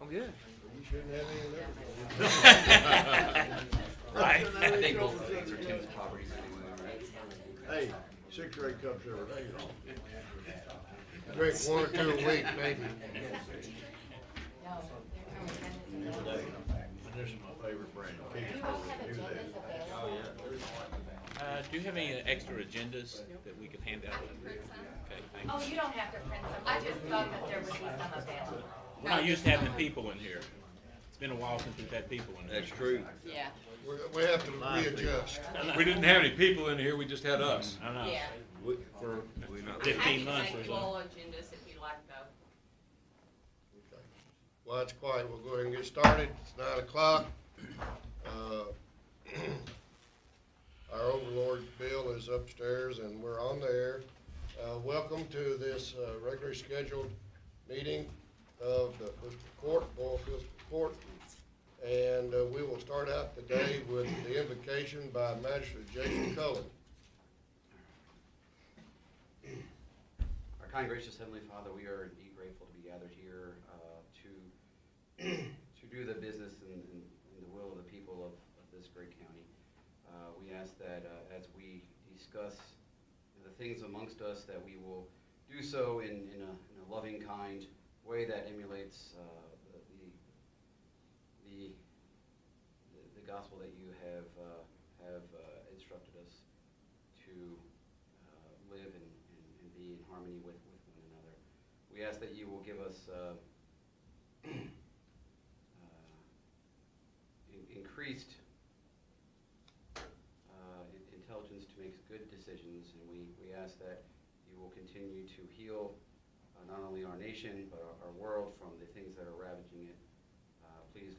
I'm good. You shouldn't have any of that. Right. I think both of these are Tim's properties anyway, right? Hey, 6 or 8 cups every day. Drink 1 or 2 a week, maybe. This is my favorite brand. Do you have any extra agendas that we could hand out? Okay, thank Oh, you. you don't have to print them. I just thought that there would be some available. We're not used to having people in here. It's been a while since we've had people in here. That's true. Yeah. We have to readjust. We didn't have any people in here, we just had us. I know. Yeah. For We not. 15 months or I can make so. full agendas if you like though. Well, it's quiet. We'll go ahead and get started. It's 9 o'clock. Our overlord Bill is upstairs and we're on the air. Welcome to this regularly scheduled meeting of the Fiscal Court, Boyle Fiscal Court. And we will start out the day with the invocation by Magistrate Jason Cullen. Our kind, gracious Heavenly Father, we are indeed grateful to be gathered here to do the business and the will of the people of this great county. We ask that as we discuss the things amongst us, that we will do so in a loving, kind way that emulates the gospel that you have instructed us to live and be in harmony with one another. We ask that you will give us increased intelligence to make good decisions, and we ask that you will continue to heal not only our nation but our world from the things that are ravaging it. Please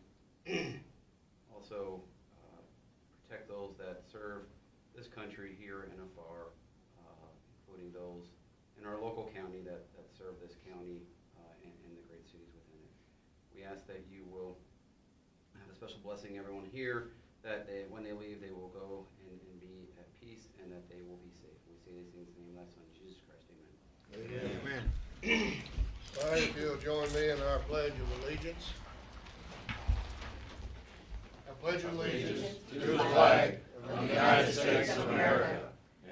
also protect those that serve this country here and afar, including those in our local county that serve this county and the great cities within it. We ask that you will have a special blessing everyone here, that when they leave they will go and be at peace and that they will be safe. We say these things in the name of thy Son, Jesus Christ. Amen. Amen. All right, if you'll join me in our Pledge of Allegiance. I pledge allegiance to the flag of the United States of America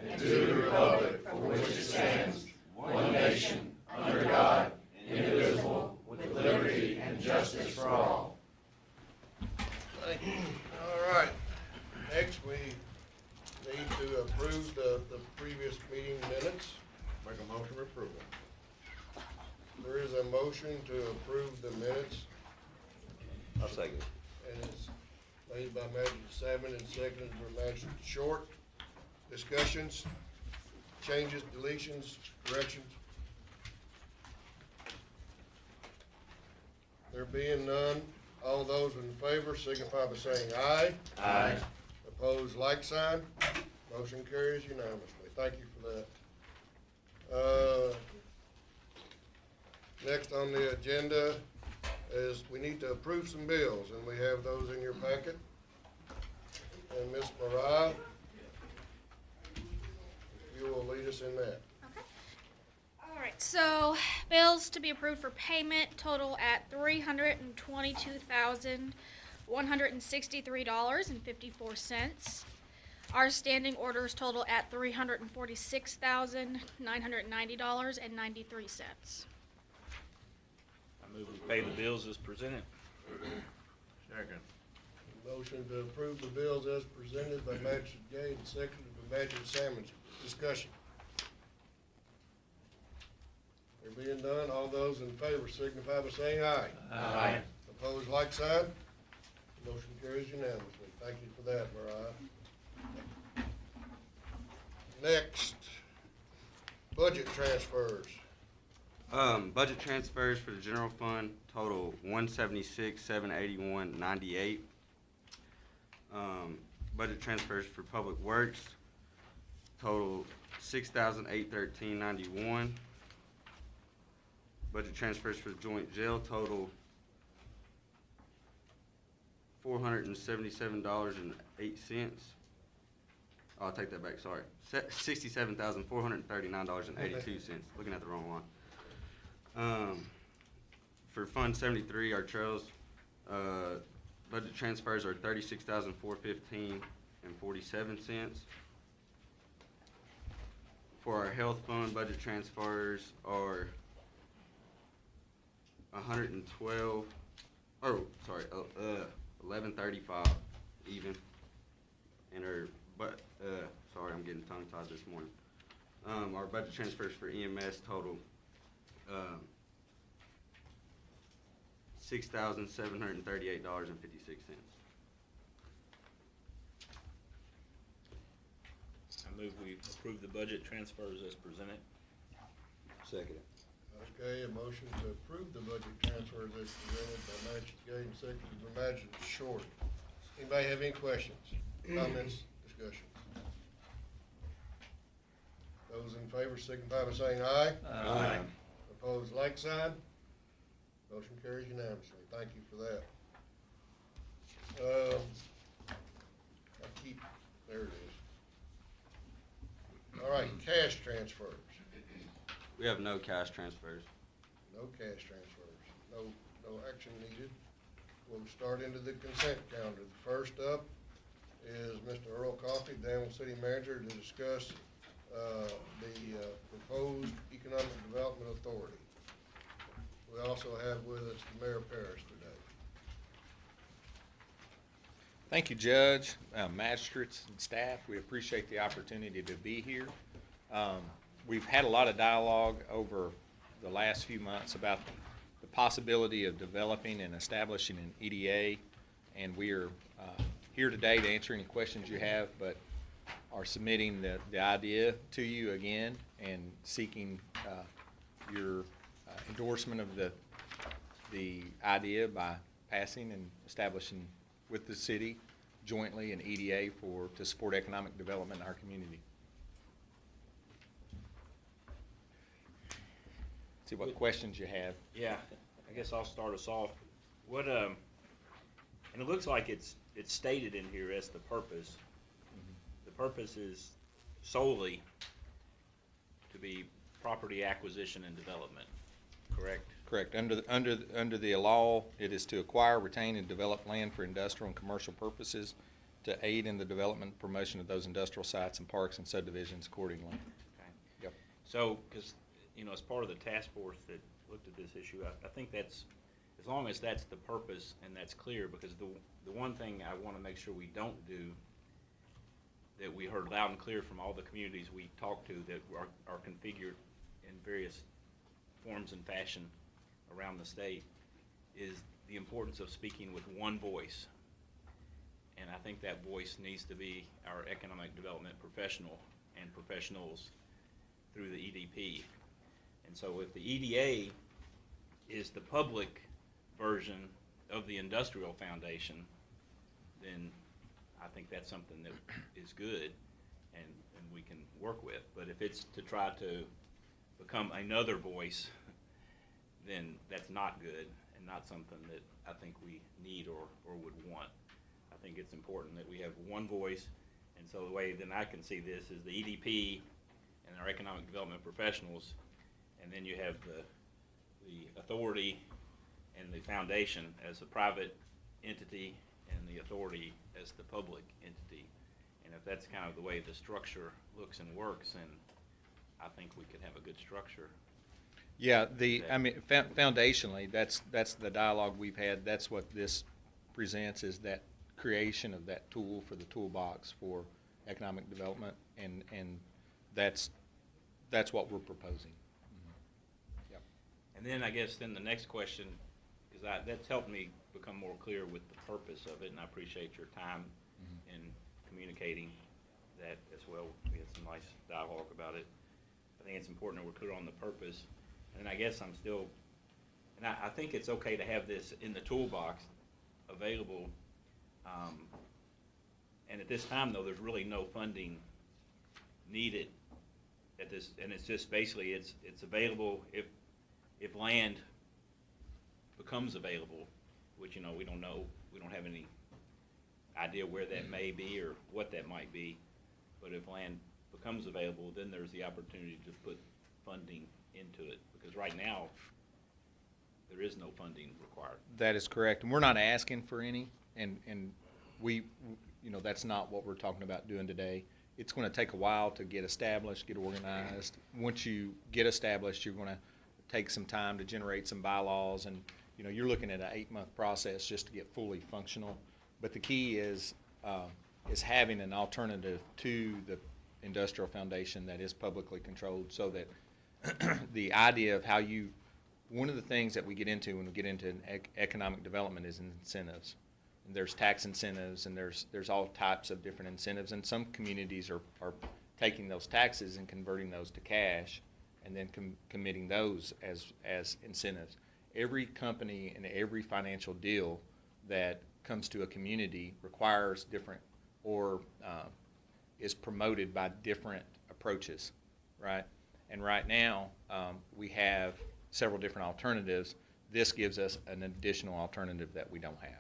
and to the republic for which it stands, one nation, under God, indivisible, with liberty and justice for all. Thank you. All right. Next, we need to approve the previous meeting minutes. Make a motion for approval. There is a motion to approve the minutes, I'll second. and it's made by Magistrate Salmon and seconded by Magistrate Short. Discussions, changes, deletions, corrections? There being none, all those in favor signify by saying aye. Aye. Opposed, like sign. Motion carries unanimously. Thank you for that. Next on the agenda is we need to approve some bills, and we have those in your packet. And Ms. Mariah, you will lead us in that. Okay. All right, so bills to be approved for payment total at $322,163.54. Our standing orders total at $346,990.93. I move we pay the bills as presented. Second. Motion to approve the bills as presented by Magistrate Gay and seconded by Magistrate Salmon. Discussion. There being none, all those in favor signify by saying aye. Aye. Opposed, like sign. Motion carries unanimously. Thank you for that, Mariah. Next, budget transfers. Budget transfers for the general fund total $176,781.98. Budget transfers for public works total $6,813.91. Budget transfers for the joint jail total $477.08. Oh, I'll take that back, sorry. $67,439.82. Looking at the wrong one. for Fund 73, our trails, budget transfers are $36,415.47. For our health fund, budget transfers are 1135 even. And our, sorry, I'm getting tongue-tied this morning. Our budget transfers for EMS total $6,738.56. I move we approve the budget transfers as presented. Second. Okay, a motion to approve the budget transfers as presented by Magistrate Gay and seconded by Magistrate Short. Anybody have any questions, comments, discussions? Those in favor signify by saying aye. Aye. Opposed, like sign. Motion carries unanimously. Thank you for that. There it is. All right, cash transfers. We have no cash transfers. No cash transfers. No action needed. We'll start into the consent calendar. The first up is Mr. Earl Coffey, Danville City Manager, to discuss the proposed Economic Development Authority. We also have with us the Mayor Parrish today. Thank you, Judge, magistrates, and staff. We appreciate the opportunity to be here. We've had a lot of dialogue over the last few months about the possibility of developing and establishing an EDA, and we are here today to answer any questions you have, but are submitting the idea to you again and seeking your endorsement of the idea by passing and establishing with the city jointly an EDA to support economic development in our community. See what questions you have. Yeah, I guess I'll start us off. What, and it looks like it's stated in here as the purpose. The purpose is solely to be property acquisition and development, correct? Correct. Under the law, it is to acquire, retain, and develop land for industrial and commercial purposes to aid in the development and promotion of those industrial sites and parks and subdivisions accordingly. Okay. Yep. So, because, you know, as part of the task force that looked at this issue, I think that's, as long as that's the purpose and that's clear, because the one thing I want to make sure we don't do, that we heard loud and clear from all the communities we talked to that are configured in various forms and fashion around the state, is the importance of speaking with one voice. And I think that voice needs to be our economic development professional and professionals through the EDP. And so if the EDA is the public version of the industrial foundation, then I think that's something that is good and we can work with. But if it's to try to become another voice, then that's not good and not something that I think we need or would want. I think it's important that we have one voice, and so the way that I can see this is the EDP and our economic development professionals, and then you have the authority and the foundation as a private entity and the authority as the public entity. And if that's kind of the way the structure looks and works, then I think we could have a good structure. Yeah, I mean, foundationally, that's the dialogue we've had. That's what this presents, is that creation of that tool for the toolbox for economic development, and that's what we're proposing. Mm-hmm. Yep. And then I guess then the next question, because that's helped me become more clear with the purpose of it, and I appreciate your time in communicating that as well. We had some nice dialogue about it. I think it's important that we're clear on the purpose. And I guess I'm still, and I think it's okay to have this in the toolbox available. And at this time, though, there's really no funding needed at this, and it's just basically it's available if land becomes available, which, you know, we don't know, we don't have any idea where that may be or what that might be. But if land becomes available, then there's the opportunity to put funding into it, because right now there is no funding required. That is correct, and we're not asking for any, and we, you know, that's not what we're talking about doing today. It's gonna take a while to get established, get organized. Once you get established, you're gonna take some time to generate some bylaws, and, you know, you're looking at an 8-month process just to get fully functional. But the key is having an alternative to the industrial foundation that is publicly controlled, so that the idea of how you, one of the things that we get into when we get into economic development is incentives. And there's tax incentives, and there's all types of different incentives, and some communities are taking those taxes and converting those to cash, and then committing those as incentives. Every company and every financial deal that comes to a community requires different, or is promoted by different approaches, right? And right now, we have several different alternatives. This gives us an additional alternative that we don't have.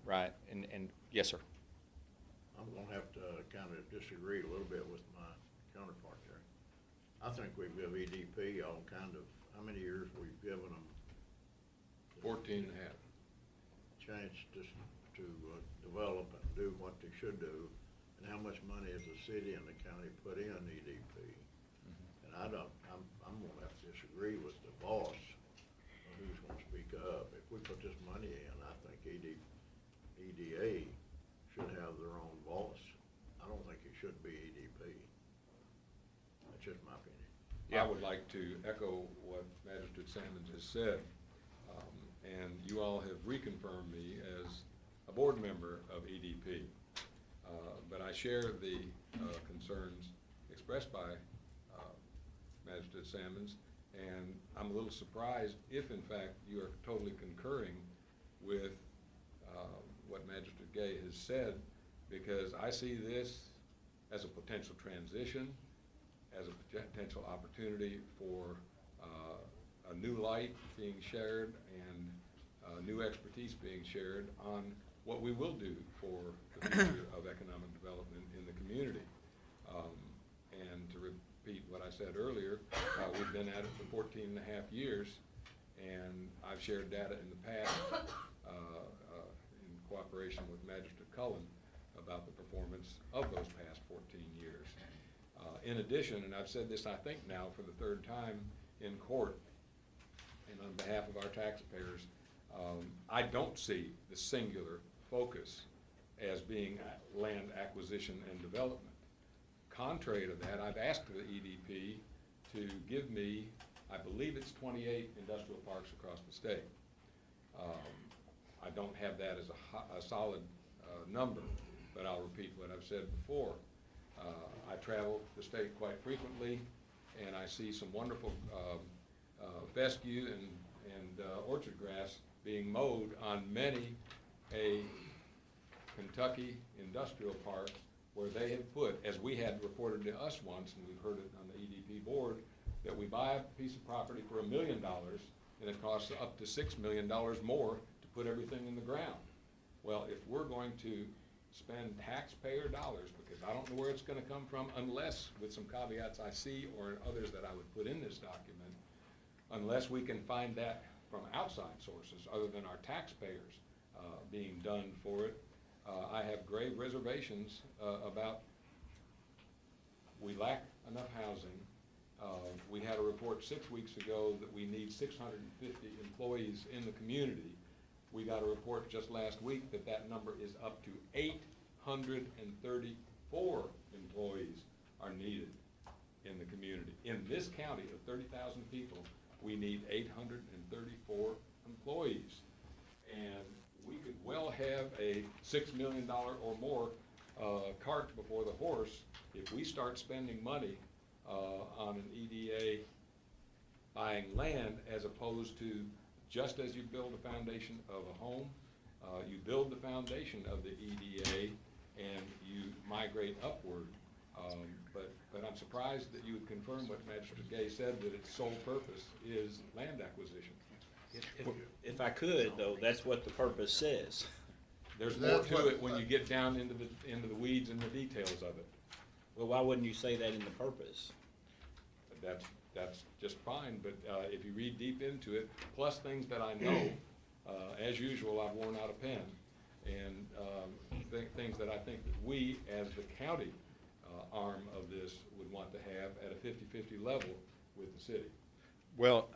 Right, and yes, sir. I'm gonna have to kind of disagree a little bit with my counterpart there. I think we've given EDP all kind of, how many years we've given them? 14 and a half. Chance to develop and do what they should do, and how much money has the city and the county put in EDP. And I'm gonna have to disagree with the boss, who's gonna speak up. If we put this money in, I think EDA should have their own boss. I don't think it should be EDP. That's just my opinion. I would like to echo what Magistrate Sammons has said, and you all have reconfirmed me as a board member of EDP. But I share the concerns expressed by Magistrate Sammons, and I'm a little surprised if, in fact, you are totally concurring with what Magistrate Gay has said, because I see this as a potential transition, as a potential opportunity for a new light being shared and new expertise being shared on what we will do for the future of economic development in the community. And to repeat what I said earlier, we've been at it for 14 and a half years, and I've shared data in the past in cooperation with Magistrate Cullen about the performance of those past 14 years. In addition, and I've said this I think now for the 3rd time in court, and on behalf of our taxpayers, I don't see the singular focus as being land acquisition and development. Contrary to that, I've asked the EDP to give me, I believe it's 28 industrial parks across the state. I don't have that as a solid number, but I'll repeat what I've said before. I travel the state quite frequently, and I see some wonderful fescue and orchard grass being mowed on many a Kentucky industrial park, where they have put, as we had reported to us once, and we've heard it on the EDP board, that we buy a piece of property for $1 million, and it costs up to $6 million more to put everything in the ground. Well, if we're going to spend taxpayer dollars, because I don't know where it's going to come from, unless, with some caveats I see or others that I would put in this document, unless we can find that from outside sources other than our taxpayers being done for it, I have grave reservations about, we lack enough housing. We had a report 6 weeks ago that we need 650 employees in the community. We got a report just last week that that number is up to 834 employees are needed in the community. In this county of 30,000 people, we need 834 employees. And we could well have a $6 million or more cart before the horse if we start spending money on an EDA buying land, as opposed to just as you build a foundation of a home, you build the foundation of the EDA and you migrate upward. But I'm surprised that you would confirm what Magistrate Gay said, that its sole purpose is land acquisition. If I could, though, that's what the purpose says. There's more to it when you get down into the weeds and the details of it. Well, why wouldn't you say that in the purpose? That's that's just fine, but if you read deep into it, plus things that I know, as usual, I've worn out a pen, and things that I think that we, as the county arm of this, would want to have at a 50-50 level with the city. Well,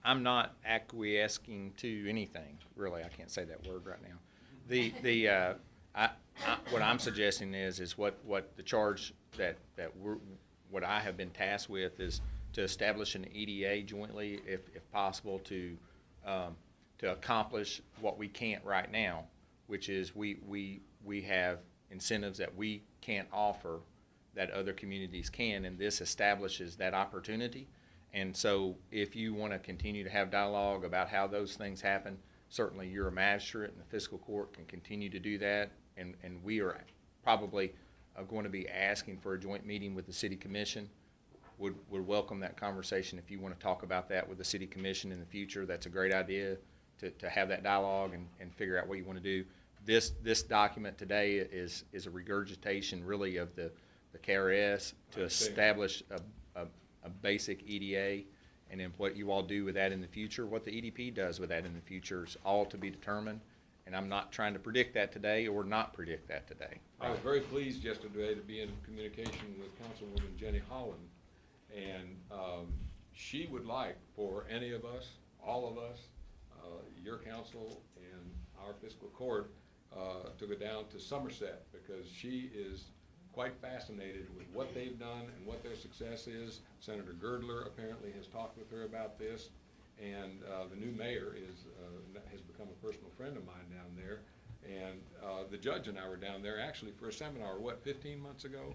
I'm not acquiescing to anything, really. I can't say that word right now. What I'm suggesting is what the charge that what I have been tasked with is to establish an EDA jointly, if possible, to accomplish what we can't right now, which is we have incentives that we can't offer that other communities can, and this establishes that opportunity. And so if you want to continue to have dialogue about how those things happen, certainly you're a magistrate and the fiscal court can continue to do that. And we are probably going to be asking for a joint meeting with the city commission. Would welcome that conversation if you want to talk about that with the city commission in the future. That's a great idea to have that dialogue and figure out what you want to do. This document today is a regurgitation really of the KRS to establish a basic EDA, and then what you all do with that in the future, what the EDP does with that in the future is all to be determined. And I'm not trying to predict that today or not predict that today. I was very pleased yesterday to be in communication with Councilwoman Jenny Holland, and she would like for any of us, all of us, your council and our fiscal court, to go down to Somerset, because she is quite fascinated with what they've done and what their success is. Senator Girdler apparently has talked with her about this, and the new mayor has become a personal friend of mine down there. And the judge and I were down there actually for a seminar, 15 months ago,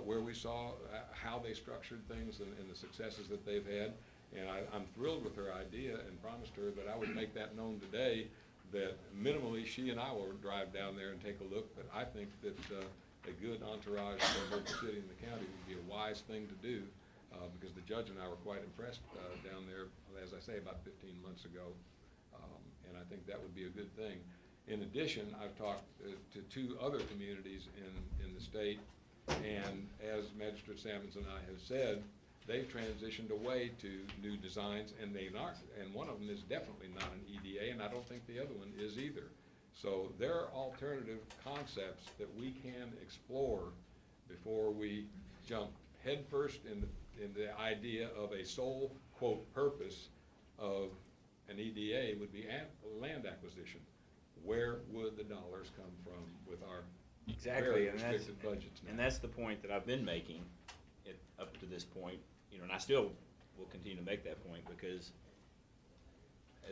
where we saw how they structured things and the successes that they've had. And I'm thrilled with her idea and promised her that I would make that known today, that minimally she and I will drive down there and take a look. But I think that a good entourage for both the city and the county would be a wise thing to do, because the judge and I were quite impressed down there, as I say, about 15 months ago. And I think that would be a good thing. In addition, I've talked to 2 other communities in the state, and as Magistrate Sammons and I have said, they've transitioned away to new designs, and one of them is definitely not an EDA, and I don't think the other one is either. So there are alternative concepts that we can explore before we jump headfirst in the idea of a sole, quote, purpose of an EDA would be land acquisition. Where would the dollars come from with our very restricted budgets now? And that's the point that I've been making up to this point, and I still will continue to make that point, because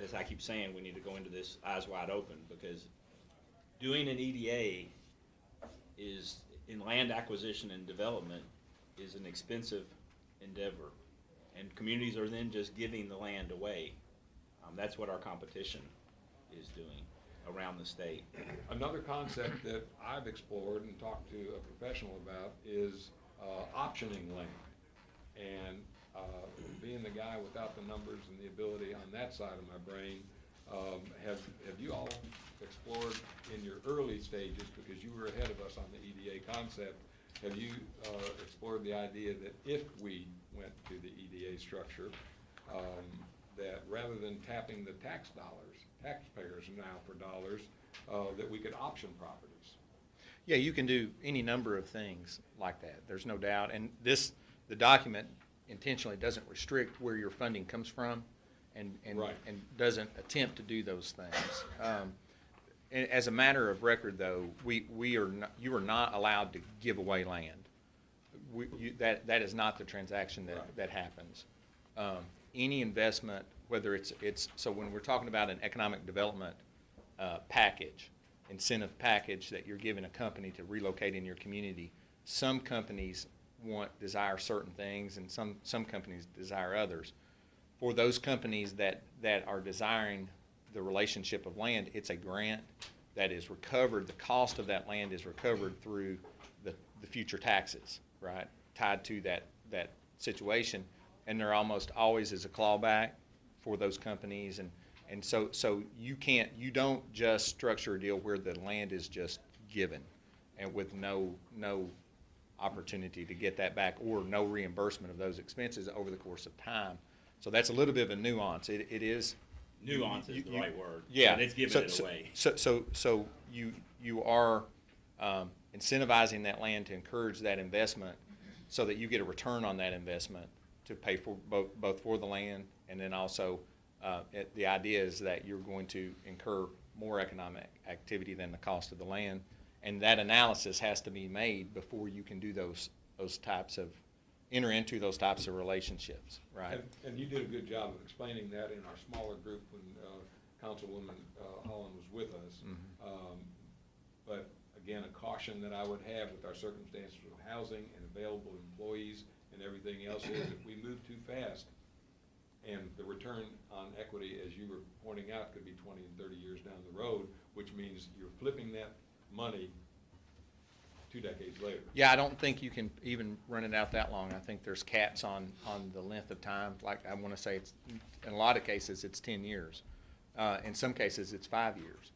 as I keep saying, we need to go into this eyes wide open, because doing an EDA is, in land acquisition and development, is an expensive endeavor, and communities are then just giving the land away. That's what our competition is doing around the state. Another concept that I've explored and talked to a professional about is optioning land. And being the guy without the numbers and the ability on that side of my brain, have you all explored in your early stages, because you were ahead of us on the EDA concept, have you explored the idea that if we went to the EDA structure, that rather than tapping the taxpayers now for dollars, that we could option properties? Yeah, you can do any number of things like that. There's no doubt. And the document intentionally doesn't restrict where your funding comes from, and doesn't attempt to do those things. As a matter of record, though, you are not allowed to give away land. That is not the transaction that happens. Any investment, whether it's so when we're talking about an economic development package, incentive package that you're giving a company to relocate in your community, some companies desire certain things, and some companies desire others. For those companies that are desiring the relationship of land, it's a grant that is recovered. The cost of that land is recovered through the future taxes, right, tied to that situation. And there almost always is a clawback for those companies, and so you don't just structure a deal where the land is just given and with no opportunity to get that back or no reimbursement of those expenses over the course of time. So that's a little bit of a nuance. It is. Nuance is the right word. Yeah. But it's giving it away. So you are incentivizing that land to encourage that investment so that you get a return on that investment to pay for both for the land, and then also the idea is that you're going to incur more economic activity than the cost of the land, and that analysis has to be made before you can do enter into those types of relationships, right? And you did a good job of explaining that in our smaller group when Councilwoman Holland was with us. But again, a caution that I would have with our circumstances of housing and available employees and everything else is if we move too fast, and the return on equity, as you were pointing out, could be 20 and 30 years down the road, which means you're flipping that money 2 decades later. Yeah, I don't think you can even run it out that long. I think there's caps on the length of time. Like I want to say, it's in a lot of cases it's 10 years. In some cases it's 5 years.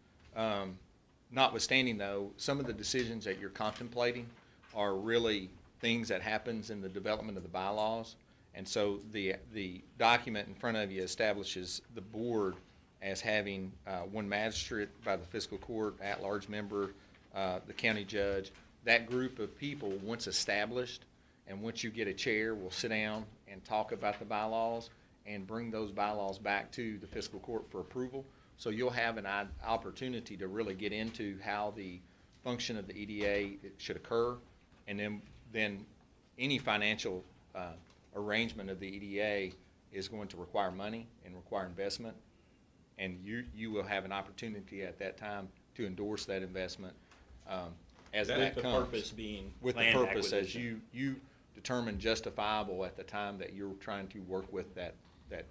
Notwithstanding though, some of the decisions that you're contemplating are really things that happens in the development of the bylaws. And so the document in front of you establishes the board as having one magistrate by the fiscal court, at-large member, the county judge. That group of people, once established, and once you get a chair, will sit down and talk about the bylaws and bring those bylaws back to the fiscal court for approval. So you'll have an opportunity to really get into how the function of the EDA should occur, and then any financial arrangement of the EDA is going to require money and require investment, and you will have an opportunity at that time to endorse that investment as that With the comes. purpose being With the land purpose as acquisition. you determine justifiable at the time that you're trying to work with that.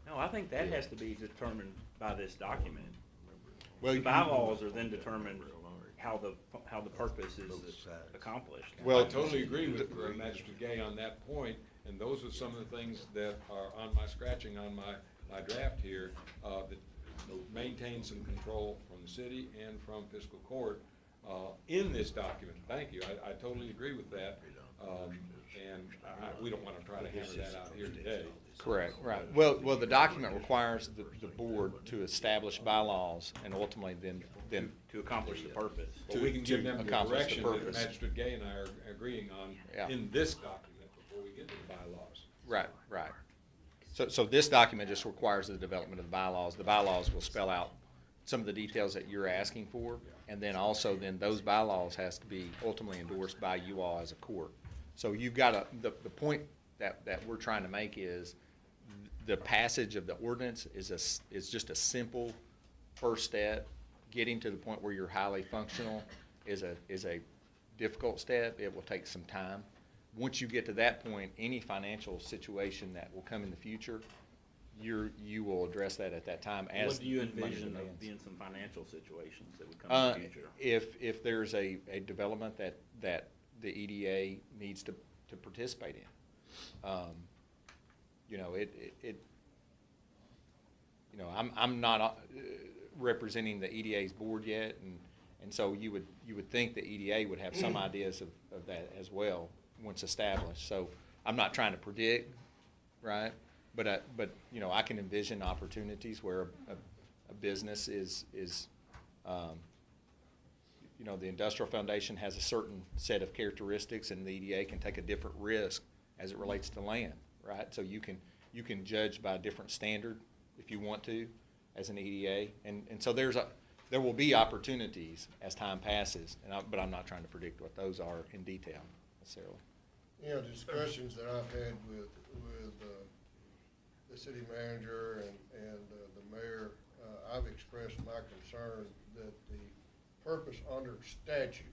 No, I think that has to be determined by this document. Well, The bylaws are then determined how the purpose is accomplished. Well, I totally agree with Magistrate Gay on that point, and those are some of the things that are on my scratching on my draft here, that maintain some control from the city and from fiscal court in this document. Thank you. I totally agree with that. We don't want to try to hammer that out here today. Correct, right. Well, the document requires the board to establish bylaws and ultimately then To accomplish the purpose. But we can give them the accomplish direction that purpose. Magistrate Gay and I are agreeing on Yeah. in this document before we get to the bylaws. Right. So this document just requires the development of the bylaws. The bylaws will spell out some of the details that you're asking for, and then also those bylaws has to be ultimately endorsed by you all as a court. So you've got the point that we're trying to make is the passage of the ordinance is just a simple first step. Getting to the point where you're highly functional is a difficult step. It will take some time. Once you get to that point, any financial situation that will come in the future, you will address that at that time. As What do you money envision demands. of being some financial situations that would come in the future? If there's a development that the EDA needs to participate in, I'm not representing the EDA's board yet, and so you would think the EDA would have some ideas of that as well once established. So I'm not trying to predict, right? But I can envision opportunities where a business is the industrial foundation has a certain set of characteristics, and the EDA can take a different risk as it relates to land, right? So you can judge by a different standard if you want to as an EDA, and so there will be opportunities as time passes, but I'm not trying to predict what those are in detail necessarily. Discussions that I've had with the city manager and the mayor, I've expressed my concern that the purpose under statute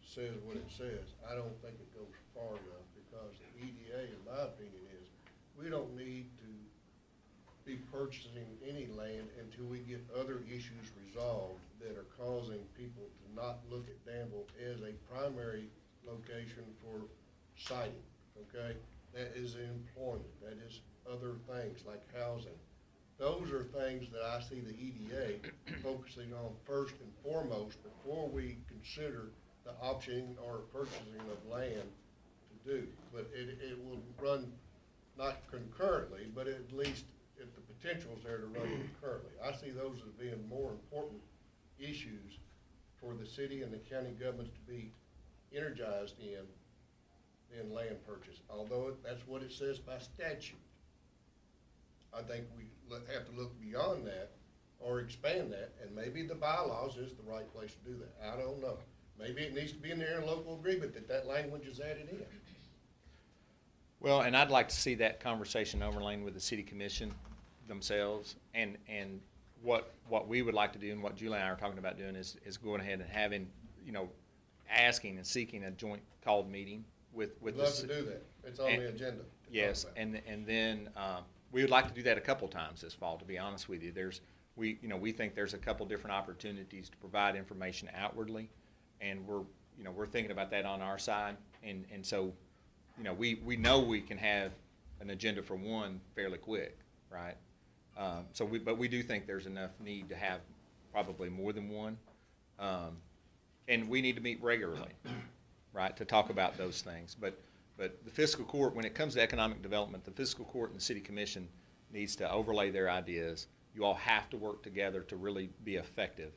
says what it says. I don't think it goes far enough, because the EDA, in my opinion, is we don't need to be purchasing any land until we get other issues resolved that are causing people to not look at Danville as a primary location for siting, okay? That is employment, that is other things like housing. Those are things that I see the EDA focusing on first and foremost before we consider the option or purchasing of land to do, but it will run not concurrently, but at least if the potential's there to run concurrently. I see those as being more important issues for the city and the county governments to be energized in land purchase, although that's what it says by statute. I think we have to look beyond that or expand that, and maybe the bylaws is the right place to do that. I don't know. Maybe it needs to be in there in local agreement that language is added in. Well, and I'd like to see that conversation overlain with the city commission themselves, and what we would like to do and what Julie and I are talking about doing is going ahead and having, asking and seeking a joint called meeting with We'd the love to do that. It's on the agenda. to Yes, talk about. and then we would like to do that a couple times this fall, to be honest with you. We think there's a couple different opportunities to provide information outwardly, and we're thinking about that on our side, and so, we know we can have an agenda for one fairly quick, right? But we do think there's enough need to have probably more than one, and we need to meet regularly, right, to talk about those things. But the fiscal court, when it comes to economic development, the fiscal court and the city commission needs to overlay their ideas. You all have to work together to really be effective.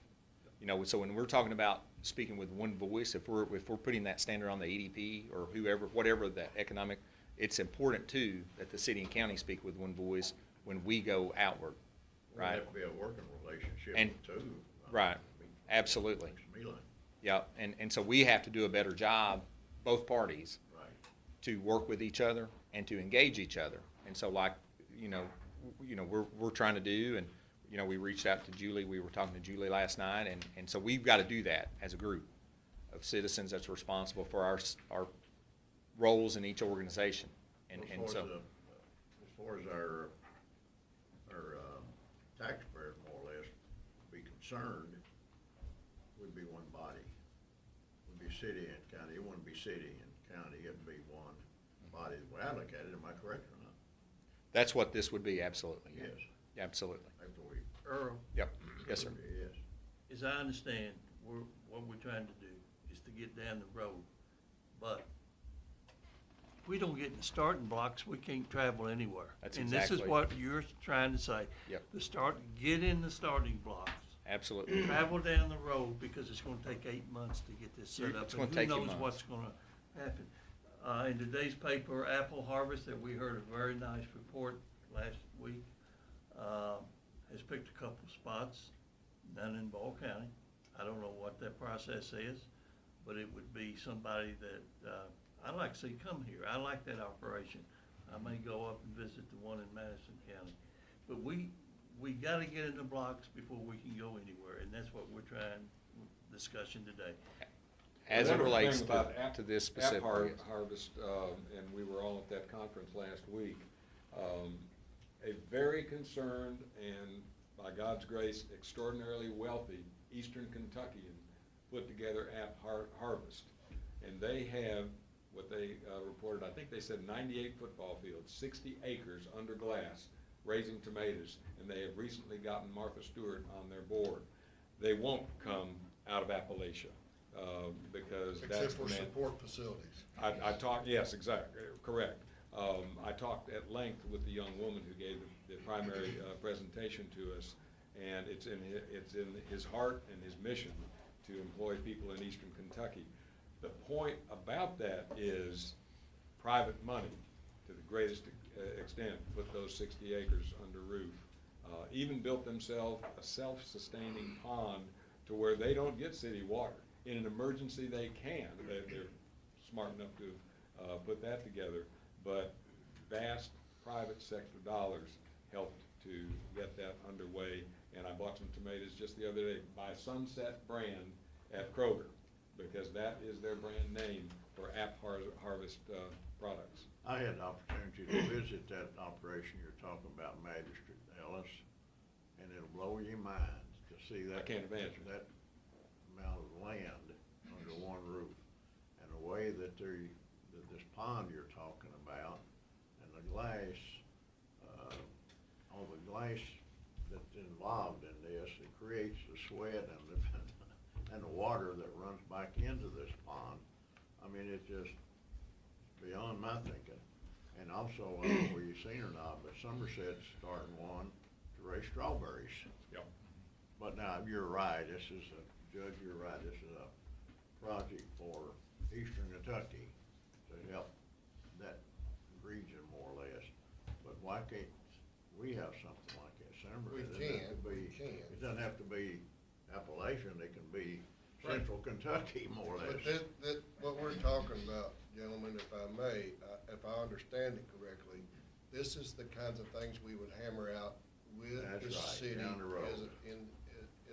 So when we're talking about speaking with one voice, if we're putting that standard on the EDP or whatever the economic, it's important too that the city and county speak with one voice when we go outward, Well, right? it'd have to be a working relationship And- too. right. Absolutely. Looks to me like, Yeah, and so we have to do a better job, both parties, right. to work with each other and to engage each other. And so we're trying to do, and, we reached out to Julie, we were talking to Julie last night, and so we've got to do that as a group of citizens that's responsible for our roles in each organization. And As so, far as our taxpayers more or less be concerned, would be one body. Would be city and county. It wouldn't be city and county. It'd be one body. The way I look at it, am I correct or not? that's what this would be, absolutely. Yes. Absolutely. After we. Earl, Yep. Yes, sir. Yes. as I understand, what we're trying to do is to get down the road. But if we don't get in the starting blocks, we can't travel anywhere. That's And this is exactly- what you're trying to say. Yep. Get in the starting blocks. Absolutely. Travel down the road, because it's gonna take 8 months to get this set up. It's gonna take you And who knows months. what's gonna happen. In today's paper, Apple Harvest, that we heard a very nice report last week, has picked a couple spots down in Boyle County. I don't know what that process is, but it would be somebody that, I'd like to see come here. I like that operation. I may go up and visit the one in Madison County. But we gotta get in the blocks before we can go anywhere, and that's what we're trying, discussion today. As it One other relates thing about to this specific. Harvest, and we were all at that conference last week. A very concerned and, by God's grace, extraordinarily wealthy Eastern Kentuckian put together App Harvest. And they have what they reported, I think they said 98 football fields, 60 acres under glass, raising tomatoes, and they have recently gotten Martha Stewart on their board. They won't come out of Appalachia, because that's Except for meant. support facilities. I talked, yes, exactly, correct. I talked at length with the young woman who gave the primary presentation to us, and it's in his heart and his mission to employ people in Eastern Kentucky. The point about that is private money, to the greatest extent, put those 60 acres under roof. Even built themselves a self-sustaining pond to where they don't get city water. In an emergency, they can. They're smart enough to put that together. But vast private sector dollars helped to get that underway. And I bought some tomatoes just the other day by Sunset Brand at Kroger, because that is their brand name for App Harvest products. I had the opportunity to visit that operation you're talking about, Magistrate Ellis, and it'll blow your mind to see that. I can't imagine. That amount of land under one roof, and the way that this pond you're talking about, and the glass, all the glass that's involved in this, it creates the sweat and the water that runs back into this pond. I mean, it's just beyond my thinking. And also, I don't know where you've seen or not, but Somerset's starting one to raise strawberries. Yep. But now, you're right, Judge, you're right, this is a project for eastern Kentucky to help that region more or less. But why can't we have something like that? We can. It doesn't have to be Appalachian, it can be central Kentucky more or less. But what we're talking about, gentlemen, if I may, if I understand it correctly, this is the kinds of things we would hammer out with That's the right, city down the road.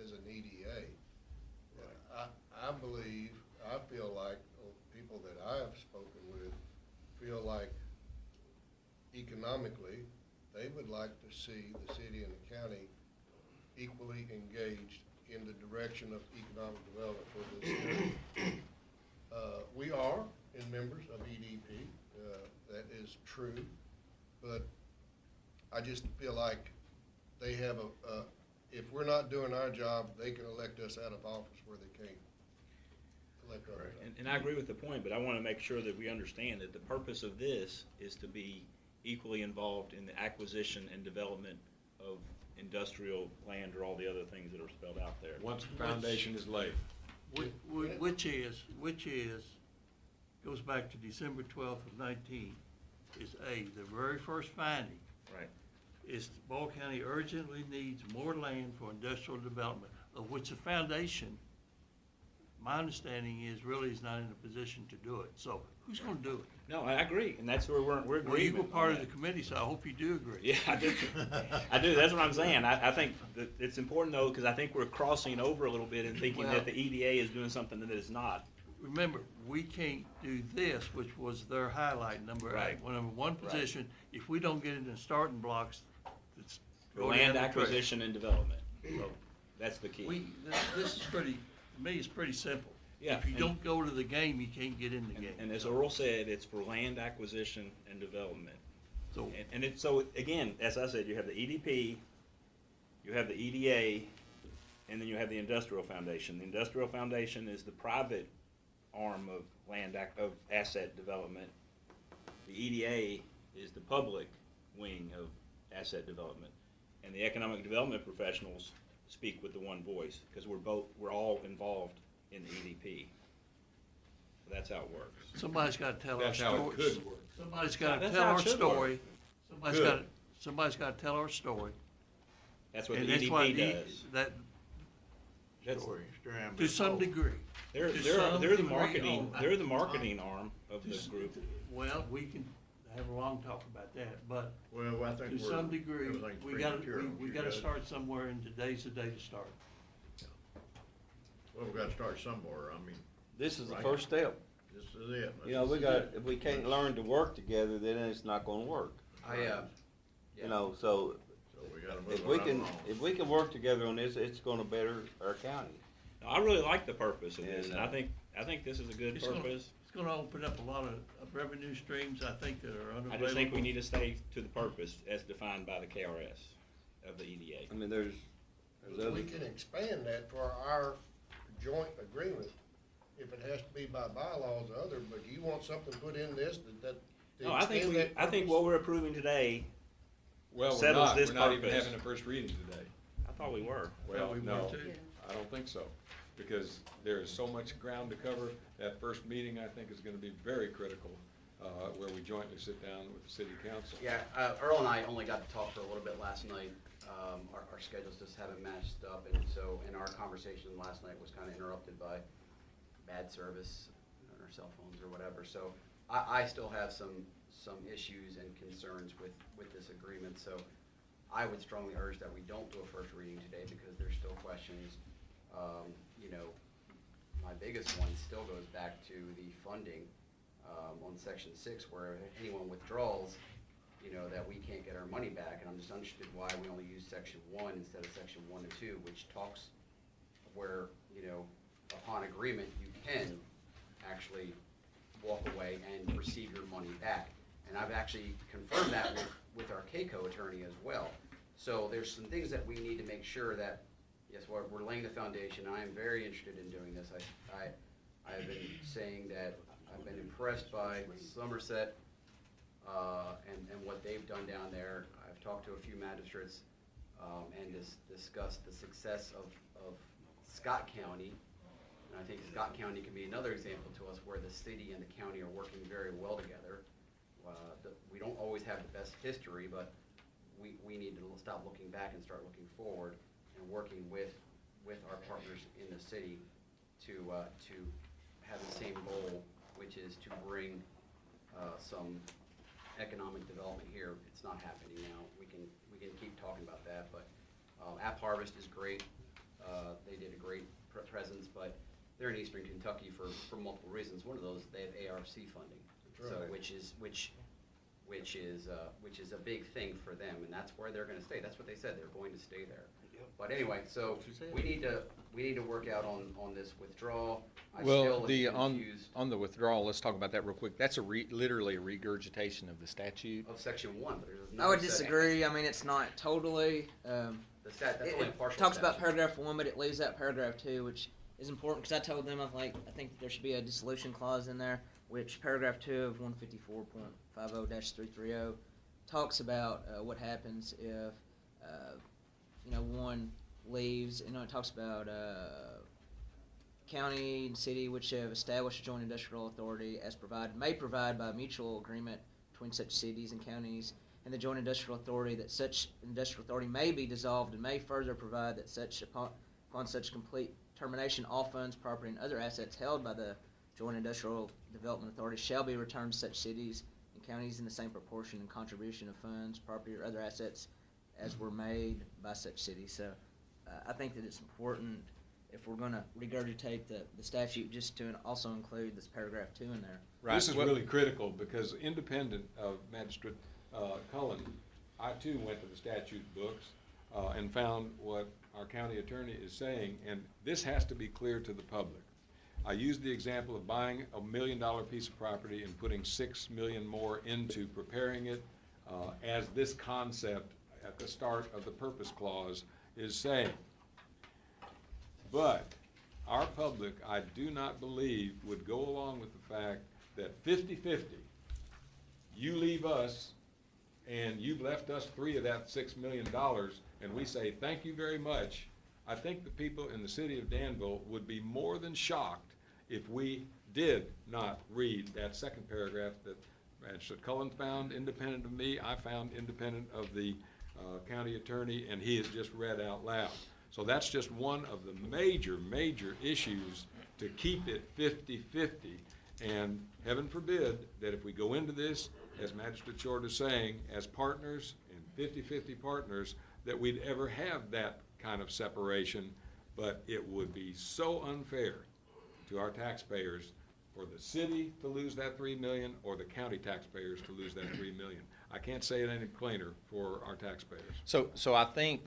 as an EDA. I believe, I feel like, people that I have spoken with feel like economically, they would like to see the city and the county equally engaged in the direction of economic development for this city. We are members of EDP, that is true, but I just feel like they have if we're not doing our job, they can elect us out of office where they can't elect others. And I agree with the point, but I want to make sure that we understand that the purpose of this is to be equally involved in the acquisition and development of industrial land or all the other things that are spelled out there. Once the foundation is laid. Which goes back to December 12th of 19, is the very first finding. Right. Is Boyle County urgently needs more land for industrial development, of which the foundation, my understanding is, really is not in a position to do it. So who's gonna do it? No, I agree, and that's where we're agreeing. Well, you were part of the committee, so I hope you do agree. Yeah, I do. I do, that's what I'm saying. I think that it's important though, because I think we're crossing over a little bit and thinking that the EDA is doing something that it's not. Remember, we can't do this, which was their highlight, number Right. number one position. If we don't get into starting blocks, it's. For land acquisition and development, so that's the key. This is pretty, to me, it's pretty simple. Yeah, If you and- don't go to the game, you can't get in the game. And as Earl said, it's for land acquisition and development. So, And it's, so again, as I said, you have the EDP, you have the EDA, and then you have the Industrial Foundation. The Industrial Foundation is the private arm of of asset development. The EDA is the public wing of asset development. And the economic development professionals speak with the one voice, because we're all involved in the EDP. So that's how it works. somebody's gotta tell our That's how it story. could work. Somebody's gotta That's tell how it our should story. Good. Somebody's gotta tell our story. That's what And the that's why EDP does. that, That's- Story, Strand, to some degree. They're To some the degree, marketing, oh, they're the marketing arm of To the s- group. Well, we can have a long talk about that, but Well, I think to we're. some degree, everything's we gotta, premature, don't we you, gotta Judge? start somewhere, and today's the day to start. Well, we gotta start somewhere, I mean, This is the Right. first step. this is it. You know, if we can't learn to work together, then it's not gonna work. You know, so So we gotta move if it we right can, along. if we can work together on this, it's gonna better our county. I really like the purpose of this, And, and I think this is a good It's gonna- purpose. It's gonna open up a lot of revenue streams, I think, that are unavailable. I just think we need to stay to the purpose as defined by the KRS of the EDA. I mean, there's We other, can expand that for our joint agreement, if it has to be by bylaws or other, but you want something put in this that. to No, I think extend that I think purpose? what we're approving today, Well, we're Settles not, this we're not even purpose. having a first reading today. I thought we were. Well, we were no, too. I don't think so, because there is so much ground to cover. That first meeting, I think, is gonna be very critical, where we jointly sit down with the city council. Yeah, Earl and I only got to talk for a little bit last night. Our schedules just haven't matched up, and so, and our conversation last night was kind of interrupted by bad service on our cell phones or whatever. So I still have some issues and concerns with this agreement. So I would strongly urge that we don't do a first reading today, because there's still questions. You know, my biggest one still goes back to the funding on section 6, where anyone withdraws, you know, that we can't get our money back. And I'm just interested why we only use section 1 instead of section 1 and 2, which talks where, you know, upon agreement, you can actually walk away and receive your money back. And I've actually confirmed that with our CAECO attorney as well. So there's some things that we need to make sure that, yes, we're laying the foundation. I am very interested in doing this. I have been saying that I've been impressed by Somerset, and what they've done down there. I've talked to a few magistrates, and discussed the success of Scott County. And I think Scott County can be another example to us where the city and the county are working very well together. We don't always have the best history, but we need to stop looking back and start looking forward and working with our partners in the city to have the same goal, which is to bring some economic development here. It's not happening now. We can keep talking about that, but App Harvest is great. They did a great presence, but they're in Eastern Kentucky for multiple reasons. One of those, they have ARC funding, so which is a big thing for them, and that's where they're going to stay. That's what they said, they're going to stay there. But anyway, so we need to work out on this withdrawal. Well, on the withdrawal, let's talk about that real quick. That's literally a regurgitation of the statute. Of Section 1, but there's I would disagree. I mean, it's not totally. That's only a partial talks about statute. paragraph 1, but it leaves out paragraph 2, which is important because I told them I think there should be a dissolution clause in there, which paragraph 2 of 154.50-330 talks about what happens if one leaves. It talks about county and city which have established a joint industrial authority may provide by mutual agreement between such cities and counties and the joint industrial authority that such industrial authority may be dissolved and may further provide that upon such complete termination, all funds, property, and other assets held by the joint industrial development authority shall be returned to such cities and counties in the same proportion and contribution of funds, property, or other assets as were made by such cities. So I think that it's important if we're going to regurgitate the statute just to also include this paragraph 2 in there. Right. This is really critical because independent of Magistrate Cullen, I too went to the statute books and found what our county attorney is saying, and this has to be clear to the public. I used the example of buying $1 million piece of property and putting $6 million more into preparing it as this concept at the start of the purpose clause is saying. But our public, I do not believe, would go along with the fact that 50-50, you leave us and you've left us 3 of that $6 million, and we say thank you very much. I think the people in the city of Danville would be more than shocked if we did not read that second paragraph that Magistrate Cullen found independent of me, I found independent of the county attorney, and he has just read out loud. So that's just one of the major issues to keep it 50-50. And heaven forbid that if we go into this, as Magistrate Short is saying, as partners and 50-50 partners, that we'd ever have that kind of separation. But it would be so unfair to our taxpayers for the city to lose that $3 million or the county taxpayers to lose that $3 million. I can't say it any plainer for our taxpayers. So I think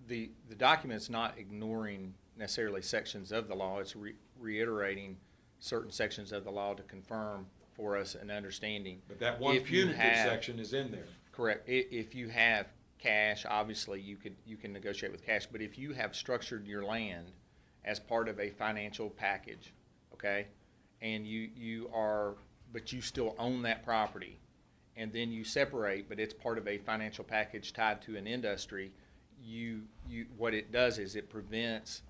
the document's not ignoring necessarily sections of the law. It's reiterating certain sections of the law to confirm for us an understanding. But that one punitive section is in there. Correct. If you have cash, obviously you can negotiate with cash. But if you have structured your land as part of a financial package, okay, and but you still own that property, and then you separate, but it's part of a financial package tied to an industry, what it does is it prevents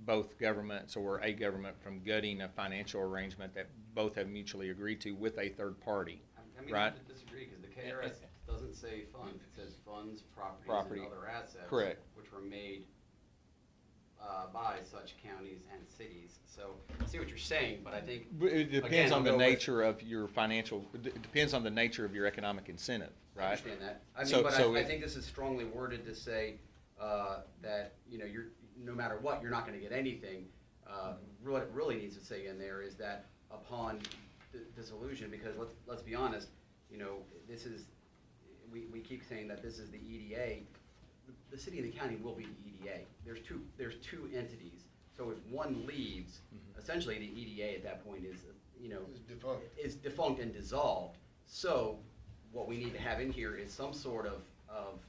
both governments or a government from gutting a financial arrangement that both have mutually agreed to with a third party. I mean, right? I disagree because the KRS doesn't say funds. It says funds, properties, Property. and other assets. Correct. Which were made by such counties and cities. So I see what you're saying, but I think It depends on the nature of your financial. It depends on the nature of your economic incentive, right? I understand that. I mean, I think this is strongly worded to say that you're no matter what, you're not going to get anything. What it really needs to say in there is that upon dissolution, because let's be honest, this is we keep saying that this is the EDA. The city and the county will be the EDA. There's two entities. So if one leaves, essentially the EDA at that point is is defunct and dissolved. So what we need to have in here is some sort of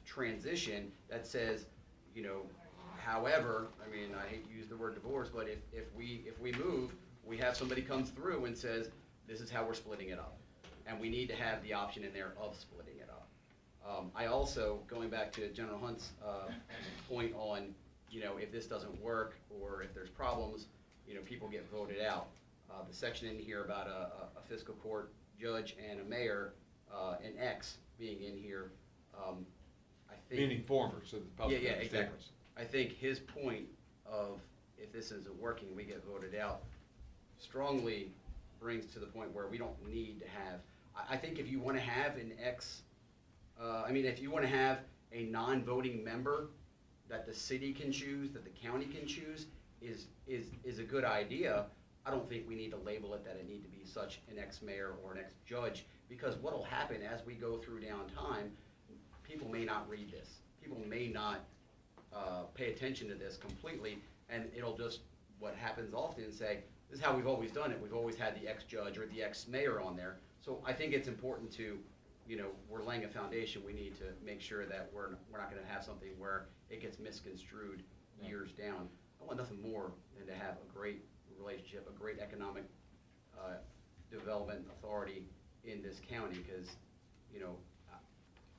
transition that says, however, I mean, I hate to use the word divorce, but if we move, we have somebody comes through and says, this is how we're splitting it up. And we need to have the option in there of splitting it up. I also, going back to General Hunt's point on, if this doesn't work or if there's problems, people get voted out. The section in here about a fiscal court judge and a mayor, an ex being in here, I think. Meaning former, so the public Yeah, understands. exactly. I think his point of, if this isn't working, we get voted out, strongly brings to the point where we don't need to have, I think if you want to have an ex, if you want to have a non-voting member that the city can choose, that the county can choose, is a good idea. I don't think we need to label it that it need to be such an ex-mayor or an ex-judge, because what'll happen as we go through down time, people may not read this. People may not pay attention to this completely, and it'll just, what happens often, say, this is how we've always done it. We've always had the ex-judge or the ex-mayor on there. So I think it's important to, we're laying a foundation. We need to make sure that we're not going to have something where it gets misconstrued years down. I want nothing more than to have a great relationship, a great economic development authority in this county, because,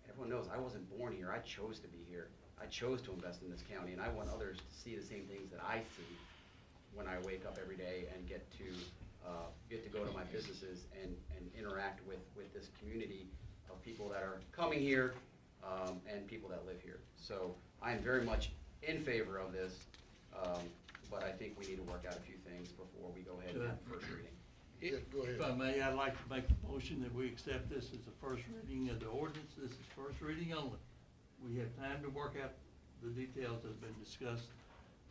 everyone knows I wasn't born here. I chose to be here. I chose to invest in this county, and I want others to see the same things that I see when I wake up every day and get to go to my businesses and interact with this community of people that are coming here and people that live here. So I'm very much in favor of this, but I think we need to work out a few things before we go ahead and have first reading. Yeah, go ahead. If I may, I'd like to make a motion that we accept this as the first reading of the ordinance. This is first reading only. We have time to work out the details that have been discussed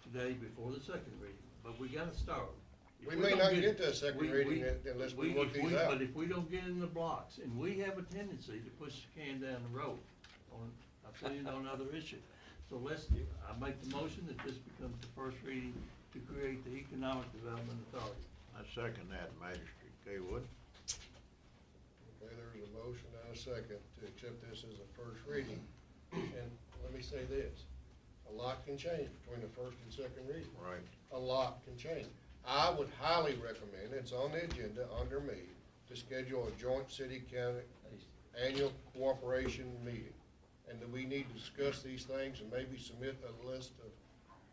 today before the second reading, but we gotta start. If We we may don't not get to a second reading unless we work these out. But if we don't get in the blocks, and we have a tendency to push the can down the road on, I've seen it on other issues. So I make the motion that this becomes the first reading to create the Economic Development Authority. I second that, Magistrate Kaywood. Okay, there's a motion and a second to accept this as a first reading. And let me say this, a lot can change between the first and second reading. Right. A lot can change. I would highly recommend, it's on the agenda under me, to schedule a joint city-county annual cooperation meeting. And that we need to discuss these things and maybe submit a list of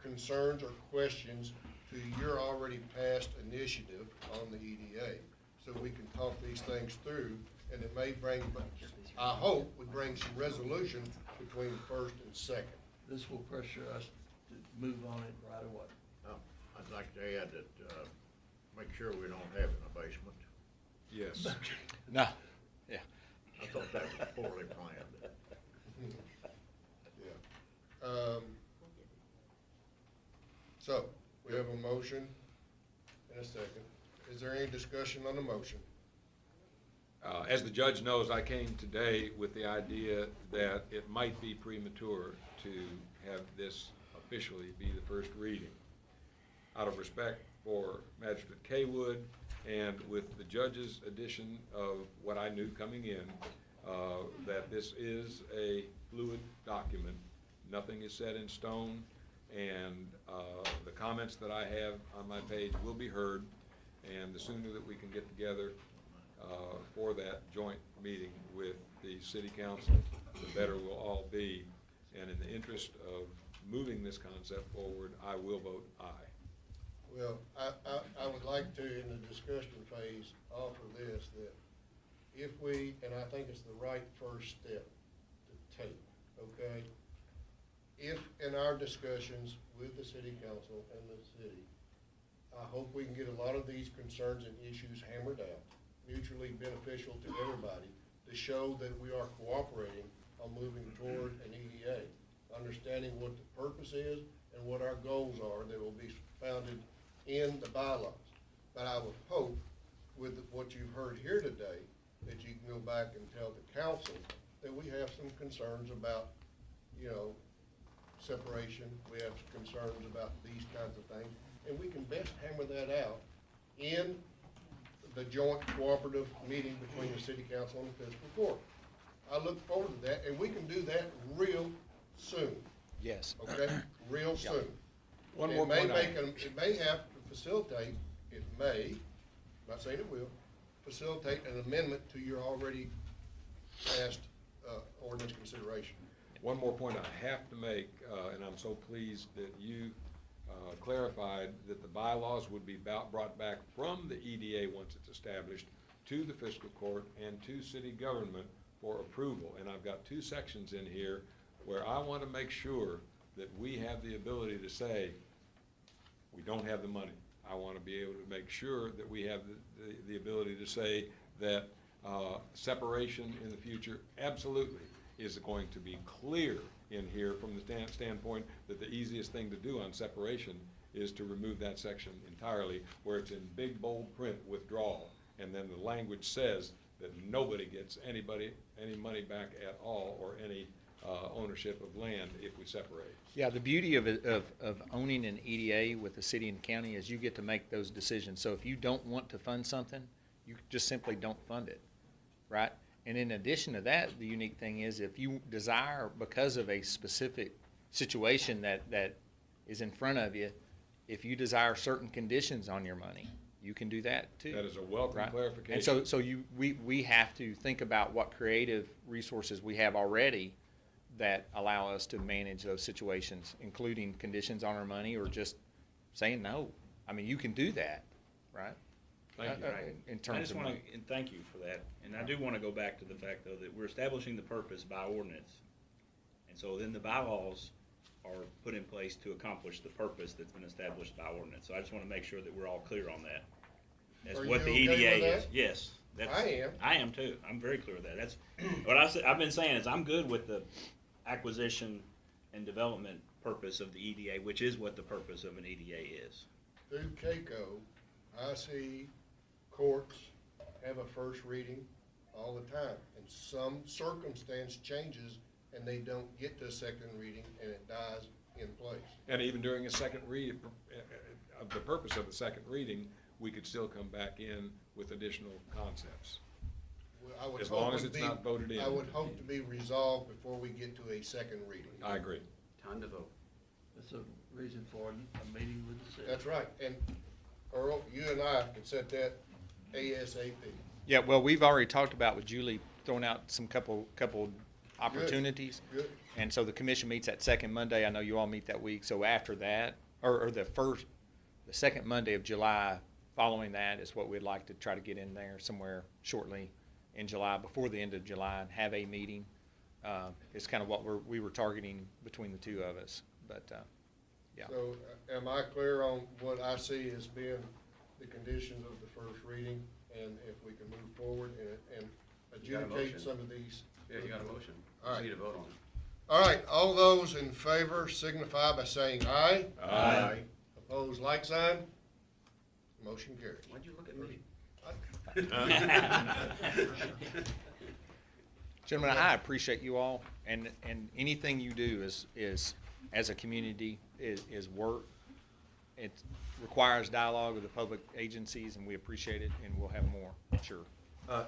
concerns or questions to your already passed initiative on the EDA. So we can talk these things through, and it may bring, I hope, would bring some resolution between first and second. This will pressure us to move on it right away. Now, I'd like to add that, make sure we don't have it in the basement. Yes. No, yeah. I thought that was poorly planned. Yeah. So, we have a motion and a second. Is there any discussion on the motion? As the judge knows, I came today with the idea that it might be premature to have this officially be the first reading. Out of respect for Magistrate Kaywood and with the judge's addition of what I knew coming in, that this is a fluid document. Nothing is set in stone, and the comments that I have on my page will be heard, and the sooner that we can get together for that joint meeting with the city council, the better we'll all be. And in the interest of moving this concept forward, I will vote aye. Well, I would like to, in the discussion phase, offer this, that if we, and I think it's the right first step to take, okay? If in our discussions with the city council and the city, I hope we can get a lot of these concerns and issues hammered out, mutually beneficial to everybody, to show that we are cooperating on moving toward an EDA, understanding what the purpose is and what our goals are that will be founded in the bylaws. But I would hope, with what you've heard here today, that you can go back and tell the council that we have some concerns about, separation. We have concerns about these kinds of things, and we can best hammer that out in the joint cooperative meeting between the city council and the fiscal court. I look forward to that, and we can do that real soon. Yes. Okay, real soon. One It more may point it may have to facilitate it may, I'm not saying it will, facilitate an amendment to your already passed ordinance consideration. One more point I have to make, and I'm so pleased that you clarified that the bylaws would be brought back from the EDA once it's established to the fiscal court and to city government for approval. And I've got 2 sections in here where I want to make sure that we have the ability to say, we don't have the money. I want to be able to make sure that we have the ability to say that separation in the future absolutely is going to be clear in here from the standpoint that the easiest thing to do on separation is to remove that section entirely where it's in big bold print, withdrawal, and then the language says that nobody gets any money back at all or any ownership of land if we separate. Yeah, the beauty of owning an EDA with the city and county is you get to make those decisions. So if you don't want to fund something, you just simply don't fund it, right? And in addition to that, the unique thing is if you desire, because of a specific situation that is in front of you, if you desire certain conditions on your money, you can do that too. That is a welcome clarification. And so we have to think about what creative resources we have already that allow us to manage those situations, including conditions on our money or just saying no. I mean, you can do that, right? Thank you. In terms I just of want to, money. and thank you for that. And I do want to go back to the fact, though, that we're establishing the purpose by ordinance. And so then the bylaws are put in place to accomplish the purpose that's been established by ordinance. So I just want to make sure that we're all clear on that. That's Are what the you okay EDA with is. that? Yes. That's, I am. I am too. I'm very clear with that. That's what I've been saying is I'm good with the acquisition and development purpose of the EDA, which is what the purpose of an EDA is. Through CAECO, I see courts have a first reading all the time, and some circumstance changes and they don't get to a second reading and it dies in place. And even during a second read, of the purpose of the second reading, we could still come back in with additional concepts. Well, I would As hope long as it'd it's be- not voted in. I would hope to be resolved before we get to a second reading. I agree. Time to vote. That's a reason for a meeting with the city. That's right, and Earl, you and I can set that ASAP. Yeah, well, we've already talked about with Julie throwing out some couple opportunities. Good. And so the commission meets that second Monday. I know you all meet that week. So after that, or the second Monday of July following that is what we'd like to try to get in there somewhere shortly in July, before the end of July, and have a meeting. It's kind of what we were targeting between the two of us. But yeah. So am I clear on what I see as being the conditions of the first reading, and if we can move forward and You got a adjudicate motion. some of these? Yeah, you got a motion. All We right. need to vote on it. All right, all those in favor signify by saying aye. Aye. Opposed, like sign. Motion carries. Why'd you look at me? Gentlemen, I appreciate you all, and anything you do is as a community is work. It requires dialogue with the public agencies, and we appreciate it, and we'll have more, I'm sure.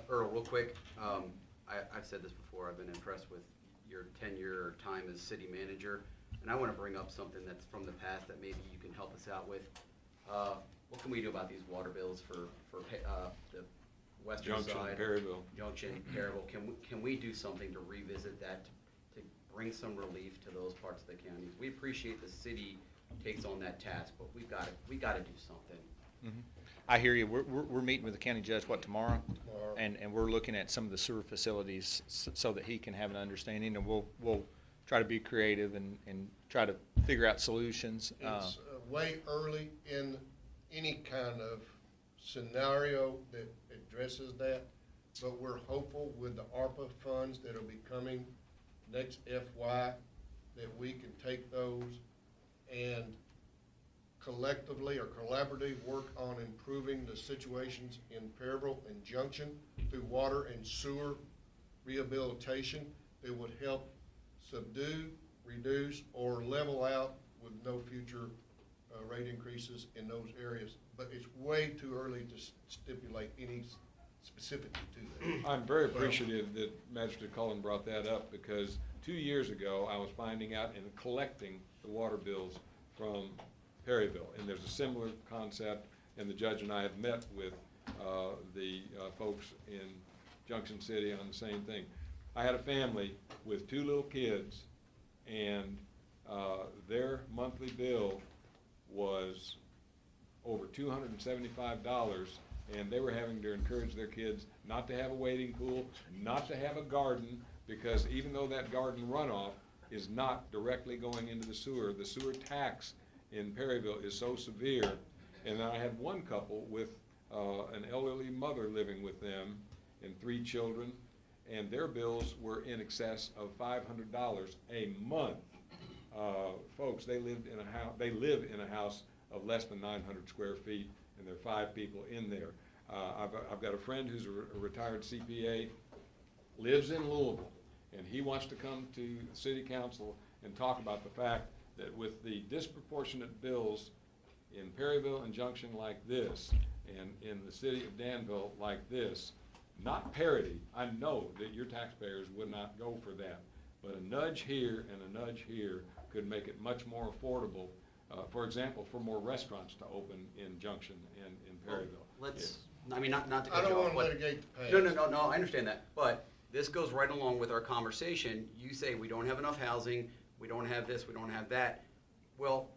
Earl, real quick, I've said this before, I've been impressed with your tenure or time as city manager, and I want to bring up something that's from the past that maybe you can help us out with. What can we do about these water bills for the western Junction, side? Perryville. Junction, Perryville. Can we do something to revisit that, to bring some relief to those parts of the counties? We appreciate the city takes on that task, but we got to do something. Mm-hmm. I hear you. We're meeting with the county judge, tomorrow? Tomorrow. And we're looking at some of the sewer facilities so that he can have an understanding, and we'll try to be creative and try to figure out solutions. It's way early in any kind of scenario that addresses that, but we're hopeful with the ARPA funds that'll be coming next FY that we can take those and collectively or collaboratively work on improving the situations in Perryville and Junction through water and sewer rehabilitation that would help subdue, reduce, or level out with no future rate increases in those areas. But it's way too early to stipulate any specifically to that. I'm very appreciative that Magistrate Cullen brought that up, because 2 years ago, I was finding out and collecting the water bills from Perryville, and there's a similar concept, and the judge and I have met with the folks in Junction City on the same thing. I had a family with 2 little kids, and their monthly bill was over $275, and they were having to encourage their kids not to have a wading pool, not to have a garden, because even though that garden runoff is not directly going into the sewer tax in Perryville is so severe. And I had one couple with an elderly mother living with them and 3 children, and their bills were in excess of $500 a month. Folks, they live in a house of less than 900 square feet, and there are 5 people in there. I've got a friend who's a retired CPA, lives in Louisville, and he wants to come to the city council and talk about the fact that with the disproportionate bills in Perryville and Junction like this, and in the city of Danville like this, not parity, I know that your taxpayers would not go for that, but a nudge here and a nudge here could make it much more affordable. For example, for more restaurants to open in Junction and in Perryville. Well, let's, I mean, not to I cut don't you off, wanna but. litigate the past. No, I understand that, but this goes right along with our conversation. You say we don't have enough housing, we don't have this, we don't have that. Well,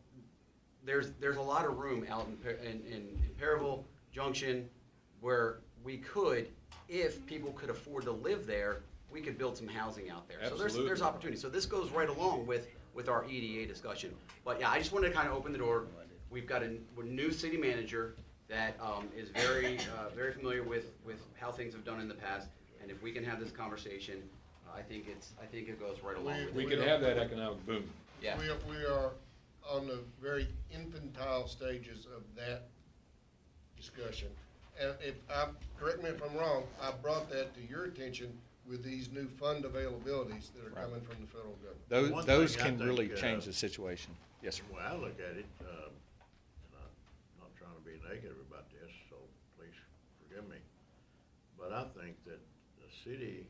there's a lot of room out in Perryville, Junction, where we could, if people could afford to live there, we could build some housing out there. Absolutely. So there's opportunity. So this goes right along with our EDA discussion. But yeah, I just wanted to kind of open the door. We've got a new city manager that is very familiar with how things have done in the past. And if we can have this conversation, I think it goes right along with it. We can have that economic boom. Yeah. We are on the very infantile stages of that discussion. And correct me if I'm wrong, I brought that to your attention with these new fund availabilities that are coming from the federal government. Those can really change the situation. Yes, sir. The way I look at it, and I'm not trying to be negative about this, so please forgive me, but I think that the city,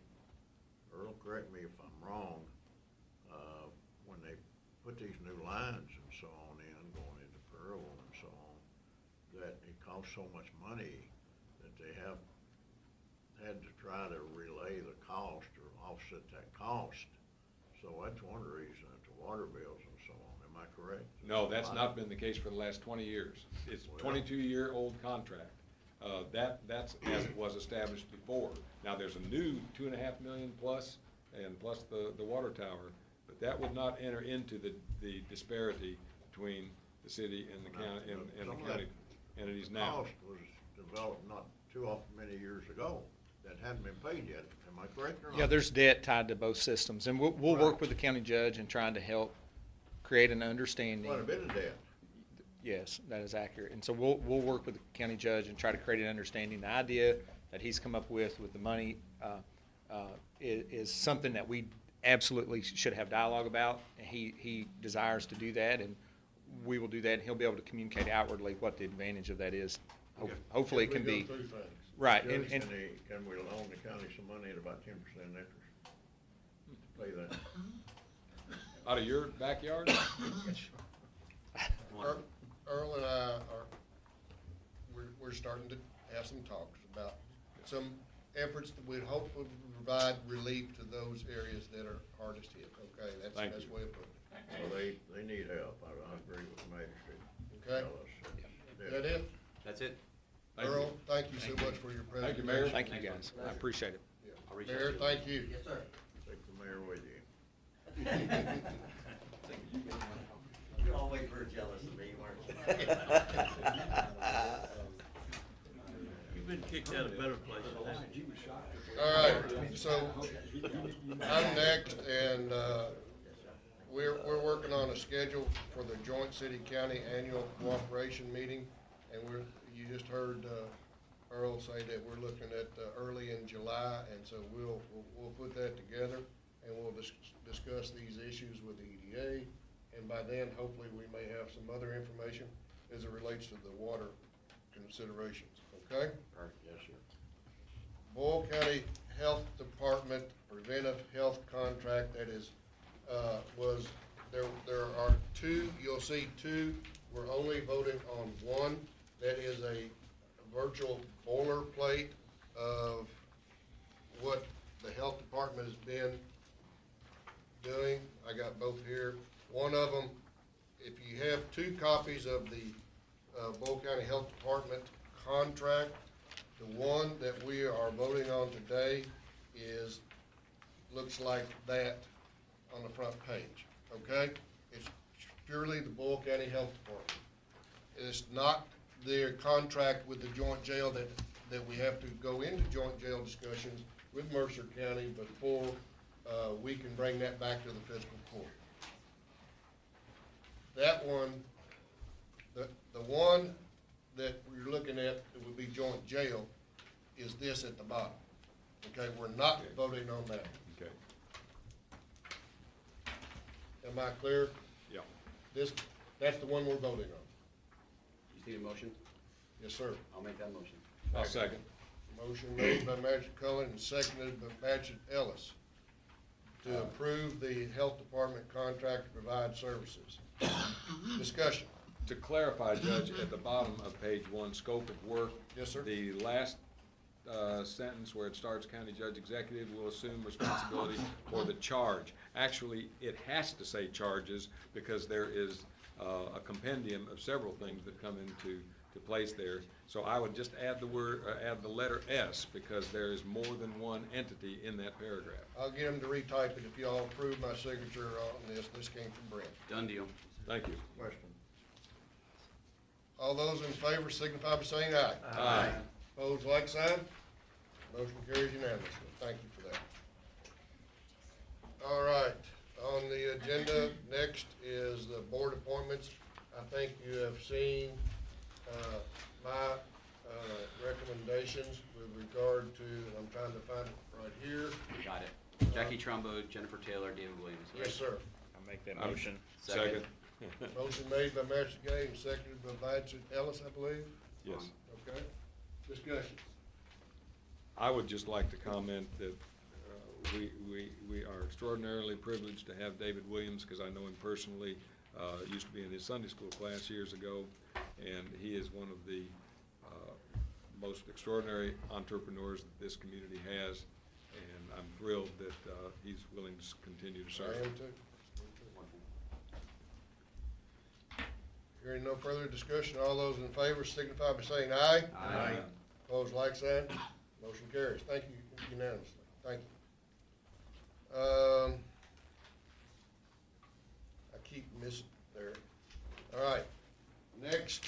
Earl, correct me if I'm wrong, when they put these new lines and so on in, going into Pearl and so on, that it costs so much money that they have had to try to relay the cost or offset that cost. So that's one reason that the water bills and so on. Am I correct? No, that's not been the case for the last 20 years. It's a 22-year-old contract. That's as it was established before. Now, there's a new $2.5 million plus, and plus the water tower, but that would not enter into the disparity between the city and the county and the county entities now. Cost was developed not too often many years ago that hadn't been paid yet. Am I correct or not? Yeah, there's debt tied to both systems, and we'll work with the county judge in trying to help create an understanding. Quite a bit of debt. Yes, that is accurate. And so we'll work with the county judge and try to create an understanding. The idea that he's come up with the money is something that we absolutely should have dialogue about. And he desires to do that, and we will do that, and he'll be able to communicate outwardly what the advantage of that is. Hopefully it can be. Right. Judge, can we loan the county some money at about 10% interest? Pay that. Out of your backyard? Earl and I we're starting to have some talks about some efforts that we'd hope would provide relief to those areas that are hardest hit. Okay, that's the best way of putting it. Well, they need help. I agree with the magistrate. Okay. Is that it? That's it. Earl, thank you so much for your presentation. Thank you, Mayor. Thank you, guys. I appreciate it. I'll reach out Mayor, to you. thank you. Yes, sir. Take the mayor with you. You're always very jealous of me, weren't you? You've been kicked out of better places, haven't you? All right, so I'm next, and we're working on a schedule for the joint city-county annual cooperation meeting, and you just heard Earl say that we're looking at early in July, and so we'll put that together, and we'll discuss these issues with the EDA, and by then, hopefully, we may have some other information as it relates to the water considerations, okay? Perfect. Yes, sir. Boyle County Health Department Preventive Health Contract, that is, there are 2, you'll see 2, we're only voting on 1. that is a virtual boilerplate of what the health department has been doing. I got both here. One of them, if you have 2 copies of the Boyle County Health Department contract, the one that we are voting on today looks like that on the front page, okay? It's purely the Boyle County Health Department. It's not their contract with the joint jail that we have to go into joint jail discussions with Mercer County before we can bring that back to the fiscal court. That one, the one that we're looking at that would be joint jail is this at the bottom. Okay, we're not voting on that. Okay. Am I clear? Yeah. That's the one we're voting on. You need a motion? Yes, sir. I'll make that motion. I'll second. Motion made by Magistrate Cullen and seconded by Magistrate Ellis to approve the health department contract to provide services. Discussion. To clarify, Judge, at the bottom of page 1, scope of work. Yes, sir. The last sentence where it starts, county judge executive will assume responsibility for the charge. Actually, it has to say charges because there is a compendium of several things that come into place there. So I would just add add the letter S, because there is more than one entity in that paragraph. I'll get him to retype it if y'all approve my signature on this. This came from Brent. Done deal. Thank you. Question. All those in favor signify by saying aye. Aye. Opposed, like sign. Motion carries unanimously. Thank you for that. All right, on the agenda next is the board appointments. I think you have seen my recommendations with regard to, I'm trying to find it right here. Got it. Jackie Trumbo, Jennifer Taylor, David Williams. Yes, sir. I'll make that motion. Second. Motion made by Magistrate Gay and seconded by Magistrate Ellis, I believe. Yes. Okay. Discussion. I would just like to comment that we are extraordinarily privileged to have David Williams, because I know him personally. Used to be in his Sunday school class years ago, and he is one of the most extraordinary entrepreneurs that this community has, and I'm thrilled that he's willing to continue to serve. I am too. Hearing no further discussion, all those in favor signify by saying aye. Aye. Opposed, like sign. Motion carries. Thank you unanimously. Thank you. I keep missing there. All right. Next,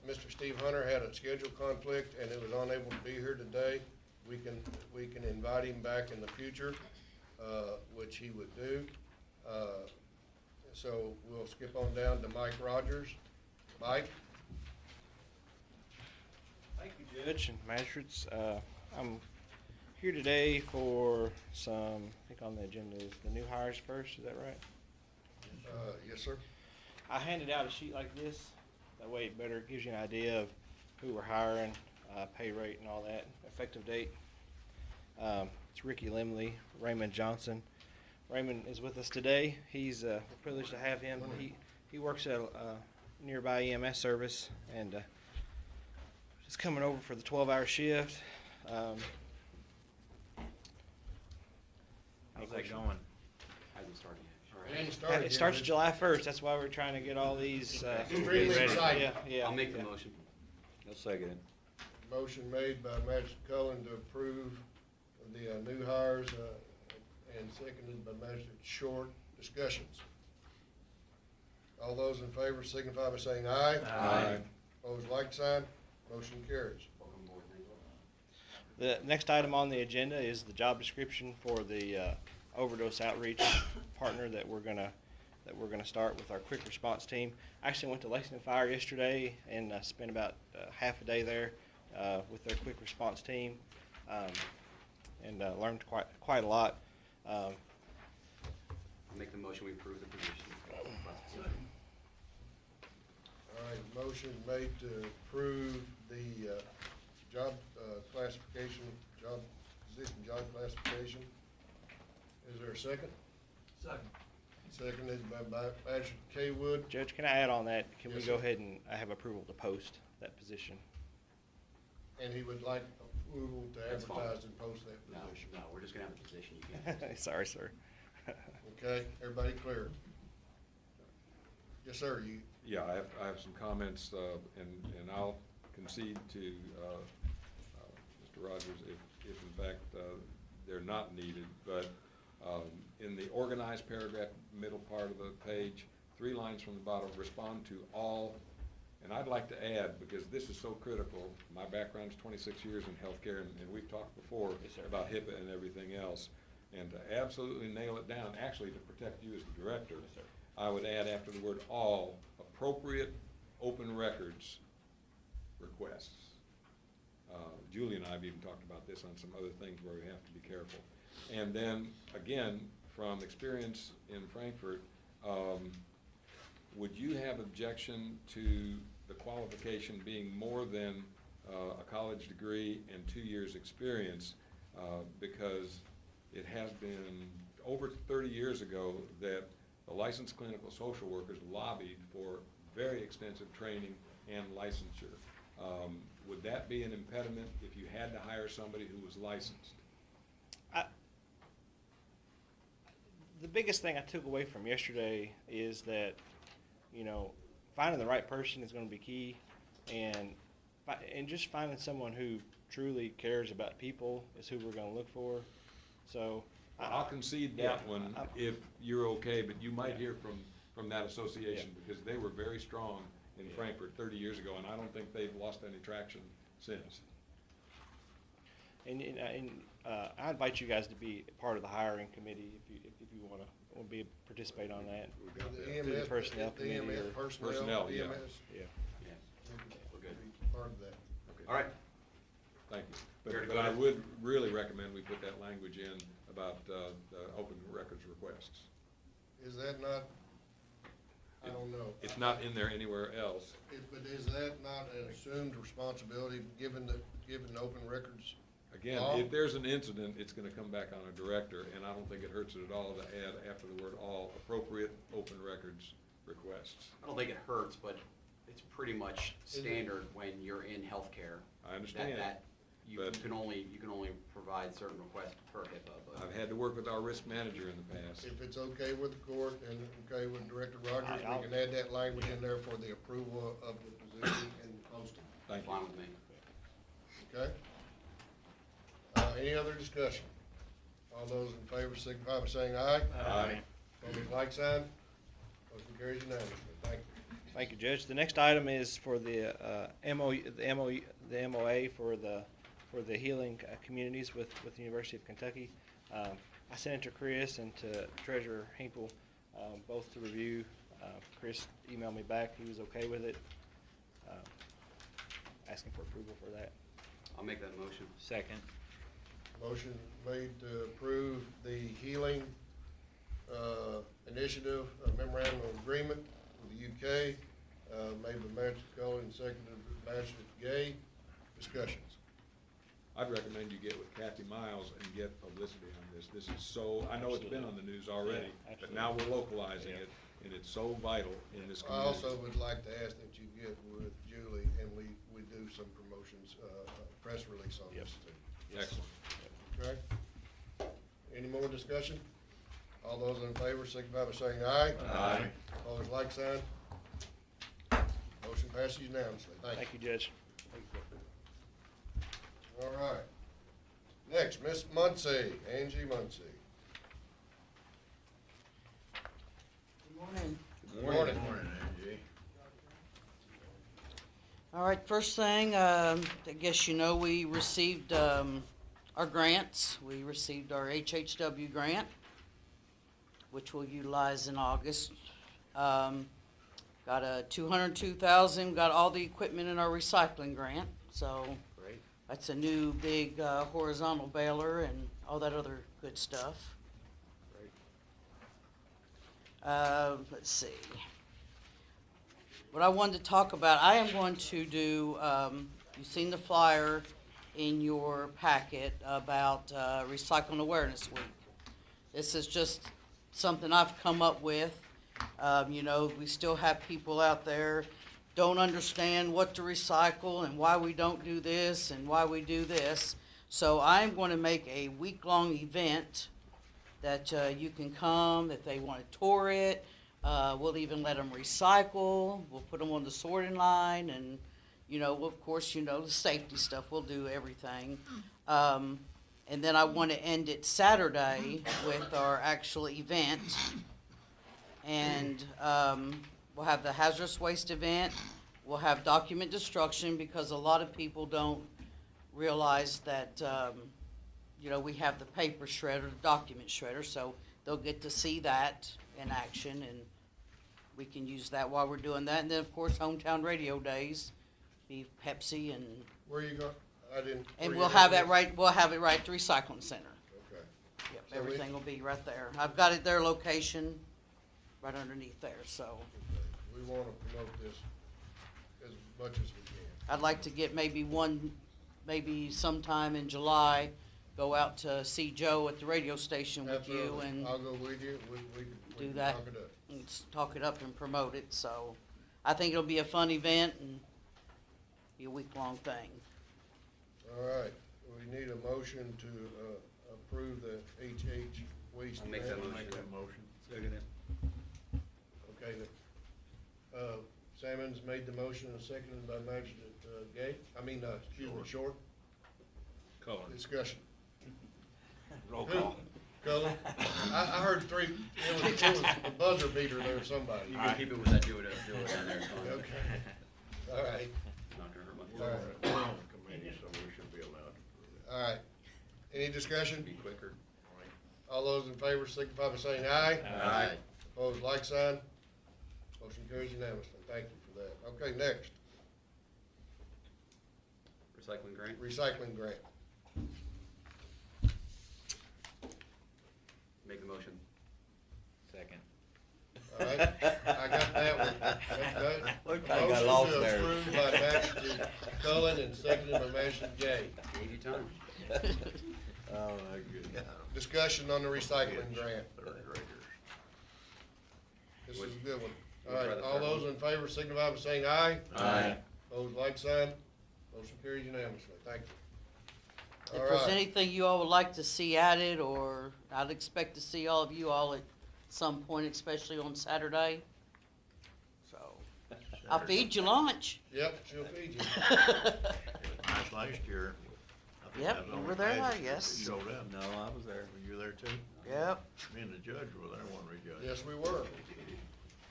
Mr. Steve Hunter had a schedule conflict and was unable to be here today. We can invite him back in the future, which he would do. So we'll skip on down to Mike Rogers. Mike? Thank you, Judge and Magistrates. I'm here today for some, I think on the agenda is the new hires first, is that right? Yes, sir. I handed out a sheet like this. That way it better gives you an idea of who we're hiring, pay rate and all that, effective date. It's Ricki, Lemley, Raymond Johnson. Raymond is with us today. He's we're privileged to have him. He works at a nearby EMS service, and just coming over for the 12-hour shift. How's that going? Hasn't started yet. It ain't started It yet, starts is it? July 1st. That's why we're trying to get all these Extremely ready. exciting. Yeah. I'll make the motion. I'll second it. Motion made by Magistrate Cullen to approve the new hires and seconded by Magistrate Short. Discussions. All those in favor signify by saying aye. Aye. Opposed, like sign. Motion carries. Welcome aboard. Thank you. The next item on the agenda is the job description for the overdose outreach partner that we're gonna start with our quick response team. I actually went to Lexington Fire yesterday and spent about half a day there with their quick response team, and learned quite a lot. I'll make the motion, we approve the position. All right, motion made to approve the job classification, job position, job classification. Is there a second? Second. seconded by Magistrate Kaywood. Judge, can I add on that? Can we Yes, go sir. ahead and I have approval to post that position? And he would like approval to That's fine. advertise and post that No, position. no, we're just gonna have a position, you can't. Sorry, sir. Okay, everybody clear? Yes, sir, you, Yeah, I have some comments, and I'll concede to Mr. Rogers if in fact they're not needed. But in the organized paragraph, middle part of the page, 3 lines from the bottom, respond to all. And I'd like to add, because this is so critical, my background's 26 years in healthcare, and we've talked before about HIPAA and everything else. And to absolutely nail it down, actually to protect you as the director, I would add after the word all, appropriate open records requests. Julie and I have even talked about this on some other things where we have to be careful. And then, again, from experience in Frankfurt, would you have objection to the qualification being more than a college degree and 2 years experience? Because it has been over 30 years ago that the licensed clinical social workers lobbied for very extensive training and licensure. Would that be an impediment if you had to hire somebody who was licensed? The biggest thing I took away from yesterday is that, you know, finding the right person is going to be key, and just finding someone who truly cares about people is who we're going to look for. So I'll concede that one if you're okay, but you might hear from that association because they were very strong in Frankfurt 30 years ago, and I don't think they've lost any traction since. And I invite you guys to be part of the hiring committee if you want to be participate on that. We've got the that. Through the EMS, personnel the committee EMS or- personnel, yeah. EMS. Yeah. Yes, we're good. Part of that. Okay. All right, Thank you. Very But I good. would really recommend we put that language in about the open records requests. Is that not, I don't know. It's not in there anywhere else. But is that not an assumed responsibility, given open records? Again, All? if there's an incident, it's gonna come back on a director, and I don't think it hurts it at all to add after the word all, appropriate open records requests. I don't think it hurts, but it's pretty much standard when you're in healthcare. I understand, That you but- can only provide certain requests per HIPAA, but. I've had to work with our risk manager in the past. If it's okay with the court and okay with Director Rogers, I'll- we can add that language in there for the approval of the position and the posting, Thank you. Fine with me. okay? Any other discussion? All those in favor signify by saying aye. Aye. Opposed, like sign. Motion carries unanimously. Thank you. Thank you, Judge. The next item is for the MOA for the healing communities with the University of Kentucky. I sent it to Chris and to Treasurer Hinkle, both to review. Chris emailed me back; he was okay with it. Asking for approval for that. I'll make that motion. Second. Motion made to approve the healing initiative memorandum of agreement with the UK, made by Magistrate Cullen, seconded by Magistrate Gay. Discussions. I'd recommend you get with Kathy Miles and get publicity on this. This is so, I know it's been on the news already, Yeah, but now we're localizing it, and it's so vital in this I community. also would like to ask that you get with Julie and we do some promotions, press release on this too. Excellent. Okay? Any more discussion? All those in favor signify by saying aye. Aye. Opposed, like sign. Motion passes unanimously. Thank you. Thank you, Judge. All right. Next, Miss Muncy, Angie Muncy. Good morning. Good morning. Morning, Angie. All right, first thing, I guess you know we received our grants. We received our HHW grant, which we'll utilize in August. Got a $202,000, got all the equipment in our recycling grant, so Great. that's a new big horizontal baler and all that other good stuff. Let's see. What I wanted to talk about, I am going to do, you've seen the flyer in your packet about Recycling Awareness Week. This is just something I've come up with. You know, we still have people out there don't understand what to recycle and why we don't do this and why we do this. So I'm going to make a week-long event that you can come if they want to tour it. We'll even let them recycle. We'll put them on the sorting line, and you know, of course, you know, the safety stuff. We'll do everything. And then I want to end it Saturday with our actual event, and we'll have the hazardous waste event. We'll have document destruction, because a lot of people don't realize that, you know, we have the paper shredder, the document shredder, so they'll get to see that in action, and we can use that while we're doing that. And then, of course, hometown radio days, be Pepsi and. Where you go? I didn't. And where we'll you have at? that right, we'll have it right at the recycling center. Okay. Yep, So we- everything will be right there. I've got it, their location, right underneath there, so. We wanna promote this as much as we can. I'd like to get maybe sometime in July, go out to see Joe at the radio station with you Absolutely. and I'll go with you, we do can that. talk it up. and talk it up and promote it, so. I think it'll be a fun event and be a week-long thing. All right, we need a motion to, approve the HH waste. I'll make that grant. motion. Make that motion. Second it. Okay, Salmon's made the motion and seconded by Magistrate, Gay, Short. Cullen. Discussion. Roll call. Cullen? I heard three, it was a buzzer beater there, somebody. You can keep it with that, do it down there. it's fine. Okay, all right, Not gonna hurt my all feelings. right, We're on the committee, so we should be allowed to do that. all right. Any discussion? Be quicker. All those in favor signify by saying aye. Aye. Opposed, like sign. Motion carries unanimously. Thank you for that. Okay, next, Recycling grant? recycling grant. Make the motion. Second. All right, I got that one. We kinda got lost there. Motion to approve by Magistrate Cullen and seconded by Magistrate Gay. Gave you time. Oh, my goodness. Discussion on the recycling grant. Third graders. This is a good one. All We'll try right, the all third those in favor signify by saying aye. Aye. Opposed, like sign. Motion carries unanimously. Thank you. If All there's right. anything you all would like to see added, or I'd expect to see all of you all at some point, especially on Saturday. So, I'll feed you lunch. Yep, she'll feed you. Nice last year. I think Yep, I was you on were the there, magistrate yes. that Showed up. No, I was there. Were you there too? Yep. Me and the judge were there, weren't we, Judge? Yes, we were.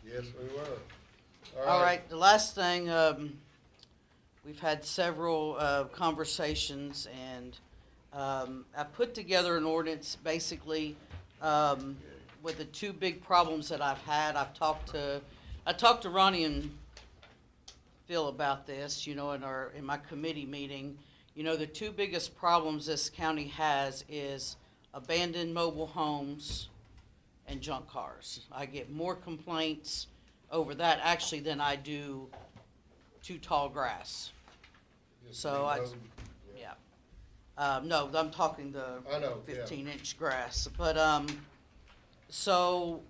Yes, we were. All right, the last thing, we've had several conversations, and I put together an ordinance, basically, with the two big problems that I've had. I talked to Ronnie and Phil about this, you know, in my committee meeting. You know, the two biggest problems this county has is abandoned mobile homes and junk cars. I get more complaints over that actually than I do too tall grass. So I, yeah. No, I'm talking the I know, yeah. 15-inch grass. But, so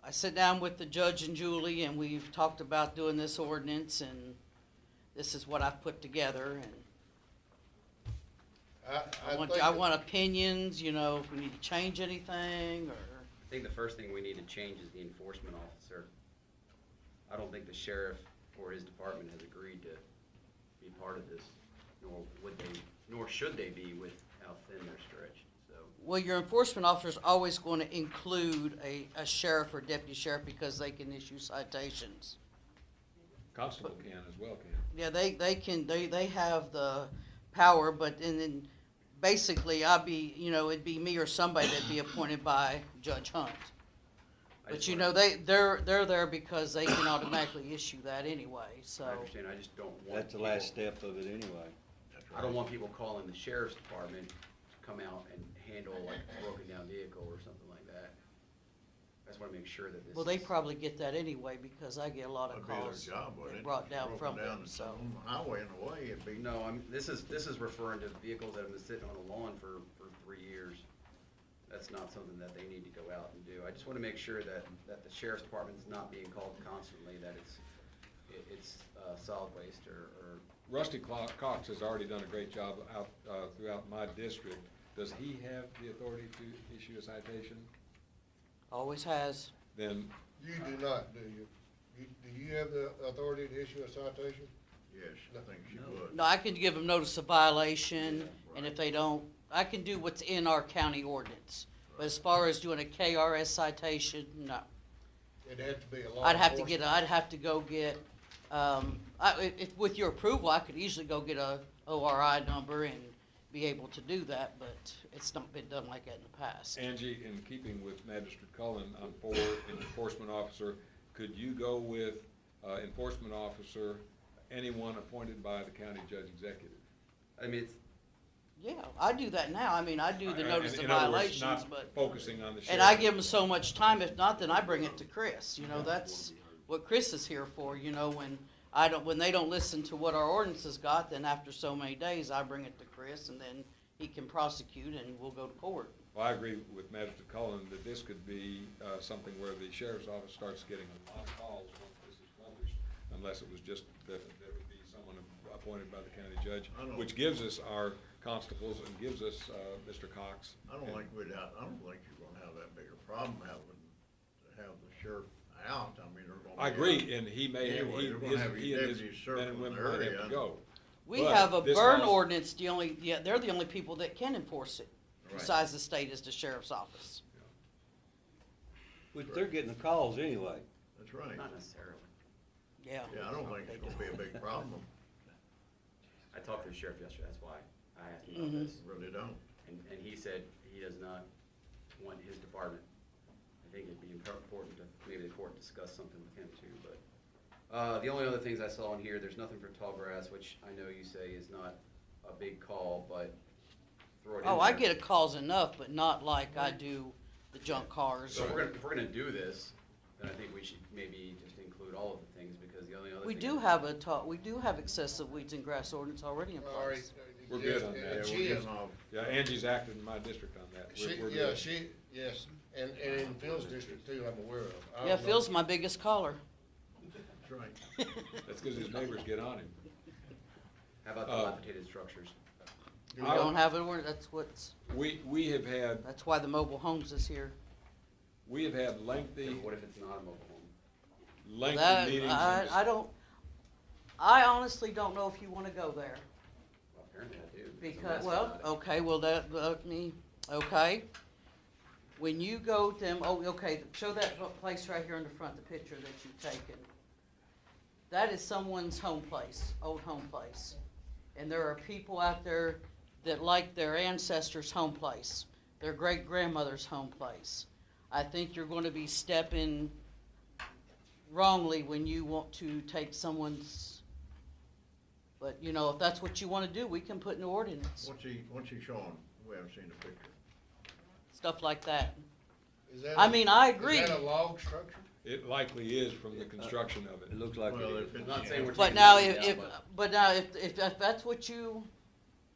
I sit down with the judge and Julie, and we've talked about doing this ordinance, and this is what I've put together. And I want opinions, you know, if we need to change anything, or. I think the first thing we need to change is the enforcement officer. I don't think the sheriff or his department has agreed to be part of this, nor should they be with how thin they're stretched, so. Well, your enforcement officer is always going to include a sheriff or deputy sheriff, because they can issue citations. Constable can as well, can. Yeah, they have the power, but, and then basically it'd be me or somebody that'd be appointed by Judge Hunt. But you know, they're there because they can automatically issue that anyway, so. I understand, I just don't want. That's the last step of it anyway. I don't want people calling the sheriff's department to come out and handle like a broken down vehicle or something like that. I just wanna make sure that this. Well, they is- probably get that anyway, because I get a lot of That'd be their calls job, wouldn't it? brought down Broken from down them, and so. on the highway in a way, it'd be. No, this is referring to vehicles that have been sitting on the lawn for 3 years. that's not something that they need to go out and do. I just want to make sure that the sheriff's department is not being called constantly, that it's solid waste or Rusty Cox has already done a great job out throughout my district. Does he have the authority to issue a citation? Always has. Then, You do not, do you? Do you have the authority to issue a citation? Yes, I think she would. No, I can give them notice of violation, and if they don't, I can do what's in our county ordinance. But as far as doing a KRS citation, no. It'd have to be a law I'd have to go get, if, with your approval, I could easily go get a ORI number and be able to do that, but it's not been done like that in the past. Angie, in keeping with Magistrate Cullen, I'm for enforcement officer. Could you go with enforcement officer, anyone appointed by the county judge executive? I mean, it's, Yeah, I do that now. I mean, I do the notice of In other words, violations, not but. focusing on the sheriff. And I give them so much time, if not, then I bring it to Chris, you know, that's what Chris is here for, you know, when they don't listen to what our ordinance has got, then after so many days, I bring it to Chris, and then he can prosecute, and we'll go to court. Well, I agree with Magistrate Cullen that this could be something where the sheriff's office starts getting a lot of calls once this is published, unless it was just that there would be someone appointed by the county judge, which gives us our constables and gives us Mr. Cox. I don't think you're gonna have that big a problem have the sheriff out. I mean, they're gonna. I agree, and he may, Anyway, they're gonna have he and his deputies men and circling women the might have area. to go. We But have a this burn calls- ordinance, they're the only people that can enforce it, Right. besides the state is the sheriff's office. Which they're getting the calls anyway. That's right. not necessarily. Yeah. Yeah, I don't think it's gonna be a big problem. I talked to the sheriff yesterday, that's why I asked him about Mhm. this. Really don't. And he said he does not want his department. I think it'd be important to maybe the court discuss something with him too, but. The only other things I saw in here, there's nothing for tall grass, which I know you say is not a big call, but throw it in Oh, I there. get calls enough, but not like I do the junk cars. So if we're gonna do this, then I think we should maybe just include all of the things, because the only other thing. We do have excessive weeds and grass ordinance already in All right. place. We're good on Yes, that. and Yeah, she we're is- getting off. Yeah, Angie's acted in my district on that. We're Yeah, good. yes, and in Phil's district too, I'm aware of. I Yeah, don't know. Phil's my biggest caller. That's right. That's because his neighbors get on him. How about dilapidated structures? We don't have it, We have had, that's why the mobile homes is here. we have had lengthy, What if it's not a mobile home? lengthy meetings. I honestly don't know if you wanna go there. Well, apparently I do. It's a Because, mess well, about it. okay, well, okay. When you go to them, okay, show that place right here in the front, the picture that you've taken. That is someone's home place, old home place. And there are people out there that like their ancestors' home place, their great-grandmother's home place. I think you're gonna be stepping wrongly when you want to take someone's, but, you know, if that's what you wanna do, we can put in the ordinance, What's he showing? We haven't seen the picture. stuff like that. Is that I a- mean, I agree. Is that a log structure? It likely is from the construction of it. It looks like Well, it if is. it's, Not saying we're But taking now, that down, if that's what you,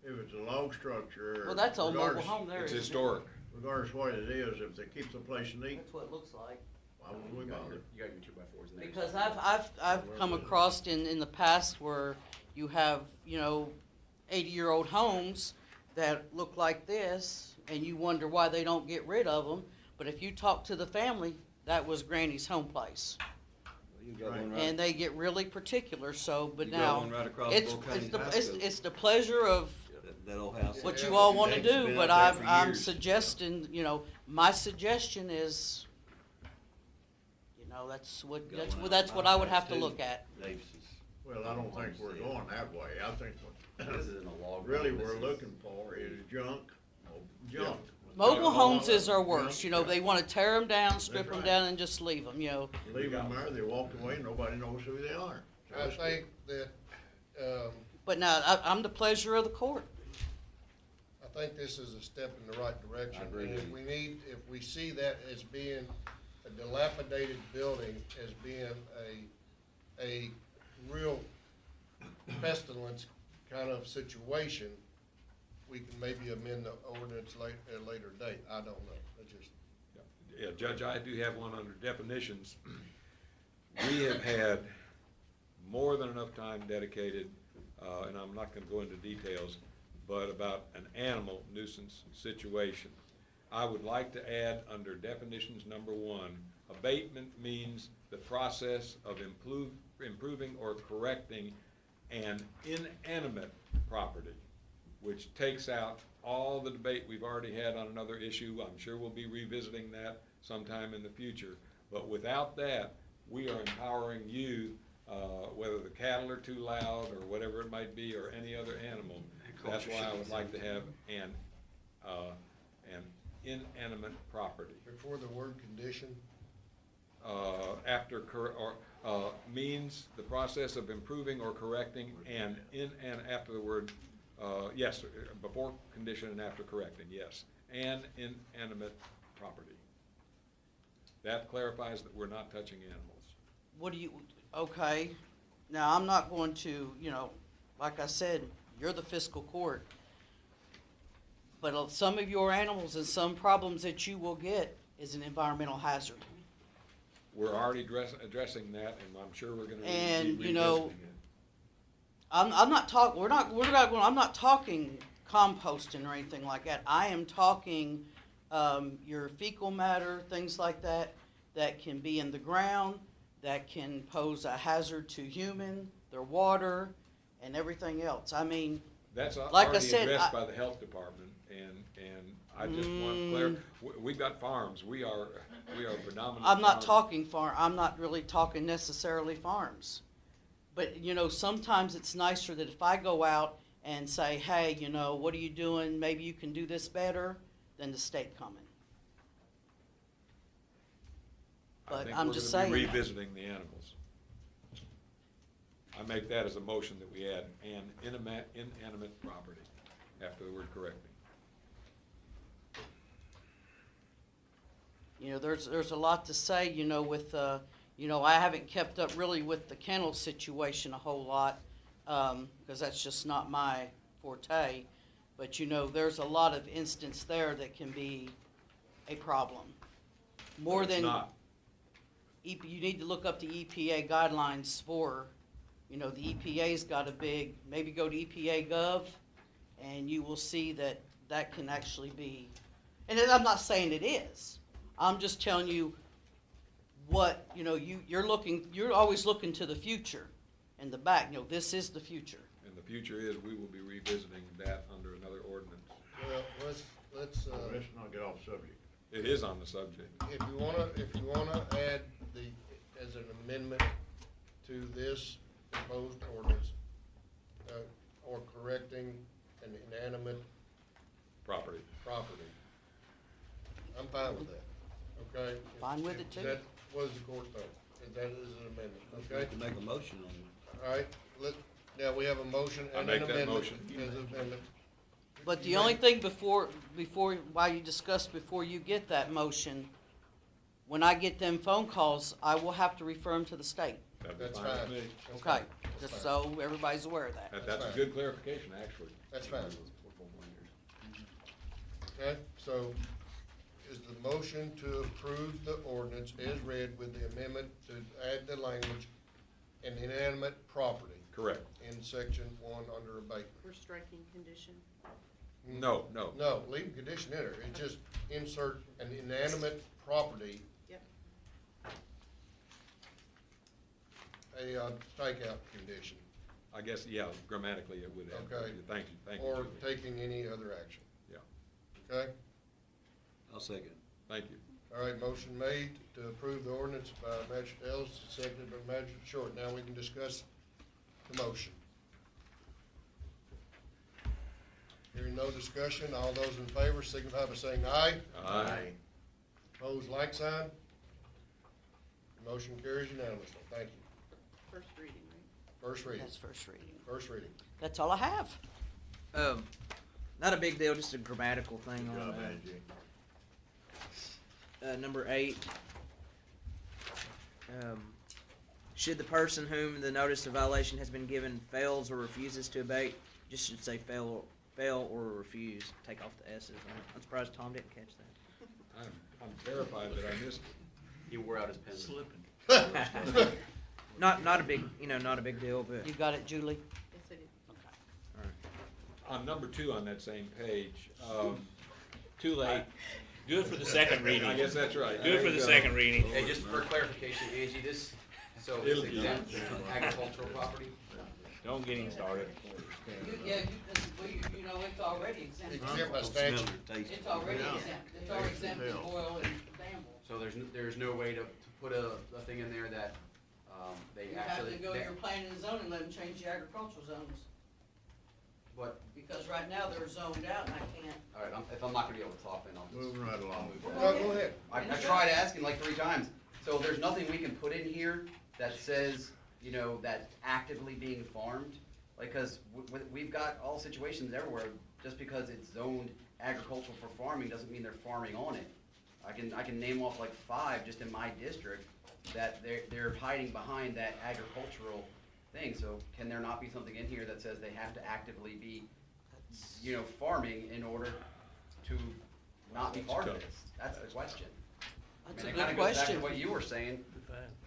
if it's a log structure. well, that's old mobile regardless- home there. It's isn't it? historic. Regardless of what it is, if they keep the place neat, That's what it looks like. why would we bother? You got your 2x4s in there. Because I've come across in the past where you have, you know, 80-year-old homes that look like this, and you wonder why they don't get rid of them. But if you talk to the family, that was Granny's home place. You got one And they get really particular, so, but You got now, one right across it's, Bull County it's the, High it's, School. it's the pleasure of That old house. what Yeah, you all wanna Dave's do, been but out there for I'm years. suggesting, you know, my suggestion is, you know, that's what I would have to look at. Dave's is. Well, I don't think we're going that way. I think what, This isn't a log. really home, this we're is- looking for is junk. Mobile homes is our worst, you know, they wanna tear them down, strip them right. down, and just leave them, you know. Leave them there, they walk away, nobody knows who they are. I think that, But now, I'm the pleasure of the court. I think this is a step in the right direction. I agree And with if if we see that as being a dilapidated building, as being a real pestilence kind of situation, we can maybe amend the ordinance at a later date. I don't know. That's just. Yeah, Judge, I do have one under definitions. We have had more than enough time dedicated, and I'm not gonna go into details, but about an animal nuisance situation. I would like to add under definitions number 1, abatement means the process of improving or correcting an inanimate property, which takes out all the debate we've already had on another issue. I'm sure we'll be revisiting that sometime in the future. But without that, we are empowering you, whether the cattle are too loud or whatever it might be, or any other animal. That's why I would like to have an inanimate property. Before the word condition? Means the process of improving or correcting, and after the word, yes, before condition and after correcting, yes, an inanimate property. That clarifies that we're not touching animals. Okay, now I'm not going to, like I said, you're the fiscal court. But some of your animals and some problems that you will get is an environmental hazard. We're already addressing that, and I'm sure we're gonna And, be revisiting it. I'm not talking composting or anything like that. I am talking, your fecal matter, things like that can be in the ground, that can pose a hazard to human, their water, and everything else. I mean, That's like already I said, addressed by the health department, and I just want we've got farms. We are predominantly. I'm not talking farm. I'm not really talking necessarily farms. But, sometimes it's nicer that if I go out and say, hey, what are you doing? Maybe you can do this better, than the state coming. But I'm just saying. I think we're gonna be revisiting the animals. I make that as a motion that we add an inanimate property after the word correcting. There's a lot to say, with, I haven't kept up really with the kennel situation a whole lot, because that's just not my forte. But, there's a lot of instance there that can be a problem. More than. Not. You need to look up the EPA guidelines for, the EPA's got a big, maybe go to EPA Gov, and you will see that can actually be, and I'm not saying it is. I'm just telling you what, you're always looking to the future and the back. This is the future. And the future is we will be revisiting that under another ordinance. Well, let's not get off subject. It is on the subject. If you wanna add as an amendment to this proposed ordinance, or correcting an inanimate property, I'm fine with that, okay? Fine with it too. What does the court think? That is an amendment, okay? To make a motion on it. All right, now we have a motion and an amendment. As an amendment. But the only thing while you discuss before you get that motion, when I get them phone calls, I will have to refer them to the state. That's fine. Okay, just so everybody's aware of that. That's a good clarification, actually. That's fine. Okay, so is the motion to approve the ordinance as read with the amendment to add the language an inanimate property? Correct. In section 1 under abatement. We're striking condition. No. No, leave condition in there. It just insert an inanimate property. Yep. A strikeout condition. I guess, yeah, grammatically it would have. Okay. Thank you. Or Julie. taking any other action. Yeah. Okay? I'll second. Thank you. All right, motion made to approve the ordinance by Magistrate Ellis, seconded by Magistrate Short. Now we can discuss the motion. Hearing no discussion, all those in favor signify by saying aye. Aye. Opposed, like sign. Motion carries unanimously. Thank you. First reading, right? First reading. That's first reading. First reading. That's all I have. Not a big deal, just a grammatical thing Good on job, Angie. number 8. Should the person whom the notice of violation has been given fails or refuses to abate, just should say fail fail or refuse, take off the S's. I'm surprised Tom didn't catch that. I'm terrified that I missed it. He wore out his pen. Slipping. Not a big, not a big deal, but. You got it, Julie? Yes, I did. On number 2 on that same page, Too late. Do it for the second reading. I guess that's right. Do it for the second reading. Hey, just for clarification, Angie, this, so It'll it's be- exempt agricultural property? Don't get him started. You know, it's already exempt. Exempt by statute. It's already exempt. It's already exempt in Boyle and Danville. So there's no way to put a thing in there that, they You have actually. to go to that- your planning and zoning, let them change the agricultural zones. But, Because right now they're zoned out and I can't. all right, if I'm not gonna be able to talk, then I'll just. Moving right along. No, go ahead. I tried asking like 3 times. So there's nothing we can put in here that says, that actively being farmed? Like, cause we've got all situations everywhere, just because it's zoned agricultural for farming doesn't mean they're farming on it. I can name off like 5 just in my district that they're hiding behind that agricultural thing. So can there not be something in here that says they have to actively be, farming in order to not be part of this? That's the question. That's I a mean, it good kinda goes back to question. what you were saying.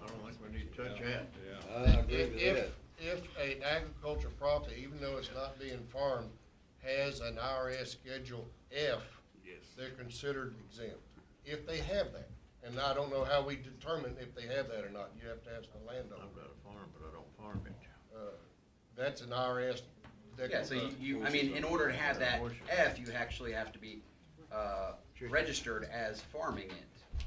I don't think we need to touch that. If an agricultural property, even though it's not being farmed, has an IRS Schedule F, they're considered exempt, if they have that. And I don't know how we determine if they have that or not. You have to ask the landowner. I've got a farm, but I don't farm it. That's an IRS. Yeah, so in order to have that F, you actually have to be, registered as farming it.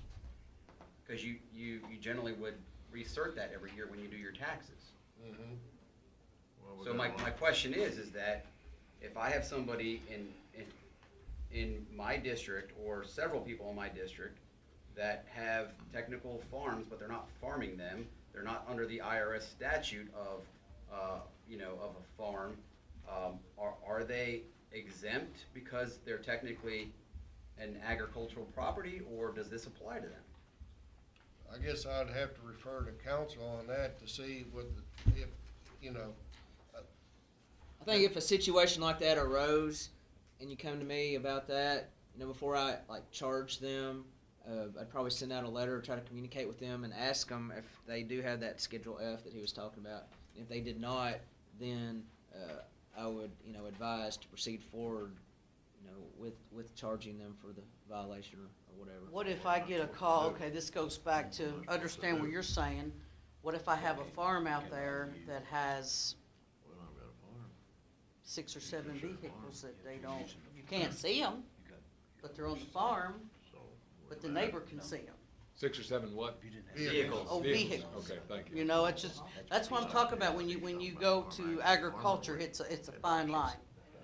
Cause you generally would reinsert that every year when you do your taxes. Mhm. Well, we So got my one. question is that if I have somebody in my district or several people in my district that have technical farms, but they're not farming them, they're not under the IRS statute of a farm, are they exempt because they're technically an agricultural property, or does this apply to them? I guess I'd have to refer to council on that to see if. I think if a situation like that arose and you come to me about that, before I charge them, I'd probably send out a letter, try to communicate with them and ask them if they do have that Schedule F that he was talking about. If they did not, then I would, advise to proceed forward, with charging them for the violation or whatever. What if I get a call, okay, this goes back to understand what you're saying. What if I have a farm out there that has Well, I've got a farm. 6 or 7 vehicles that you can't see them, but they're on the farm, So. but the neighbor can see them. 6 or 7 what? Vehicles. Oh, vehicles. Okay, thank you. It's just, that's what I'm talking about, when you go to agriculture, it's a fine line.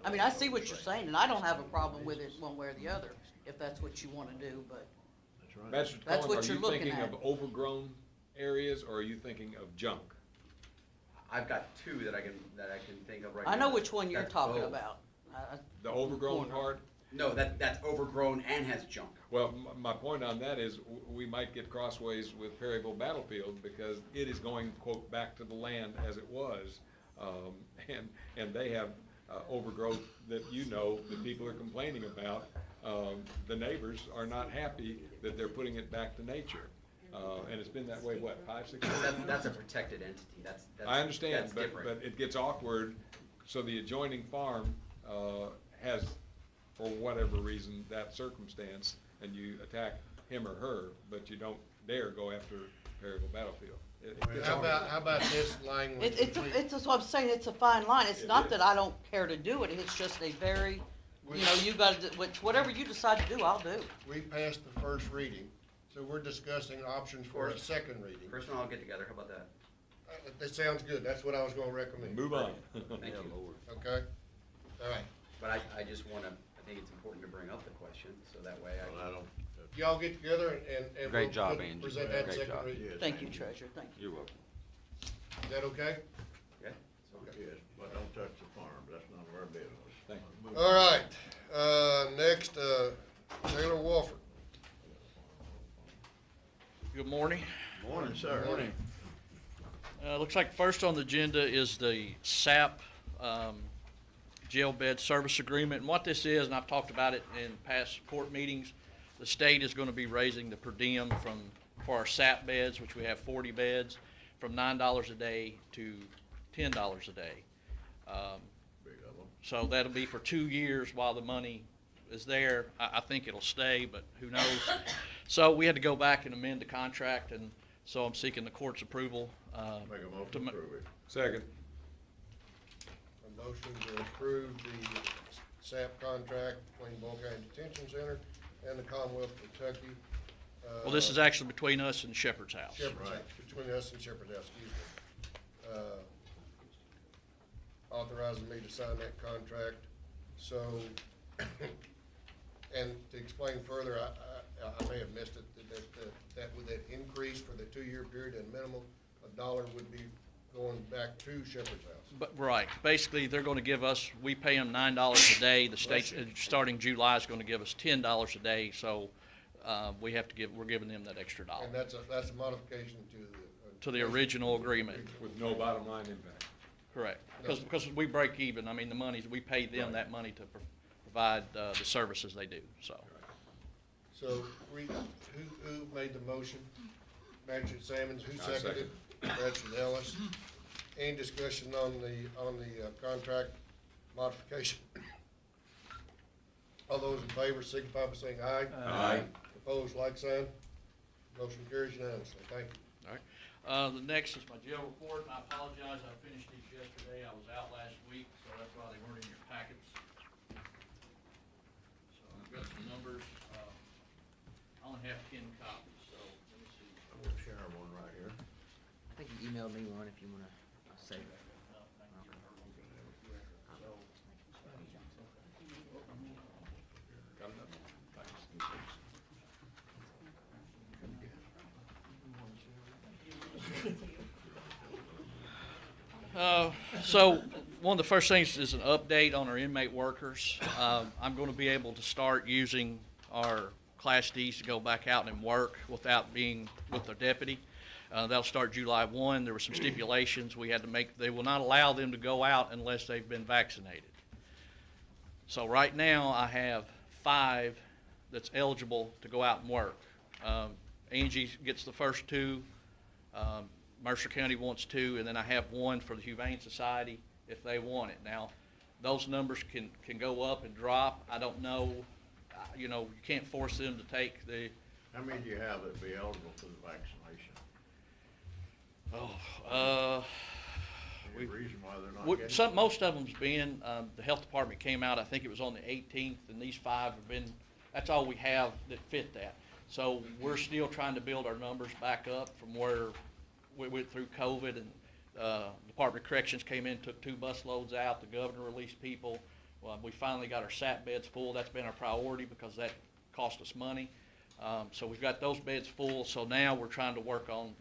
I mean, I see what you're saying, and I don't have a problem with it one way or the other, if that's what you wanna do, but That's right. Master That's Cullen, what are you're you looking thinking at. of overgrown areas, or are you thinking of junk? I've got 2 that I can think of right now. I know which one you're That's talking both. about. The overgrown part? No, that's overgrown and has junk. Well, my point on that is, we might get crossways with Perryville Battlefield, because it is going, quote, back to the land as it was. And they have overgrowth that that people are complaining about. The neighbors are not happy that they're putting it back to nature. And it's been that way, what, 5, 6 years? That's a protected entity, that's I understand, that's but different. it gets awkward, so the adjoining farm has, for whatever reason, that circumstance, and you attack him or her, but you don't dare go after Perryville Battlefield. It gets How awkward. about this language? It's what I'm saying, it's a fine line, it's not that I don't care to do it, it's just a very, you gotta, whatever you decide to do, I'll do. We passed the first reading, so we're discussing options for a second reading. Chris and I'll get together, how about that? That sounds good, that's what I was gonna recommend. Move on. Thank you. Okay, all right. But I just I think it's important to bring up the question, so that way Well, I don't. Y'all get together and Great we'll job, Angie. present that Great second job. reading. Yes, Thank you, Angie. Treasurer, thank you. You're welcome. Is that okay? Okay? Yes, but don't touch the farm, that's none of our business. Thank Move All on. right, next, Taylor Wolford. Good morning. Morning, sir. Morning. Looks like first on the agenda is the SAP jail bed service agreement. And what this is, and I've talked about it in past court meetings, the state is going to be raising the per diem for our SAP beds, which we have 40 beds, from $9 a day to $10 a day. So that'll be for 2 years while the money is there. I think it'll stay, but who knows? So we had to go back and amend the contract, and so I'm seeking the court's approval. Make a motion to approve it. Second. A motion to approve the SAP contract between Bulkhead Detention Center and the Commonwealth of Kentucky. Well, this is actually between us and Shepherd's House. Shepherd's House, between us and Shepherd's House, excuse me. Authorizing me to sign that contract. So, and to explain further, I may have missed it, that with that increase for the 2-year period and minimum, $1 would be going back to Shepherd's House. But, right, basically, they're gonna give us, we pay them $9 a day, the state, starting July, is gonna give us $10 a day, so, we have to we're giving them that extra $1. And that's a modification To the original agreement. With no bottom line impact. Correct, because we break even, I mean, the money, we pay them that money to provide, the services they do, so. So, who made the motion? Magistrate Sammons, who I seconded? Magistrate Ellis. Any discussion on the contract modification? All those in favor signify by saying aye. Aye. Opposed, like sign. Motion carries unanimously. Thank you. All right. The next is my jail report, and I apologize, I finished these yesterday, I was out last week, so that's why they weren't in your packets. So I've got some numbers, I only have 10 copies, so let me see. I'm gonna share one right here. I think you emailed me one if you wanna save it. Got another one? So one of the first things is an update on our inmate workers. I'm going to be able to start using our Class Ds to go back out and work without being with their deputy. That'll start July 1. There were some stipulations we had to make. They will not allow them to go out unless they've been vaccinated. So right now I have 5 that's eligible to go out and work. Angie gets the first 2. Mercer County wants 2, and then I have 1 for the Humane Society if they want it. Now, those numbers can go up and drop. I don't know. You know, you can't force them to take the. How many do you have that be eligible for the vaccination? Any reason why they're not getting it? Most of them's been, the health department came out, I think it was on the 18th, and these 5 have been, that's all we have that fit that. So we're still trying to build our numbers back up from where we went through COVID, and Department of Corrections came in, took 2 bus loads out, the governor released people. Well, we finally got our SAP beds full. That's been our priority because that cost us money. So we've got those beds full, so now we're trying to work on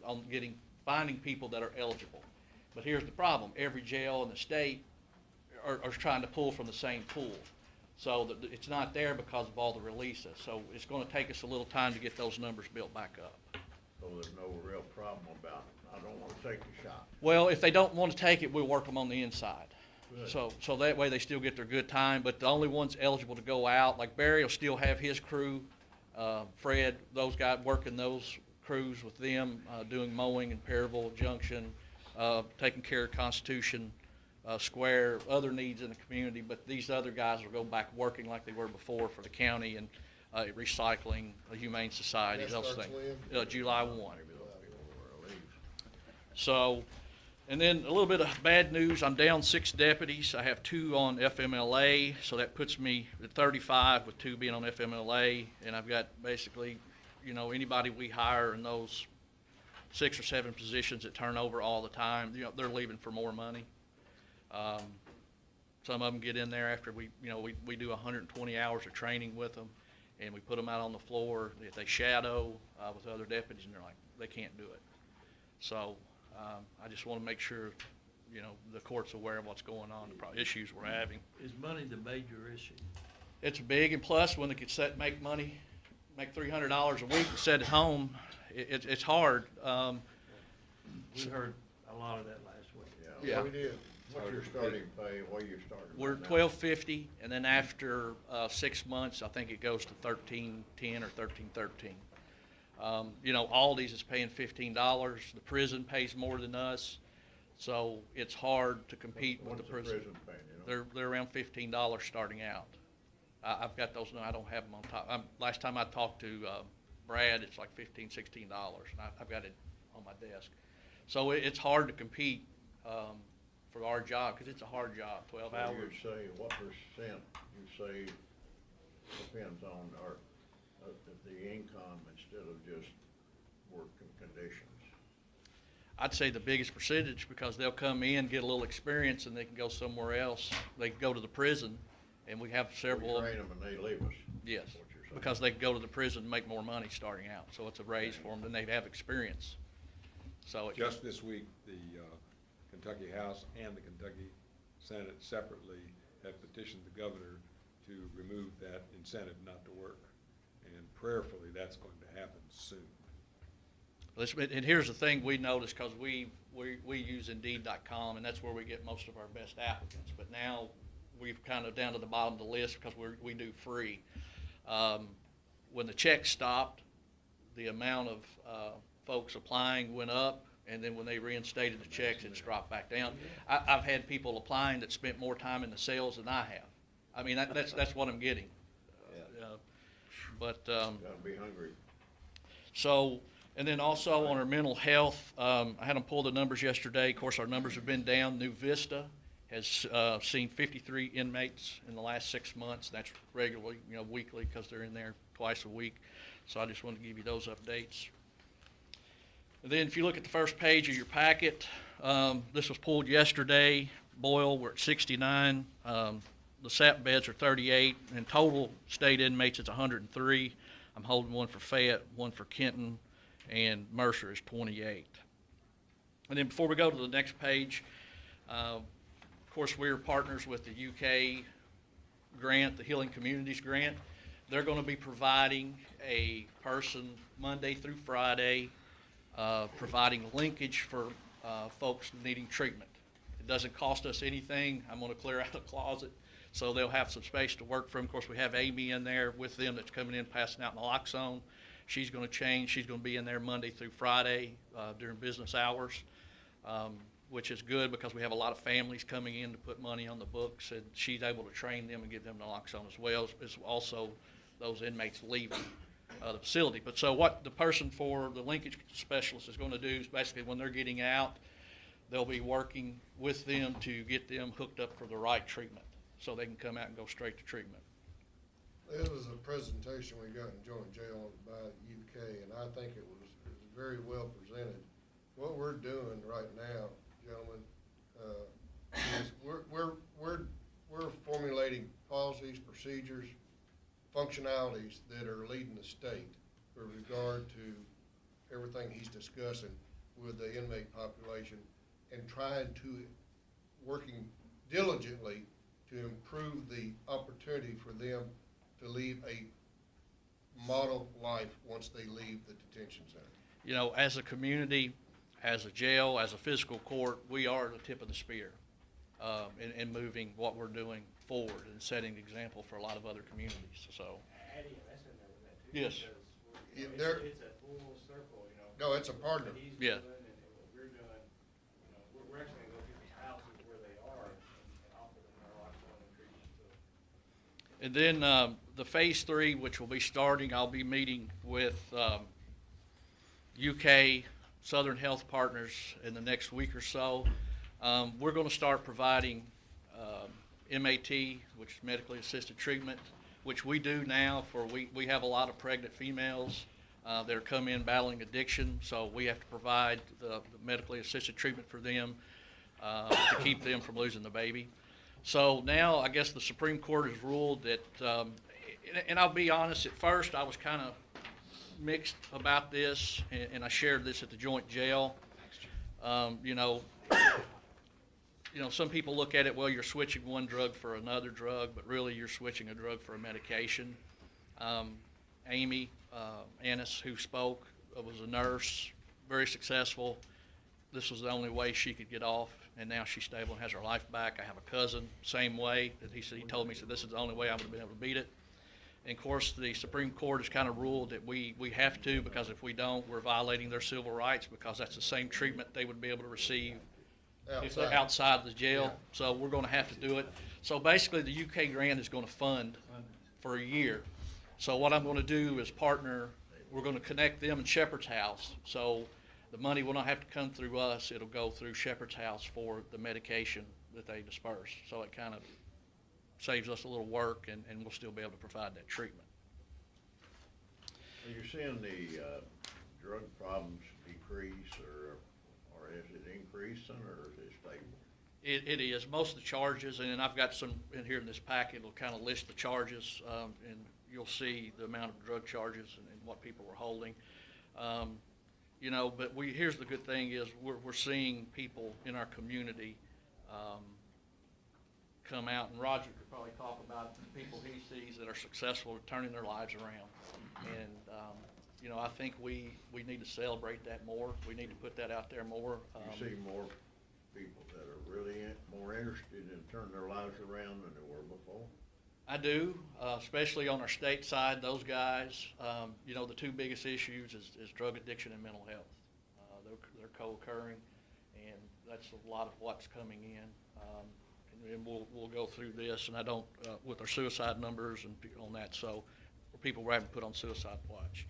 finding people that are eligible. But here's the problem. Every jail in the state are trying to pull from the same pool. So it's not there because of all the releases. So it's going to take us a little time to get those numbers built back up. So there's no real problem about, I don't want to take the shot. Well, if they don't want to take it, we'll work them on the inside. Good. So that way they still get their good time, but the only ones eligible to go out, like Barry will still have his crew, Fred, those guys working those crews with them, doing mowing in Perryville Junction, taking care of Constitution Square, other needs in the community, but these other guys will go back working like they were before for the county and recycling, the Humane Society, those things. July 1. So, and then a little bit of bad news, I'm down 6 deputies. I have 2 on FMLA, so that puts me at 35 with 2 being on FMLA, and I've got basically, you know, anybody we hire in those 6 or 7 positions that turn over all the time, you know, they're leaving for more money. Some of them get in there after we do 120 hours of training with them, and we put them out on the floor. If they shadow with other deputies, and they're like, they can't do it. So I just want to make sure, you know, the court's aware of what's going on, the issues we're having. Is money the major issue? It's big, and plus, when they can make money, make $300 a week and sit at home, it's hard. We heard a lot of that last week. Yeah. We did. What's your starting pay, what you starting? We're $12.50, and then after 6 months, I think it goes to $13.10 or $13.13. You know, Aldi's is paying $15. The prison pays more than us, so it's hard to compete with the prison. What's the prison paying, you know? They're around $15 starting out. I've got those. No, I don't have them on top. Last time I talked to Brad, it's like $15, $16, and I've got it on my desk. So it's hard to compete for our job because it's a hard job, 12 hours. You'd say what percent you say depends on the income instead of just work conditions? I'd say the biggest percentage because they'll come in, get a little experience, and they can go somewhere else. They can go to the prison, and we have several. We train them and they leave us. Yes, because they can go to the prison and make more money starting out. So it's a raise for them, then they have experience. So just this week, the Kentucky House and the Kentucky Senate separately have petitioned the governor to remove that incentive not to work. And prayerfully, that's going to happen soon. And here's the thing we noticed, because we use Indeed.com, and that's where we get most of our best applicants. But now we've kind of down to the bottom of the list because we do free. When the checks stopped, the amount of folks applying went up, and then when they reinstated the checks, it's dropped back down. I've had people applying that spent more time in the sales than I have. I mean, that's what I'm getting. Gotta be hungry. So, and then also on our mental health, I had them pull the numbers yesterday. Of course, our numbers have been down. New Vista has seen 53 inmates in the last 6 months. That's regularly, you know, weekly, because they're in there twice a week. So I just wanted to give you those updates. And then if you look at the first page of your packet, this was pulled yesterday. Boyle, we're at 69. The SAP beds are 38, and total state inmates is 103. I'm holding one for Fayette, one for Kenton, and Mercer is 28. And then before we go to the next page, of course, we're partners with the UK grant, the Healing Communities grant. They're going to be providing a person Monday through Friday, providing linkage for folks needing treatment. It doesn't cost us anything. I'm going to clear out a closet, so they'll have some space to work from. Of course, we have Amy in there with them that's coming in, passing out naloxone. She's going to change. She's going to be in there Monday through Friday during business hours, which is good because we have a lot of families coming in to put money on the books, and she's able to train them and give them naloxone as well as also those inmates leaving the facility. But so what the person for the linkage specialist is going to do is basically when they're getting out, they'll be working with them to get them hooked up for the right treatment so they can come out and go straight to treatment. This was a presentation we got in joint jail by UK, and I think it was very well presented. What we're doing right now, gentlemen, is we're formulating policies, procedures, functionalities that are leading the state with regard to everything he's discussing with the inmate population, and trying to working diligently to improve the opportunity for them to leave a model life once they leave the detention center. You know, as a community, as a jail, as a fiscal court, we are the tip of the spear in moving what we're doing forward and setting an example for a lot of other communities. So, yes, It's a full circle, you know. No, it's a partner. What he's Yeah. doing and what we're doing, you know, we're actually gonna go to people's houses where they are and offer them naloxone and treatment to. and then the phase 3, which will be starting, I'll be meeting with UK Southern Health Partners in the next week or so. We're going to start providing MAT, which is medically assisted treatment, which we do now for, we have a lot of pregnant females that are come in battling addiction, so we have to provide the medically assisted treatment for them to keep them from losing the baby. So now I guess the Supreme Court has ruled that, and I'll be honest, at first I was kind of mixed about this, and I shared this at the joint jail. You know, some people look at it, well, you're switching one drug for another drug, but really you're switching a drug for a medication. Amy Annis, who spoke, was a nurse, very successful. This was the only way she could get off and now she's stable and has her life back. I have a cousin, same way, that he told me, this is the only way I'm gonna be able to beat it. And of course, the Supreme Court has kind of ruled that we have to, because if we don't, we're violating their civil rights, because that's the same treatment they would be able to receive if they're outside the jail. Yeah. So we're gonna have to do it. So basically, the UK grant is gonna fund for a year. So what I'm gonna do is partner, we're gonna connect them and Shepherd's House. So the money will not have to come through us, it'll go through Shepherd's House for the medication that they disperse. So it kind of saves us a little work, and we'll still be able to provide that treatment. Are you seeing the drug problems decrease, or is it increasing, or is it stable? It is. Most of the charges, and then I've got some in here in this packet, it'll kind of list the charges, and you'll see the amount of drug charges and what people were holding. You know, but here's the good thing is we're seeing people in our community come out, and Roger could probably talk about the people he sees that are successful at turning their lives around. And, you know, I think we need to celebrate that more. We need to put that out there more. You see more people that are really more interested in turning their lives around than they were before? I do, especially on our state side, those guys, you know, the two biggest issues is drug addiction and mental health. They're co-occurring, and that's a lot of what's coming in. And we'll go through this, and I don't, with our suicide numbers and on that, so people were having put on suicide watch.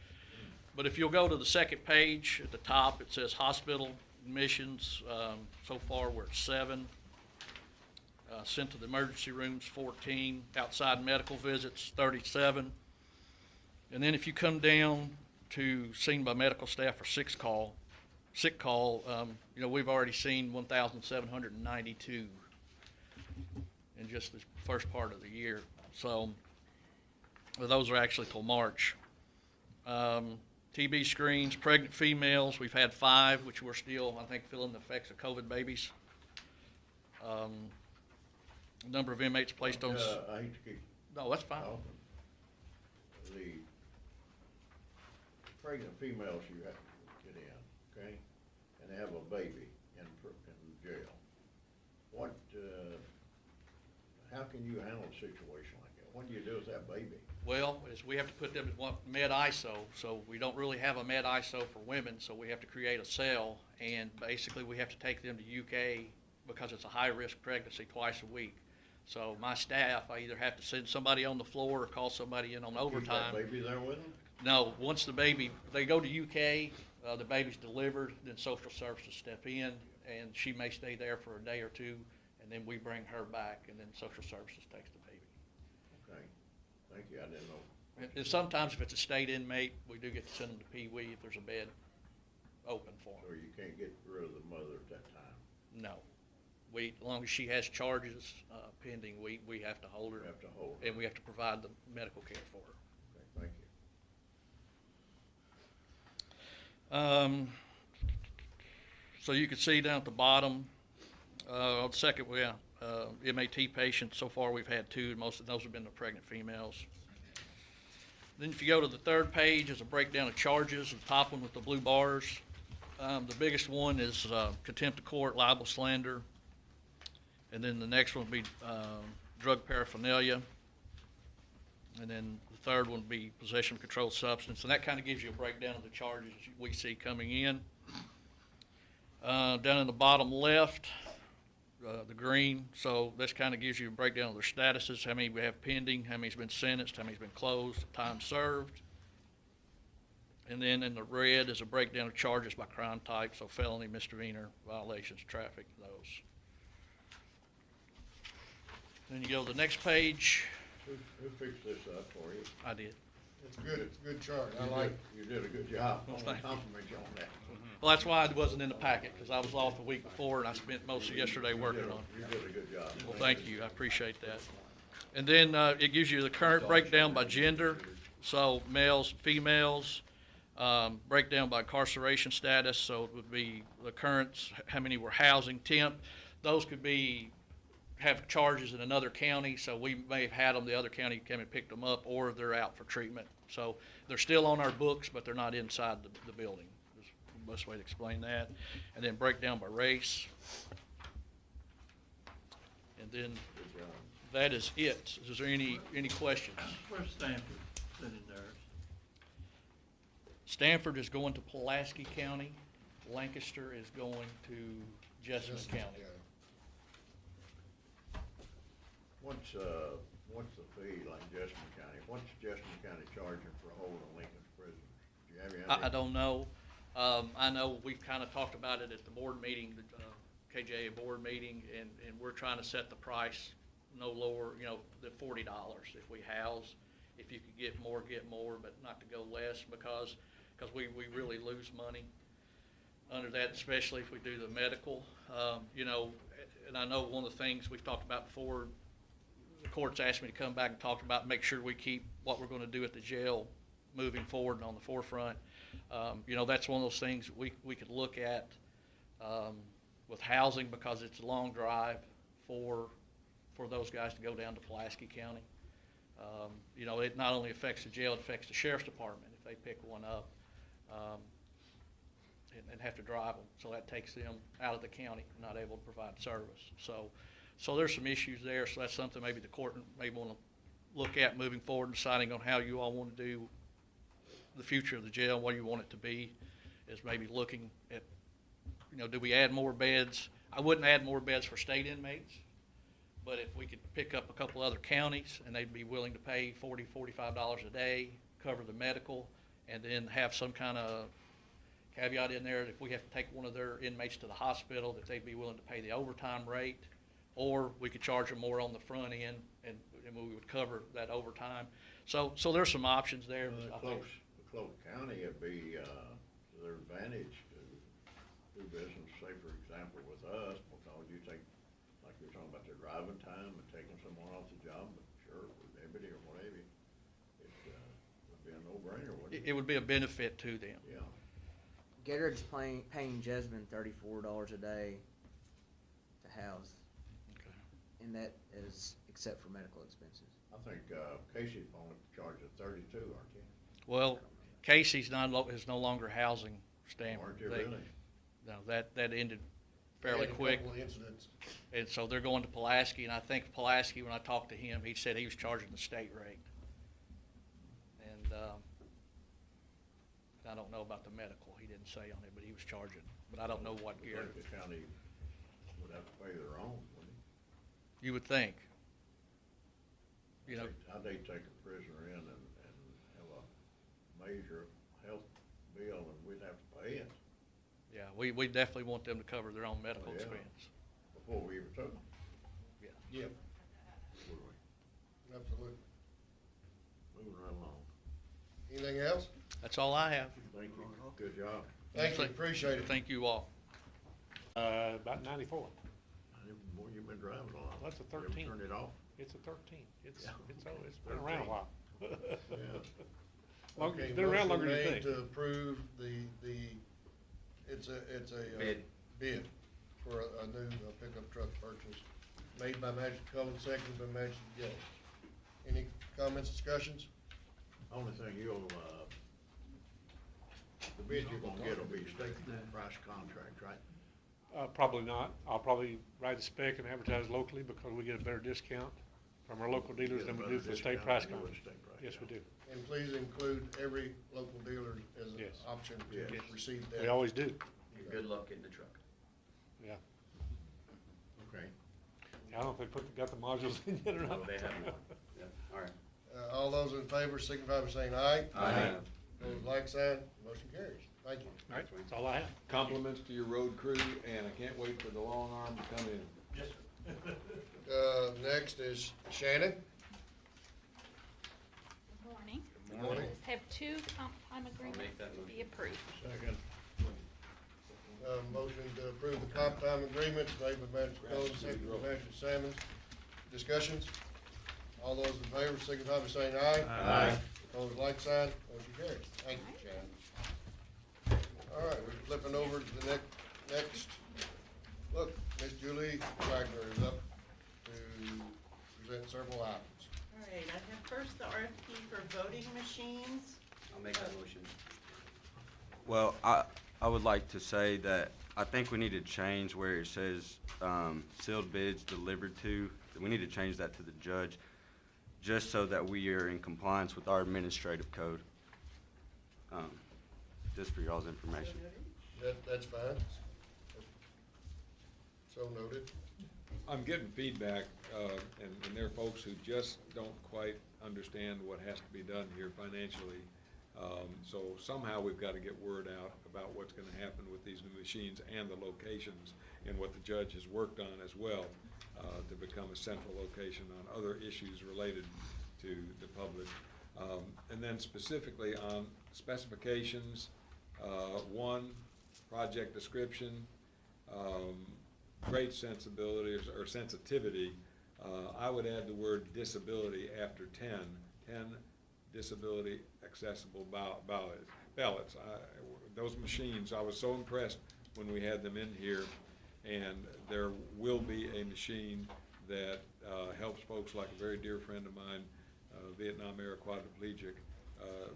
But if you'll go to the second page at the top, it says hospital admissions. So far, we're at 7. Sent to the emergency rooms, 14. Outside medical visits, 37. And then if you come down to seen by medical staff or sick call, you know, we've already seen 1,792 in just the first part of the year. So well, those are actually till March. TB screens, pregnant females, we've had 5, which we're still, I think, feeling the effects of COVID babies. Number of inmates placed on. I hate to keep. No, that's fine. The pregnant females you have to get in, okay, and they have a baby in jail. What? How can you handle a situation like that? What do you do with that baby? Well, is we have to put them in one med ISO, so we don't really have a med ISO for women, so we have to create a cell, and basically we have to take them to UK because it's a high-risk pregnancy twice a week. So my staff, I either have to send somebody on the floor or call somebody in on overtime. Keep that baby there with them? No, once the baby, they go to UK, the baby's delivered, then social services step in, and she may stay there for a day or two, and then we bring her back, and then social services takes the baby. Okay, thank you, I didn't know. And sometimes if it's a state inmate, we do get to send them to Pee Wee if there's a bed open for them. So you can't get rid of the mother at that time? No. As long as she has charges pending, we have to hold her. We have to hold her. And we have to provide the medical care for her. Okay, thank you. So you can see down at the bottom, on the second, MAT patients, so far we've had 2, most of those have been the pregnant females. Then if you go to the third page, there's a breakdown of charges, the top one with the blue bars. The biggest one is contempt of court, libel, slander. And then the next one would be drug paraphernalia. And then the third one would be possession of controlled substance. And that kind of gives you a breakdown of the charges we see coming in. Down in the bottom left, the green, so this kind of gives you a breakdown of their statuses, how many we have pending, how many's been sentenced, how many's been closed, time served. And then in the red is a breakdown of charges by crime type, so felony, misdemeanor, violations, traffic, those. Then you go to the next page. Who fixed this up for you? I did. It's good, it's a good chart, I like it. You did a good job. I want to Thank you. compliment you on that. Well, that's why it wasn't in the packet, because I was off the week before and I spent most of yesterday working on it. You did a good job. Well, thank you, I appreciate that. And then it gives you the current breakdown by gender, so males, females, breakdown by incarceration status, so it would be the currents, how many were housing, temp. Those could be, have charges in another county, so we may have had them, the other county came and picked them up, or they're out for treatment. So they're still on our books, but they're not inside the building. That's the best way to explain that. And then breakdown by race. And then that is it. Is there any questions? Where's Stanford sending theirs? Stanford is going to Pulaski County. Lancaster is going to Jessamine County. What's the fee, like Jessamine County? What's Jessamine County charging for holding Lincoln's prisoners? Do you have any idea? I don't know. I know we've kind of talked about it at the board meeting, the KJA board meeting, and we're trying to set the price no lower, than $40 if we house. If you could get more, but not to go less because we really lose money under that, especially if we do the medical. And I know one of the things we've talked about before, the court's asked me to come back and talk about, make sure we keep what we're going to do at the jail moving forward and on the forefront. That's one of those things we could look at with housing, because it's a long drive for those guys to go down to Pulaski County. It not only affects the jail, it affects the sheriff's department if they pick one up and have to drive them. So that takes them out of the county, not able to provide service. So there's some issues there. So that's something maybe the court may want to look at moving forward, deciding on how you all want to do the future of the jail, what you want it to be, is maybe looking at, do we add more beds? I wouldn't add more beds for state inmates, but if we could pick up a couple other counties and they'd be willing to pay $40, $45 a day, cover the medical, and then have some kind of caveat in there that if we have to take one of their inmates to the hospital, that they'd be willing to pay the overtime rate, or we could charge them more on the front end and we would cover that overtime. So there's some options there. Close county would be to their advantage to do business, say for example with us, because you take, like you're talking about their driving time and taking someone off the job, but sure, for deputy or whatever, it would be a no-brainer, wouldn't it? It would be a benefit to them. Yeah. Gator's paying Jessamine $34 a day to house. Okay. And that is except for medical expenses. I think Casey's only charging 32, aren't you? Well, Casey's is no longer housing Stanford. Aren't you really? No, that ended fairly quick. A couple of incidents. And so they're going to Pulaski, and I think Pulaski, when I talked to him, he said he was charging the state rate. And I don't know about the medical. He didn't say on it, but he was charging. But I don't know what I gear. think the county would have to pay their own, wouldn't it? You would think. How'd they take a prisoner in and have a major health bill and we'd have to pay it? Yeah, we definitely want them to cover their own medical Oh, yeah. expense. Before we even took them. Yep, absolutely. Moving right along. Anything else? That's all I have. Thank you. Good job. Thank you, appreciate it. Thank you all. About 94. Boy, you've been driving a lot. That's a You ever 13. turned it off? It's a 13. It's been 13. around a while. Yeah. Okay, It's been around longer than you motion think. made to approve it's a bid for a new pickup truck purchase, made by Magic Cullen, seconded by Magic Gill. Any comments, discussions? Only thing the bid you're gonna get will be state price contract, right? Probably not. I'll probably write a spec and advertise locally because we get a better discount from our local dealers than we do for state price contract. Yes, we do. And please include every local dealer as an Yes. option to Yes. receive that. We always do. Good luck getting the truck. Yeah. Okay. I don't know if they got the modules in yet or not. No, they haven't. Yep, all right. All those in favor signify by saying aye. Aye. Opposed, like sign, motion carries. Thank you. All right, that's all I have. Compliments to your road crew, and I can't wait for the long arm to come in. Yes, sir. Next is Shannon. Good morning. Good morning. Let's have two comp time agreements make that to be approved. Second. Motion to approve the comp time agreements made by Magic Cullen, seconded by Magic Salmon. Discussions? All those in favor signify by saying aye. Aye. Opposed, like sign, motion carries. Thank you, Shannon. All right, we're flipping over to the next. Look, Miss Julie Wagner is up to present several items. All right, I have first the RFP for voting machines. I'll make that motion. Well, I would like to say that I think we need to change where it says sealed bids delivered to. We need to change that to the judge, just so that we are in compliance with our administrative code. Just for y'all's information. That's fine. So noted. I'm getting feedback, and there are folks who just don't quite understand what has to be done here financially. So somehow we've got to get word out about what's going to happen with these new machines and the locations, and what the judge has worked on as well, to become a central location on other issues related to the public. And then specifically on specifications, one, project description, great sensibility or sensitivity. I would add the word disability after 10 disability accessible ballots. Those machines, I was so impressed when we had them in here, and there will be a machine that helps folks like a very dear friend of mine, Vietnam era quadriplegic,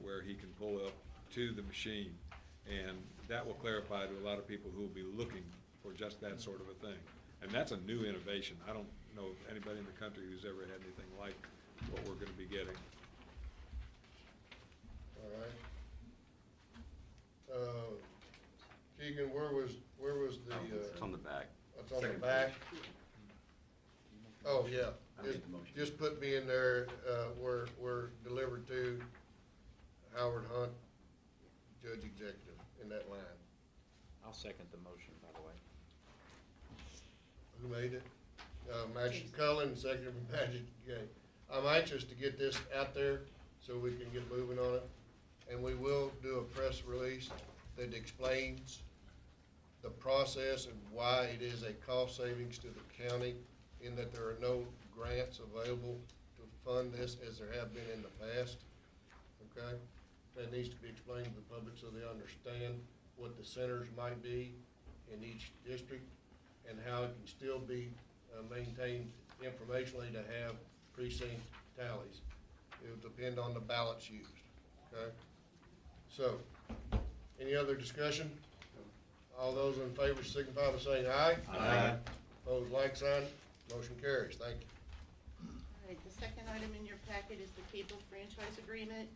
where he can pull up to the machine, and that will clarify to a lot of people who will be looking for just that sort of a thing. And that's a new innovation. I don't know of anybody in the country who's ever had anything like what we're going to be getting. All right. Keegan, where was the? It's on the back. It's on the back. Oh, yeah. Just put me in there, we're delivered to Howard Hunt, Judge Executive, in that line. I'll second the motion, by the way. Who made it? Magic Cullen, second by Magic Gay. I'm anxious to get this out there so we can get moving on it. And we will do a press release that explains the process and why it is a cost savings to the county, in that there are no grants available to fund this as there have been in the past, okay? That needs to be explained to the public so they understand what the centers might be in each district and how it can still be maintained informationally to have precinct tallies. It will depend on the ballots used, okay? So, any other discussion? All those in favor signify by saying aye. Aye. Opposed, like sign. Motion carries. Thank you. All right, the second item in your packet is the cable franchise agreement.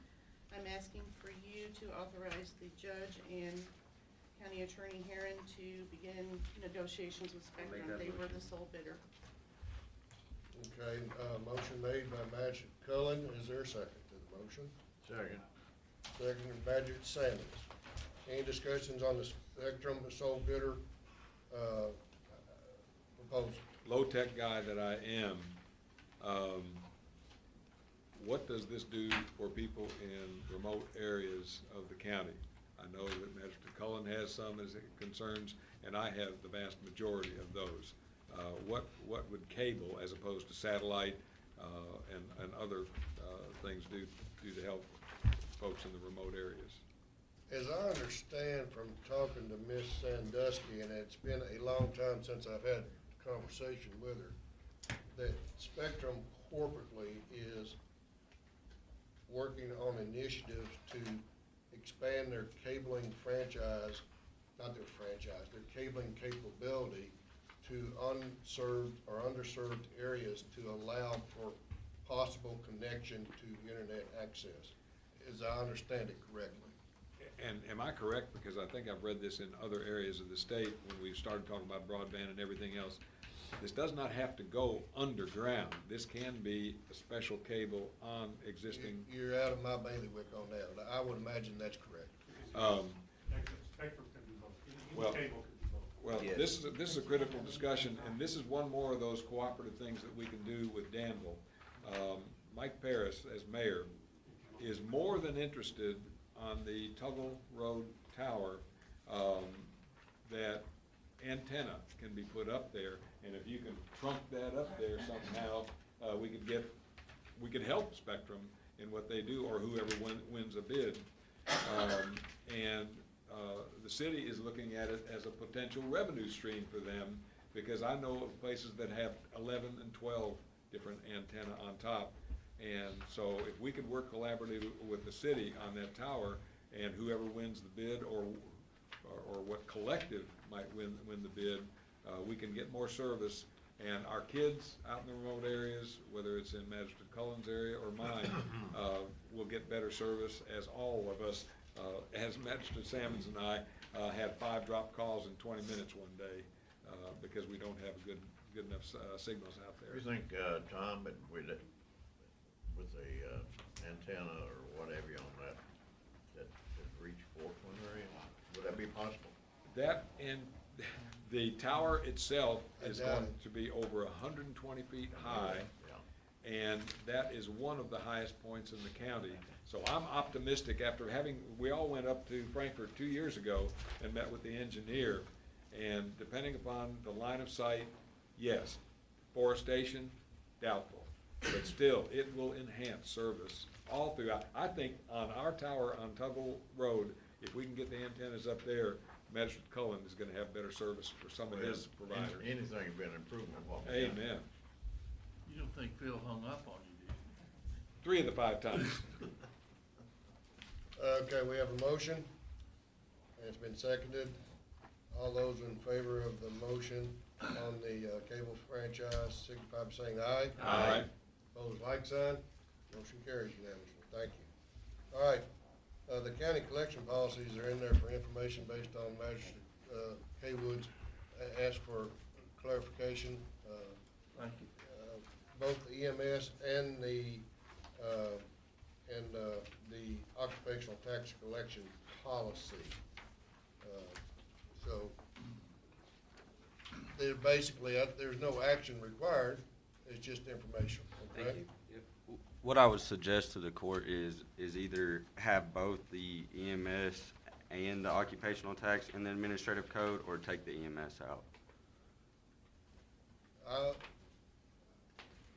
I'm asking for you to authorize the judge and County Attorney Herron to begin negotiations with Spectrum. They were the sole bidder. Okay, motion made by Magic Cullen. Is there a second to the motion? Second. Second by Magic Sanders. Any discussions on the Spectrum sole bidder proposal? Low-tech guy that I am, what does this do for people in remote areas of the county? I know that Magistrate Cullen has some as it concerns, and I have the vast majority of those. What would cable, as opposed to satellite and other things, do to help folks in the remote areas? As I understand from talking to Miss Sandusky, and it's been a long time since I've had a conversation with her, that Spectrum corporately is working on initiatives to expand their cabling franchise, not their franchise, their cabling capability to unserved or underserved areas to allow for possible connection to internet access, as I understand it correctly. And am I correct, because I think I've read this in other areas of the state when we started talking about broadband and everything else, this does not have to go underground. This can be a special cable on existing. You're out of my bailiwick on that. I would imagine that's correct. Spectrum can do both. Well, Cable can do both. Well, Yes. this is a critical discussion, and this is one more of those cooperative things that we can do with Danville. Mike Paris, as mayor, is more than interested on the Tuggle Road Tower, that antenna can be put up there, and if you can trunk that up there somehow, we could help Spectrum in what they do, or whoever wins a bid. The city is looking at it as a potential revenue stream for them, because I know of places that have 11 and 12 different antenna on top. And so if we could work collaboratively with the city on that tower, and whoever wins the bid, or or what collective might win the bid, we can get more service, and our kids out in the remote areas, whether it's in Magistrate Cullen's area or mine, will get better service, as all of us, as Magistrate Salmons and I, had 5 drop calls in 20 minutes one day, because we don't have good enough signals out there. You think, Tom, that with the antenna or whatever on that reach Portland area, would that be possible? That and the tower itself is I doubt going it. to be over 120 feet high, and that is one of the highest points in the county. So I'm optimistic after we all went up to Frankfurt 2 years ago and met with the engineer, and depending upon the line of sight, yes. Forestation, doubtful, but still, it will enhance service all throughout. I think on our tower on Tuggle Road, if we can get the antennas up there, Magistrate Cullen is gonna have better service for some of his providers. Anything has been an improvement of what we got. Amen. You don't think Phil hung up on you, do you? 3 of the 5 times. Okay, we have a motion, and it's been seconded. All those in favor of the motion on the cable franchise, signify by saying aye. Aye. Opposed, like sign. Motion carries unanimously. Thank you. All right, the county collection policies are in there for information based on Magistrate Haywood's asked for clarification. Thank you. Both the EMS and the occupational tax collection policy. So they're basically, there's no action required, it's just information, okay? Thank you. Yep. What I would suggest to the court is either have both the EMS and the occupational tax in the administrative code, or take the EMS out.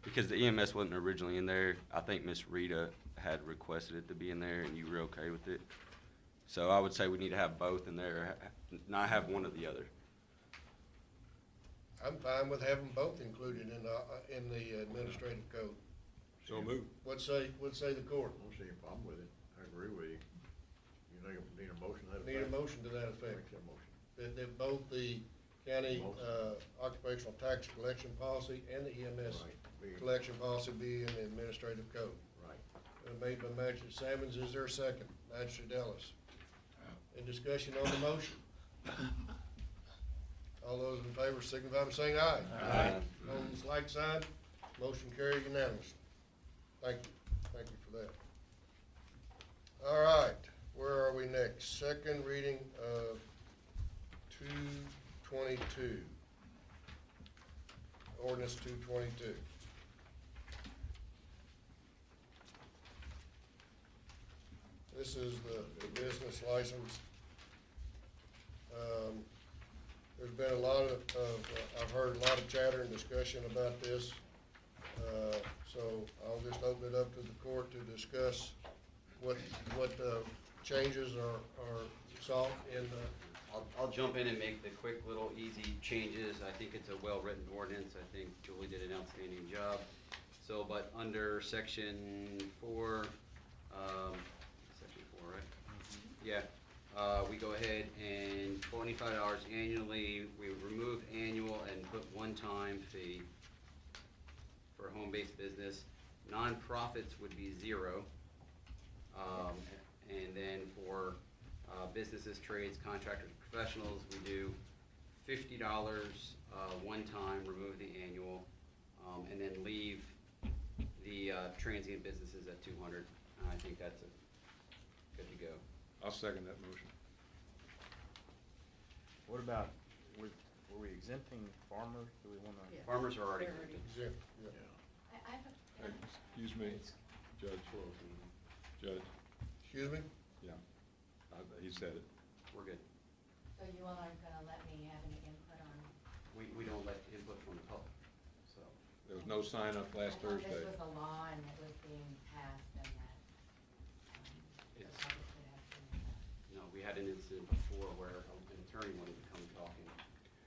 Because the EMS wasn't originally in there. I think Miss Rita had requested it to be in there, and you were okay with it. So I would say we need to have both in there, not have one or the other. I'm fine with having both included in the administrative code. So move. What say the court? I don't see a problem with it. I agree with you. You think we need a motion to that effect? Need a motion to that effect. Make that motion. That both the county occupational tax collection policy and the EMS Right. collection policy be in the administrative code. Right. Made by Magistrate Salmons, is there a second? Magistrate Ellis. Any discussion on the motion? All those in favor signify by saying aye. Aye. Opposed, like sign. Motion carried unanimously. Thank you for that. All right, where are we next? Second reading of 222. Ordinance 222. This is the business license. There's been a lot of I've heard a lot of chatter and discussion about this. So I'll just open it up to the court to discuss what changes are sought in I'll jump in and make the quick little easy changes. I think it's a well-written ordinance. I think Julie did an outstanding job. So, but under section 4, section 4, right? Yeah, we go ahead and $25 annually, we remove annual and put one-time fee for home-based business. Non-profits would be 0. And then for businesses, trades, contractors, professionals, we do $50 one time, remove the annual, and then leave the transient businesses at 200. I think that's good to go. I'll second that motion. What about, were we exempting farmers? Do we want to? Yeah. Farmers are already They're exempted. Yeah. I have a, Excuse me, Judge. Judge, Excuse me? yeah, he said it. We're good. so you all aren't gonna let me have any input on? We don't let input from the public, so. There was no sign up last I thought Thursday. this was a law and it was being passed and that, the It's- public could have some. No, we had an incident before where an attorney wanted to come talking,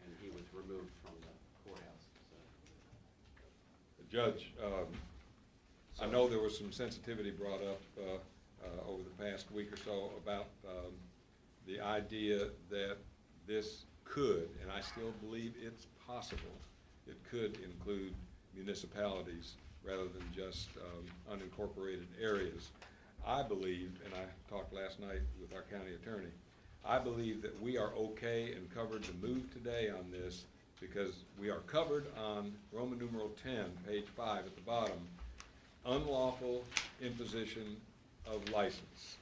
and he was removed from the courthouse, so. Judge, I know there was some sensitivity brought up over the past week or so about the idea that this could, and I still believe it's possible, it could include municipalities rather than just unincorporated areas. I believe, and I talked last night with our county attorney, I believe that we are okay and covered to move today on this because we are covered on Roman numeral 10, page 5 at the bottom, unlawful imposition of license.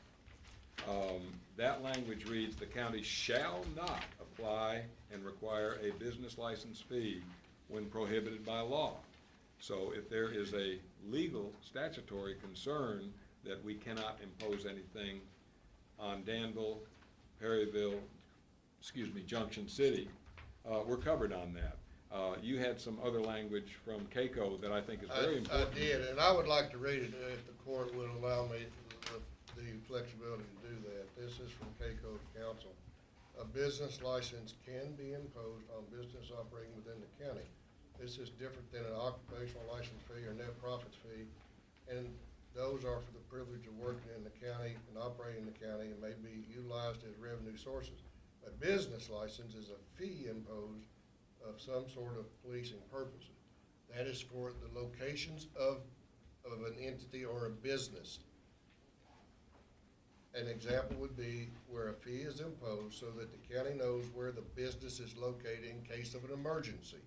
That language reads, the county shall not apply and require a business license fee when prohibited by law. So if there is a legal statutory concern that we cannot impose anything on Danville, Perryville, Junction City, we're covered on that. You had some other language from CAECO that I think is very important. I did, and I would like to read it if the court would allow me the flexibility to do that. This is from CAECO Council. A business license can be imposed on business operating within the county. This is different than an occupational license fee or net profits fee, and those are for the privilege of working in the county and operating in the county and may be utilized as revenue sources. A business license is a fee imposed of some sort of policing purposes. That is for the locations of an entity or a business. An example would be where a fee is imposed so that the county knows where the business is located in case of an emergency.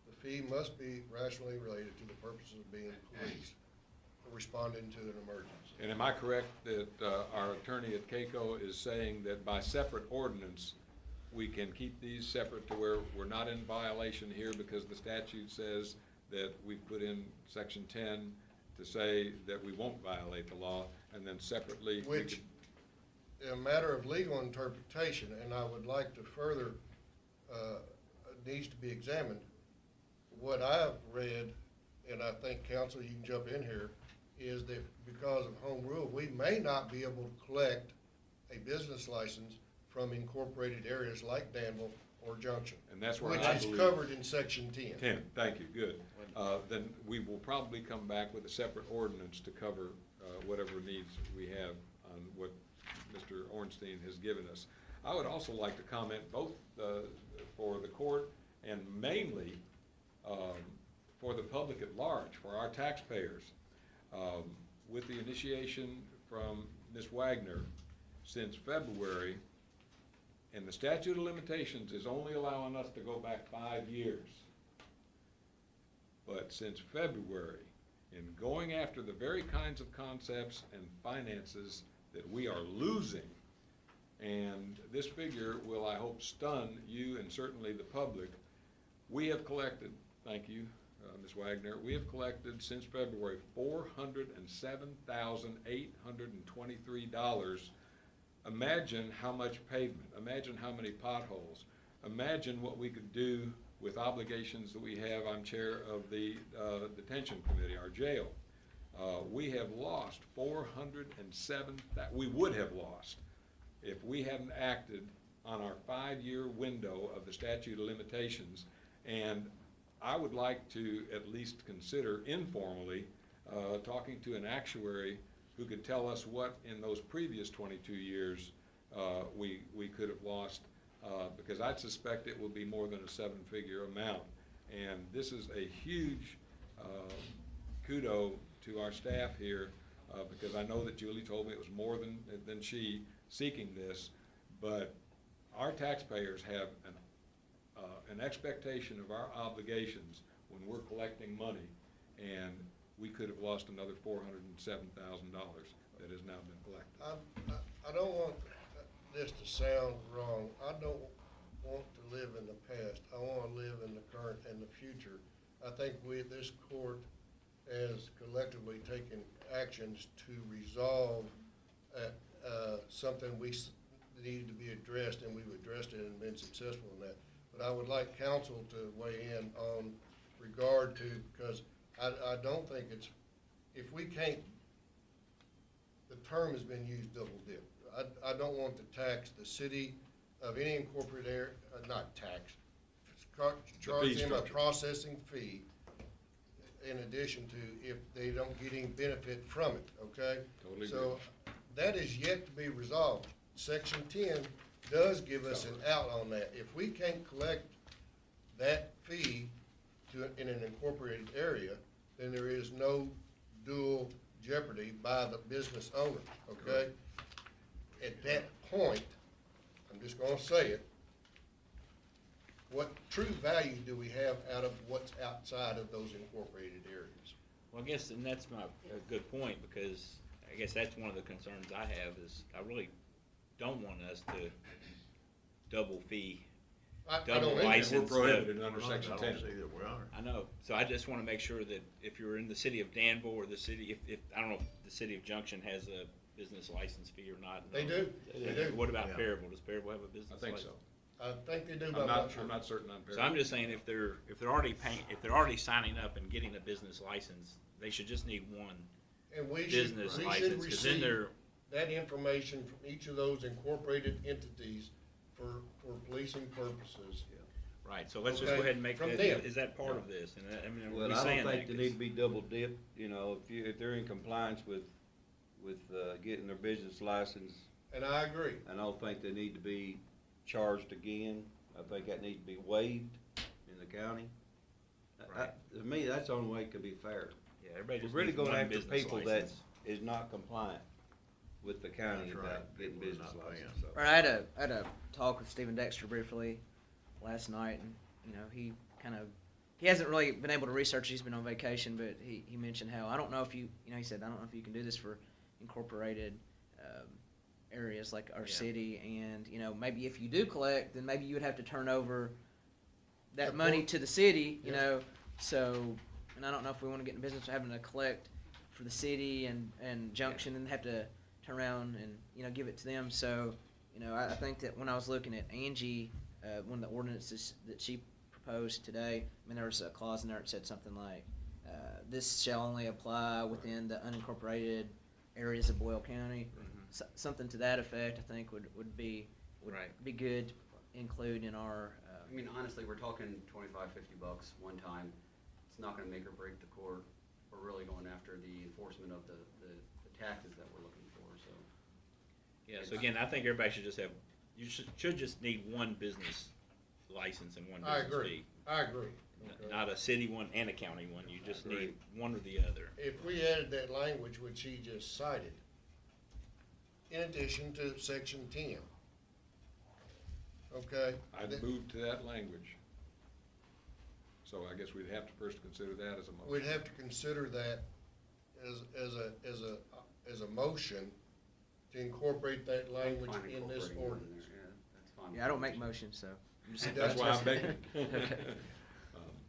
The fee must be rationally related to the purposes of being policed or responding to an emergency. And am I correct that our attorney at CAECO is saying that by separate ordinance, we can keep these separate to where we're not in violation here because the statute says that we put in section 10 to say that we won't violate the law, and then separately which a matter of legal interpretation, and I would like to further needs to be examined. What I've read, and I think counsel, you can jump in here, is that because of home rule, we may not be able to collect a business license from incorporated areas like Danville or Junction. And that's where which I is believe covered in section 10. 10, thank you, good. Then we will probably come back with a separate ordinance to cover whatever needs we have on what Mr. Ornstein has given us. I would also like to comment both for the court and mainly for the public at large, for our taxpayers. With the initiation from Ms. Wagner since February, and the statute of limitations is only allowing us to go back 5 years. But since February, in going after the very kinds of concepts and finances that we are losing, and this figure will, I hope, stun you and certainly the public, we have collected, thank you, Ms. Wagner, we have collected since February $407,823. Imagine how much pavement, imagine how many potholes, imagine what we could do with obligations that we have. I'm chair of the Detention Committee, our jail. We have lost 407, we would have lost if we hadn't acted on our 5-year window of the statute of limitations. And I would like to at least consider informally talking to an actuary who could tell us what in those previous 22 years we could have lost, because I'd suspect it will be more than a 7-figure amount. And this is a huge kudo to our staff here, because I know that Julie told me it was more than she seeking this, but our taxpayers have an expectation of our obligations when we're collecting money, and we could have lost another $407,000 that has now been collected. I don't want this to sound wrong. I don't want to live in the past. I want to live in the current and the future. I think this court has collectively taken actions to resolve something we needed to be addressed, and we've addressed it and been successful in that. But I would like counsel to weigh in on regard to, because I don't think it's, if we can't, the term has been used double dip. I don't want to tax the city of any incorporated area, not tax, charge them a processing fee in addition to if they don't get any benefit from it, okay? Totally so that is yet to be resolved. Section 10 does give us an out on that. If we can't collect that fee in an incorporated area, then there is no dual jeopardy by the business owner, okay? At that point, I'm just gonna say it, what true value do we have out of what's outside of those incorporated areas? Well, I guess, and that's a good point, because I guess that's one of the concerns I have is I really don't want us to double fee, double license. We're prohibited under I Section don't 10. see that we are. I know, so I just wanna make sure that if you're in the city of Danville or the city, if, I don't know if the city of Junction has a business license fee or not. They do, they do. What about Yeah. Perryville? Does Perryville have a business I think license? so. I think they do, I'm but I'm not sure. I'm not certain on So I'm Perryville. just saying if they're already paying, if they're already signing up and getting a business license, they should just need one And we business should license, because then receive they're, that information from each of those incorporated entities for policing purposes. right, so let's just Okay, go ahead and make from that, them. is that part of this? And I mean, are Well, we I saying don't think that? they need to be double dipped, you know, if they're in compliance with, getting their business license, And I agree. I don't think they need to be charged again. I think that needs to be waived in the county. Right. To me, that's the only way it could be fair. Yeah, everybody We're just really needs going one after business people that license. is not compliant with the county That's right. about getting People are business not paying. license, so. Right, I had a talk with Stephen Dexter briefly last night, and he he hasn't really been able to research. He's been on vacation, but he mentioned how I don't know if he said I don't know if you can do this for incorporated areas like our city, and maybe if you do collect, then maybe you would have to turn over that money to the city, So, and I don't know if we want to get in business of having to collect for the city and Junction and have to turn around and give it to them. So, I think that when I was looking at Angie, one of the ordinances that she proposed today, there was a clause in there that said something like, this shall only apply within the unincorporated areas of Boyle County. Something to that effect, I think would be good to include in our. I mean, honestly, we're talking $25, $50 one time. It's not gonna make or break the court. We're really going after the enforcement of the taxes that we're looking for, so. Yeah, so again, I think everybody should just have, you should just need one business license and one I business agree. fee. I agree. Okay. Not a city one and a county one, you just agree. need one or the other. If we added that language which he just cited, in addition to section 10, okay? I'd move to that language. So I guess we'd have to first consider that as a motion. We'd have to consider that as a motion to incorporate that language Fine in this incorporating it in ordinance. there, yeah, that's fine. Yeah, I don't make motions, so. That's why I'm begging.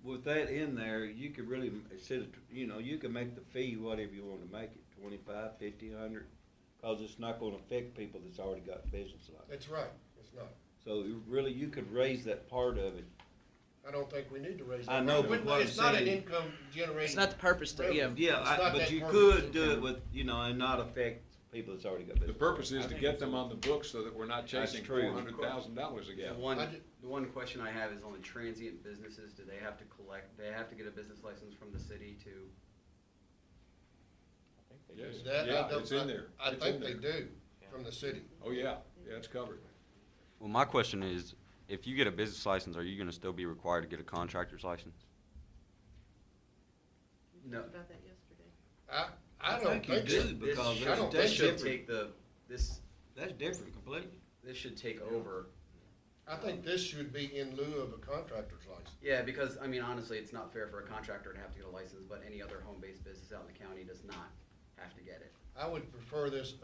With that in there, you could really, instead of, you can make the fee whatever you want to make it, 25, 50, 100, cause it's not gonna affect people that's already got business license. That's right, it's not. So really, you could raise that part of it. I don't think we need to raise that. I know, but what I'm It's not an saying- income generating. It's not the purpose to, revenue. Yeah, It's not but that you purpose. could do it with, and not affect people that's already got The business. purpose is to get them on the books so that we're not chasing true. $400,000 again. The one question I have is on the transient businesses, do they have to they have to get a business license from the city to? Yes, That, yeah, it's in there. I It's think in they there. do, from the city. Oh, yeah, it's covered. Well, my question is, if you get a business license, are you gonna still be required to get a contractor's license? We No. talked about that yesterday. I don't think you so. do, because I don't This think should so. take That's different completely. this should take over. I think this should be in lieu of a contractor's license. Yeah, because, I mean, honestly, it's not fair for a contractor to have to get a license, but any other home-based business out in the county does not have to get it. I would prefer this,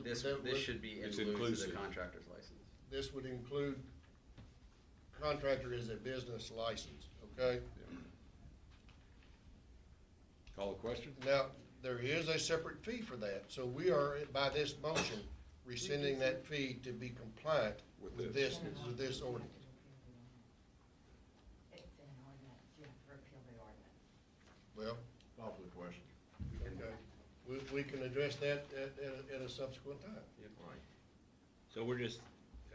This should be in It's lieu to the inclusive. contractor's license. this would include contractor as a business license, okay? Call the question? Now, there is a separate fee for that, so we are, by this motion, rescinding that fee to be compliant with this ordinance. It's an ordinance, you have to repeal the ordinance. Well, Call for the question. okay, we can address that at a subsequent time. Right. So we're just,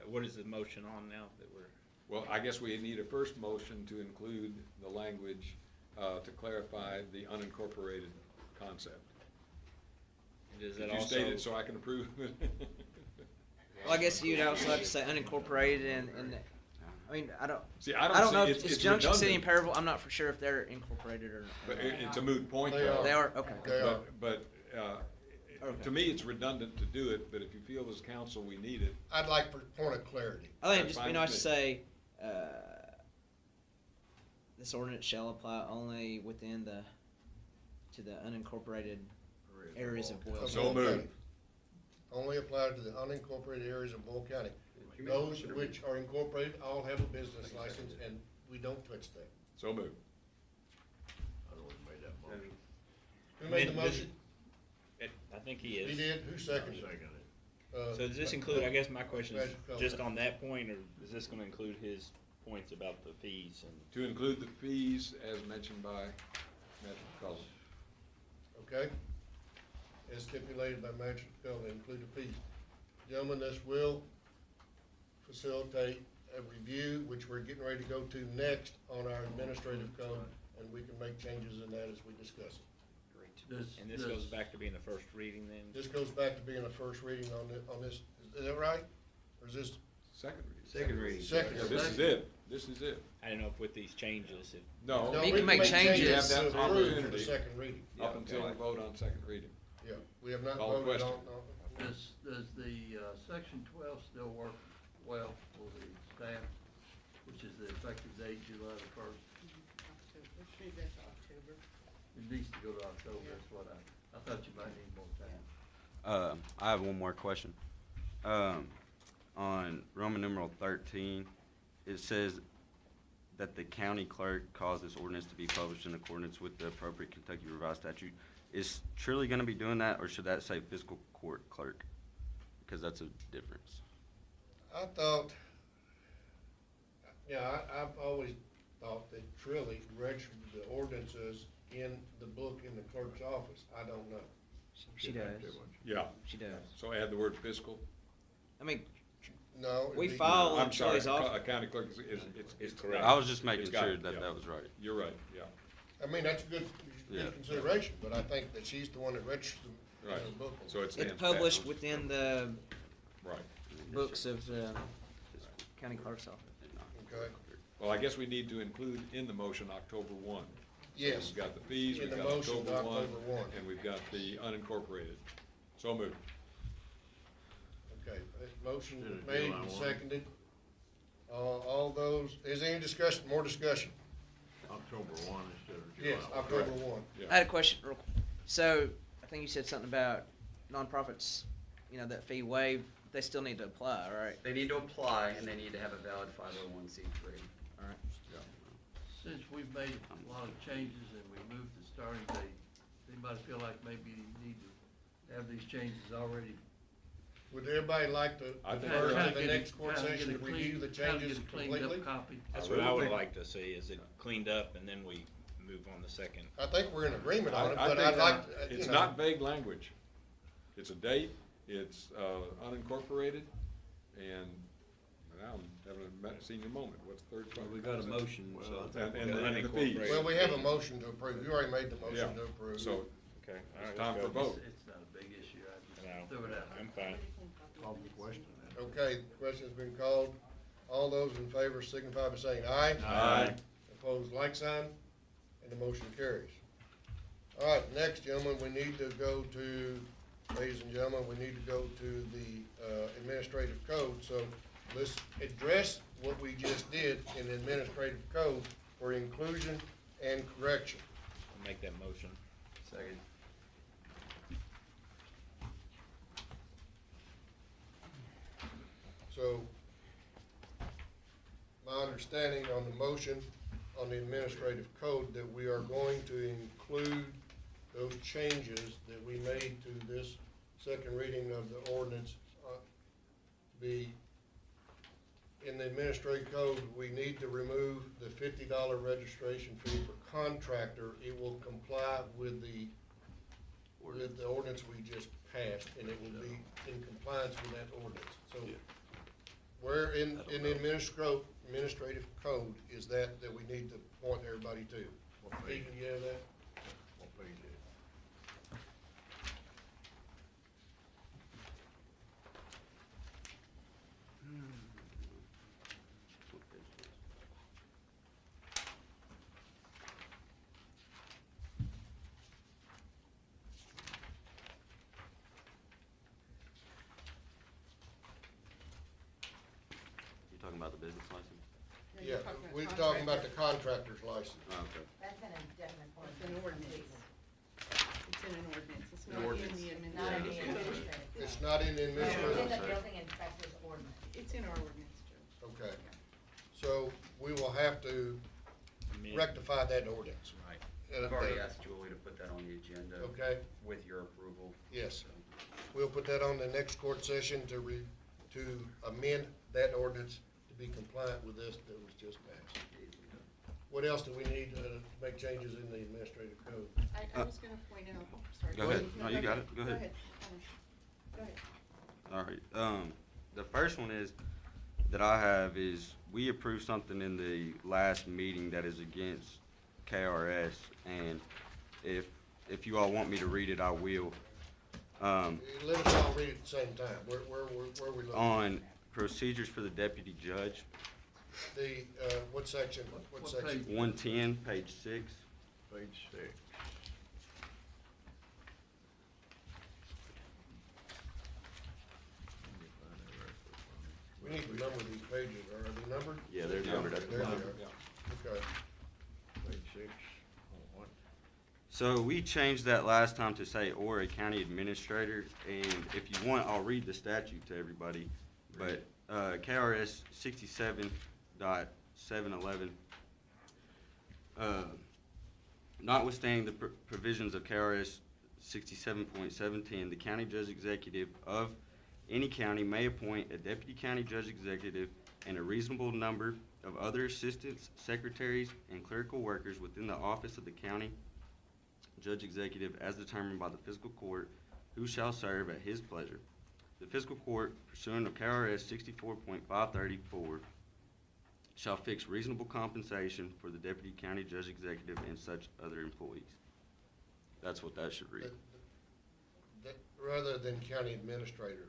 what is the motion on now that we're? Well, I guess we need a first motion to include the language to clarify the unincorporated concept. Does Could that you also? state it so I can approve? Well, I guess you'd also have to say unincorporated and I mean, I don't know if it's Junction City and redundant. Perryville. I'm not for sure if they're incorporated or not. But it's a moot point, They though. are. They are? Okay. They are. But, Okay. to me, it's redundant to do it, but if you feel as council we need it, I'd like for point of clarity. I think it'd That's just be fine nice with to me. say, this ordinance shall apply only within to the unincorporated areas of Boyle. So Boyle moved. County. Only applied to the unincorporated areas of Boyle County. Those which are incorporated all have a business license, and we don't touch that. so moved. I already made that motion. Who made the motion? I think he is. He did? Who seconded Second it? it. So does this include, I guess my question is, Magic Cullen. just on that point, or is this gonna include his points about the fees and? To include the fees as mentioned by Matthew Cullen. Okay? As stipulated by Magic Cullen, include the fees. Gentlemen, this will facilitate a review, which we're getting ready to go to next on our administrative code, and we can make changes in that as we discuss it. And this goes back to being the first reading then? This goes back to being a first reading on this, is that right? Or is this? Second reading. Second reading. Second. Yeah, this is it. This is it. I don't know if with these changes, if. No. No, You we can make changes. You have that to approve for the opportunity. second reading. Up until we vote on second reading. Yeah, we have not Call the voted on. question. Does the, section 12 still work well for the staff, which is the effective date, July the 1st? October, let's move that to October. It needs to go to October, that's what I thought you might need more time. I have one more question. On Roman numeral 13, it says that the county clerk caused this ordinance to be published in accordance with the appropriate Kentucky Revised Statute. Is Trilly gonna be doing that, or should that say fiscal court clerk? Because that's a difference. I thought, yeah, I've always thought that Trilly registered the ordinances in the book in the clerk's office. I don't know. She does. Yeah. She does. So add the word fiscal. I mean, No. we it'd be- file I'm in sorry, Trilly's office. a county clerk is correct. I was just making It's got sure it, that yeah. that was right. You're right, yeah. I mean, that's a good Yeah. consideration, but I think that she's the one that registers them in Right. the book. So it's. It's published within the Right. books of the county clerk's office. Okay. Well, I guess we need to include in the motion October 1. Yes. We've got the fees, In we've the got motion, October 1, October 1. and we've got the unincorporated. So moved. Okay, motion Instead of made July and 1. seconded. All those, is there any discussion, more discussion? October 1 instead of July. Yes, October 1. I had a question. So, I think you said something about nonprofits, that fee waived, they still need to apply, right? They need to apply, and they need to have a valid 501c3. All right. Since we've made a lot of changes and we moved the starting date, does anybody feel like maybe you need to have these changes already? Would everybody like to I think defer we're- to the next court Kinda get session a to review the kinda changes get a cleaned up completely? copy. That's I what I really would think- like to see, is it cleaned up and then we move on the second. I think we're in agreement on it, I but think I'd like, to, it's not vague language. It's a date, it's unincorporated, and now I'm having a senior moment. What's the third part? We got a motion, so. And the fees. Well, we have a motion to approve. You already made the motion Yeah. to approve. So, Okay, all right, it's time let's for go. vote. It's not a big issue, I No, just threw it out. I'm fine. Call the question then. Okay, the question's been called. All those in favor signify by saying aye. Aye. Opposed, like sign, and the motion carries. All right, next, gentlemen, we need to go to, ladies and gentlemen, we need to go to the administrative code. So let's address what we just did in the administrative code for inclusion and correction. I'll make that motion. Second. So, my understanding on the motion on the administrative code, that we are going to include those changes that we made to this second reading of the ordinance, be in the administrative code. We need to remove the $50 registration fee for contractor. It will comply with the ordinance we just passed, and it will be in compliance with that ordinance. So, where in the administrative code is that we need to point everybody to? What page? Stephen, you have that? What page is it? about the business license? No, Yeah, you're talking about we're talking about the contractor. contractor's license. Okay. That's an indefinite It's an ordinance. It's in an ordinance. It's An not in ordinance. the Not in the administrative code. administrative. It's not in the It's in administrative. the building inspector's ordinance. It's in our ordinance, Judge. Okay. So we will have to rectify that ordinance. Right. Uh, I've already uh, asked Julie to put that on the agenda. Okay. With your approval. Yes. We'll put that on the next court session to amend that ordinance to be compliant with this that was just passed. What else do we need to make changes in the administrative code? I was gonna point out, sorry. Go ahead. No, you got it. Go ahead. Go ahead. All right. The first one that I have is we approved something in the last meeting that is against KRS, and if you all want me to read it, I will. Let us all read at the same time. Where we looking? On procedures for the deputy judge, The, what section? What section? 110, page 6. Page 6. We need to number these pages. Are they numbered? Yeah, they're numbered at the There they bottom. are. Okay. Page 6. Oh, what? So we changed that last time to say, or a county administrator, and if you want, I'll read the statute to everybody. But KRS 67.711, notwithstanding the provisions of KRS 67.710, the county judge executive of any county may appoint a deputy county judge executive and a reasonable number of other assistants, secretaries, and clerical workers within the office of the county judge executive as determined by the fiscal court, who shall serve at his pleasure. The fiscal court, pursuant to KRS 64.534, shall fix reasonable compensation for the deputy county judge executive and such other employees. That's what that should read. Rather than county administrator,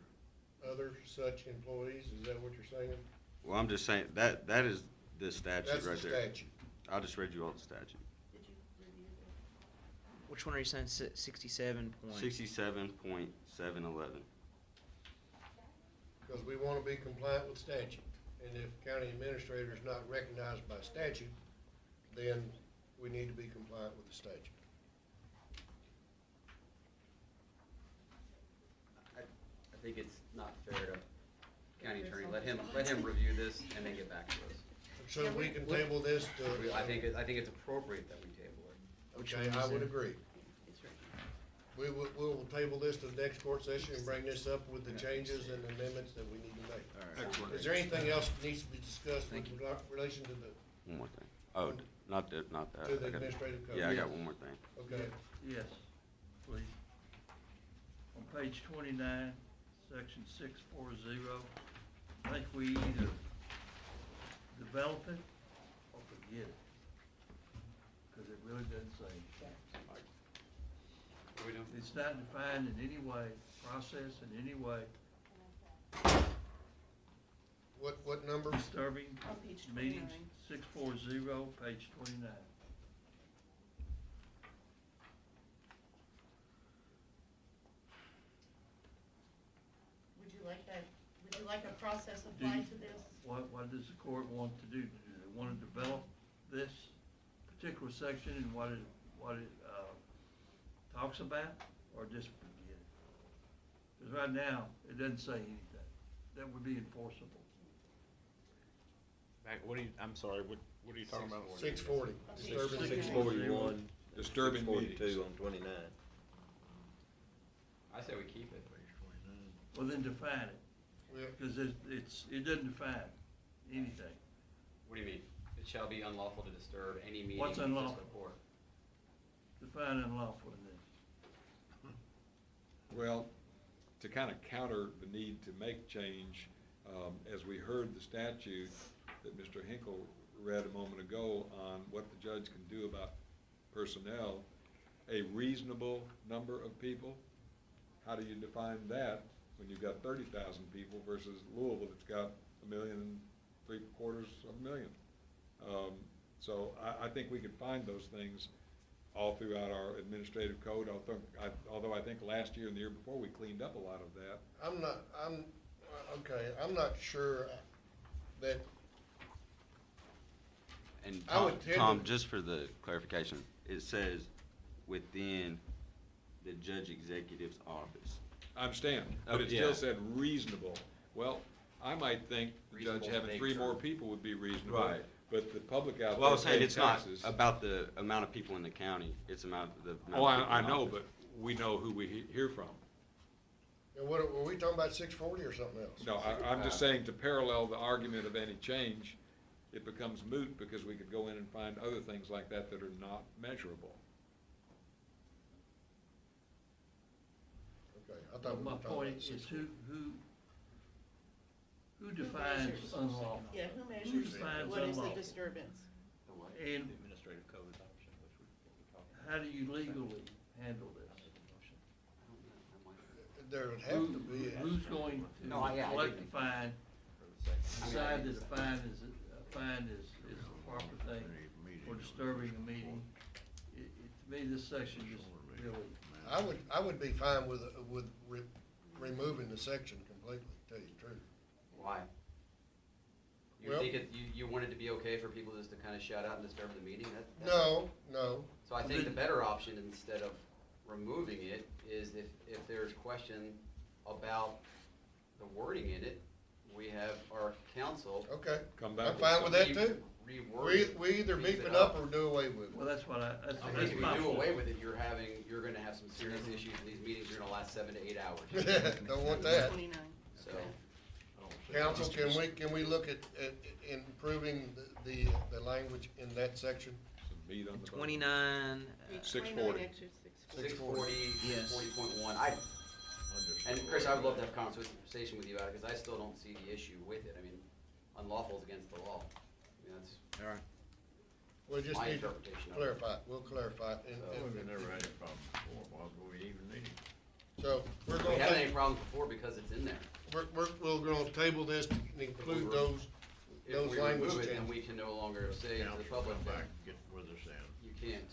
other such employees, is that what you're saying? Well, I'm just saying, that is the statute That's the right there. statute. I just read you all the statute. Did you review that? Which one are you saying, 67 point? 67.711. Because we want to be compliant with statute. And if county administrator is not recognized by statute, then we need to be compliant with the statute. I think it's not fair to county attorney, let him review this and then get back to us. So we can table this to. I think it's appropriate that we table it. Okay, I would agree. We will table this to the next court session and bring this up with the changes and amendments that we need to make. Excellent. Is there anything else that needs to be discussed with relation to the, One more thing. Oh, not that. to the I got- administrative code? Yeah, I got one more thing. Okay. Yes, please. On page 29, section 640, I think we either develop it or forget it, because it really doesn't say. What are we doing? It's not defined in any way, process in any way, What number? disturbing On page meetings, 29. 640, page 29. Would you like a process applied to this? What does the court want to do? Do they want to develop this particular section and what it talks about, or just forget it? Because right now, it doesn't say anything that would be enforceable. I'm sorry, what are you talking about? 640. Disturbing 641, disturbing meetings. 642 on 29. I say we keep it. Well, then define it, Yeah. because it doesn't define anything. What do you mean? It shall be unlawful to disturb any meeting. What's in unlawful? fiscal court. Define unlawful in this. Well, to kind of counter the need to make change, as we heard the statute that Mr. Hinkle read a moment ago on what the judge can do about personnel, a reasonable number of people, how do you define that when you've got 30,000 people versus Louisville that's got 1,750,000? So I think we could find those things all throughout our administrative code, although I think last year and the year before, we cleaned up a lot of that. I'm not sure that And I would tend Tom, to- just for the clarification, it says within the judge executive's office. I understand, Oh, but it yeah. still said reasonable. Well, I might think the judge Reasonable having 3 nature. more people would be reasonable. Right. But the public out there Well, I was saying paying it's not taxes. about the amount of people in the county, it's the amount of Oh, people I in know, office. but we know who we hear from. And what, were we talking about 640 or something else? No, I'm just saying to parallel the argument of any change, it becomes moot because we could go in and find other things like that that are not measurable. Okay, I thought we My were talking point about is 640. who defines measures? unlawful? Yeah, who measures defines what is the unlawful? disturbance? And Administrative code adoption, which we're talking about. how do you legally handle this? There would have to be. Who's going to No, I collect agree. the fine, decide that a fine is the proper thing for disturbing a meeting? To me, this section just really. I would be fine with removing the section completely, to tell you the truth. Why? You Well- think you want it to be okay for people just to kind of shout out and disturb the meeting? No. So I think the better option, instead of removing it, is if there's question about the wording in it, we have our counsel. Okay, Come back I'm with fine with that something. too. Reword it, We either beef beef it it up or do away with it. Well, that's what I that's think if my you do point. away with it, you're gonna have some serious issues, and these meetings are gonna last 7 to 8 hours. Don't want that. 29. So, Council, can we look at improving the language in that section? Some meat on the bone. 29, Page 640. 29, extra 640, Yes. 40.1, and Chris, I would love to have a conversation with you about it, because I still don't see the issue with it. I mean, unlawful is against the law. I mean, that's All right. We just my need to interpretation of it. clarify it, we'll clarify it. We never had a problem before, why would we even need it? So, we're We gonna haven't had any take, problems before because it's in there. we're gonna table this to include those If we language remove it, then changes. we can no longer say to the Council public come that back and get with us then. you can't.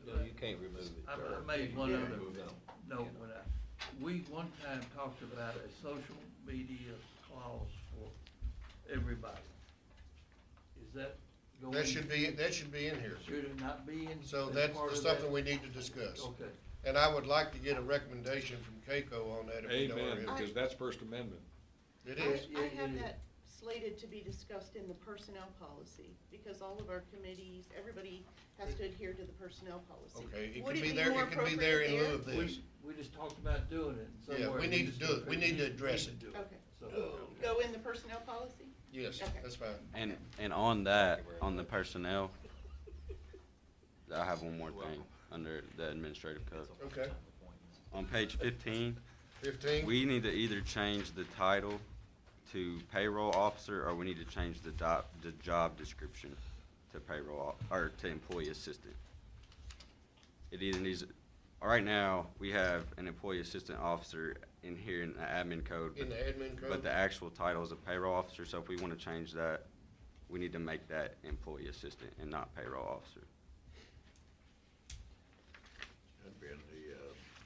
No, you can't remove it. I sir. made one Yeah. other note when we one time talked about a social media clause for everybody. Is that going? That should be in here. Should it not be in? So as that's part of something that? we need to discuss. Okay. And I would like to get a recommendation from KCO on that if we don't Amen, already. because that's First Amendment. It is. I have that slated to be discussed in the personnel policy, because all of our committees, everybody has to adhere to the personnel policy. Okay, it Would could be be there, more it could be there in appropriate lieu of this. We just talked about doing it Yeah, somewhere. we need to do it. We need to address it. do Okay. So, Go in the personnel policy? Yes, Okay. that's fine. And on that, on the personnel, I have one more thing under the administrative code. Okay. On page 15, 15? we need to either change the title to payroll officer, or we need to change the job description to payroll, or to employee assistant. It either needs, right now, we have an employee assistant officer in here in the admin code. In the admin code? But the actual title is a payroll officer, so if we want to change that, we need to make that employee assistant and not payroll officer. That'd be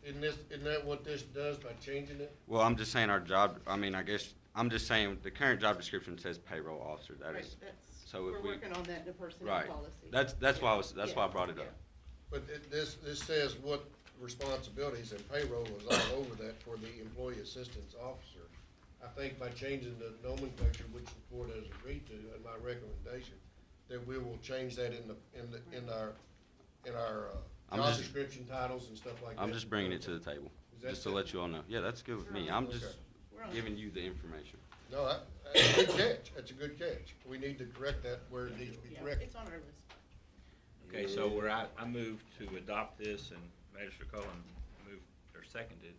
in Isn't that what this does by changing it? Well, I'm just saying our job, I mean, I guess, I'm just saying, the current job description says payroll officer, that Right, is, that's, so if we're we. working on that in the personnel Right, policy. that's why I brought it up. But this says what responsibilities, and payroll is all over that for the employee assistance officer. I think by changing the nomenclature, which the court has agreed to, and my recommendation, that we will change that in our I'm job just- description titles and stuff like that. I'm just bringing it to the table, Is that just to good? let you all know. Yeah, that's good with me, I'm just We're on. giving you the information. No, that's a good catch, that's a good catch. We need to correct that where it needs to be Yeah, corrected. it's on our list. Okay, so I move to adopt this, and Magistrate Cullen moved or seconded.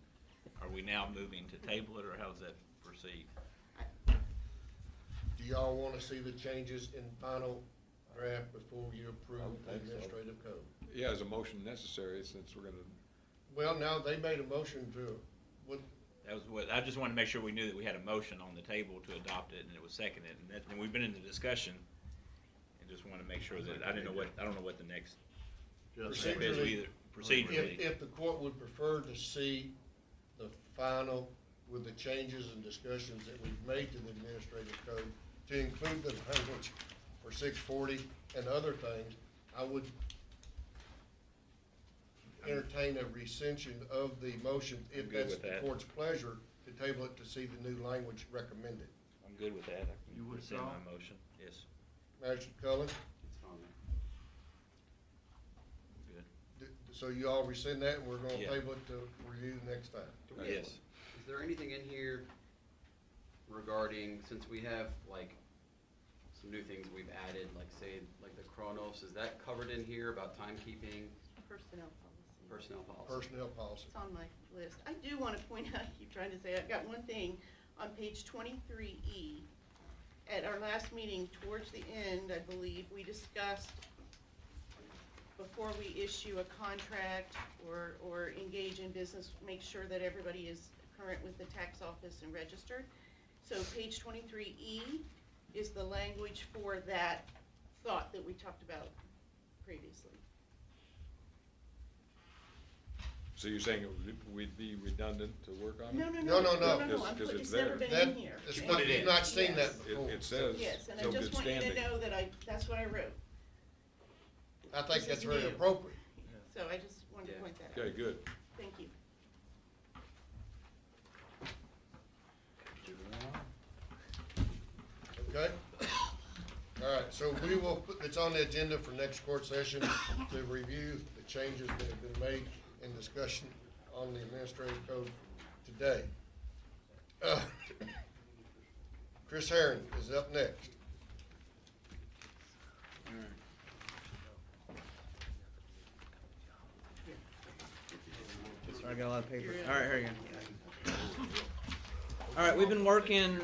Are we now moving to table it, or how does that proceed? Do y'all wanna see the changes in final draft before you approve I would the think so. administrative code? Yeah, is a motion necessary, since we're gonna, Well, now, they made a motion to, what, That was what, I just wanted to make sure we knew that we had a motion on the table to adopt it, and it was seconded, and we've been in the discussion, and just wanted to make sure that, I don't know what the next step is Procedurally, either, procedurally. if the court would prefer to see the final with the changes and discussions that we've made to the administrative code, to include the language or 640 and other things, I would entertain a rescission of the motion if I'm good that's with the that. court's pleasure to table it to see the new language recommended. I'm good with that. I You can rescind withdraw? my motion. Yes. Magistrate Cullen, It's fine. Good. so you all rescind that and we're gonna Yeah. table it to review next time. Yes. Is there anything in here regarding, since we have like some new things we've added, like say, like the Chronos, is that covered in here about timekeeping, Personnel policy. personnel policy? Personnel policy. It's on my list. I do want to point out, I keep trying to say, I've got one thing on page 23E. At our last meeting, towards the end, I believe, we discussed before we issue a contract or engage in business, make sure that everybody is current with the tax office and registered. So page 23E is the language for that thought that we talked about previously. So you're saying it would be redundant to work on it? No, no, No, no, no, no, no. no, no, I'm Because put- it's it's never there. been in here. It's And- not, you've not seen that Yes. before. It says, Yes, and I so just good want you to standing. know that that's what I wrote. I think This that's is very new. appropriate. So I just wanted to Yeah. point that out. Okay, good. Thank you. Okay? All right, so we will put, it's on the agenda for next court session to review the changes that have been made in discussion on the administrative code today. Chris Herron is up next. Sorry, I got a lot of paper. All right, here you go. All right, we've been working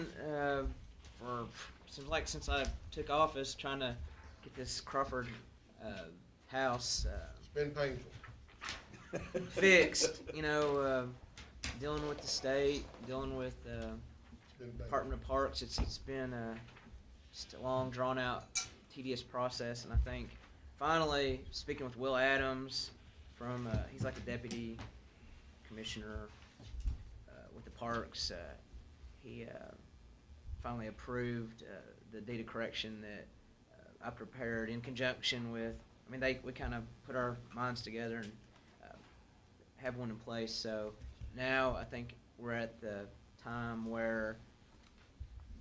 for since I took office, trying to get this Crawford house It's been painful. fixed. Dealing with the state, dealing with It's been painful. Department of Parks. It's been just a long, drawn out, tedious process, and I think finally speaking with Will Adams from he's like a deputy commissioner with the parks. He finally approved the deed of correction that I prepared in conjunction with. I mean, we kind of put our minds together and have one in place. So now I think we're at the time where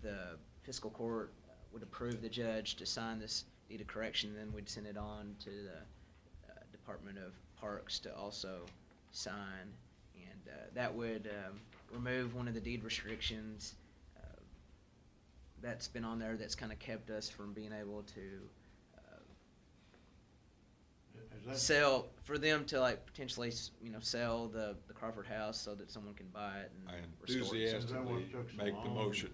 the fiscal court would approve the judge to sign this deed of correction, then we'd send it on to the Department of Parks to also sign, and that would remove one of the deed restrictions that's been on there that's kind of kept us from being able to sell, for them to like potentially sell the Crawford house so that someone can buy it and I restore it. enthusiastically make the motion.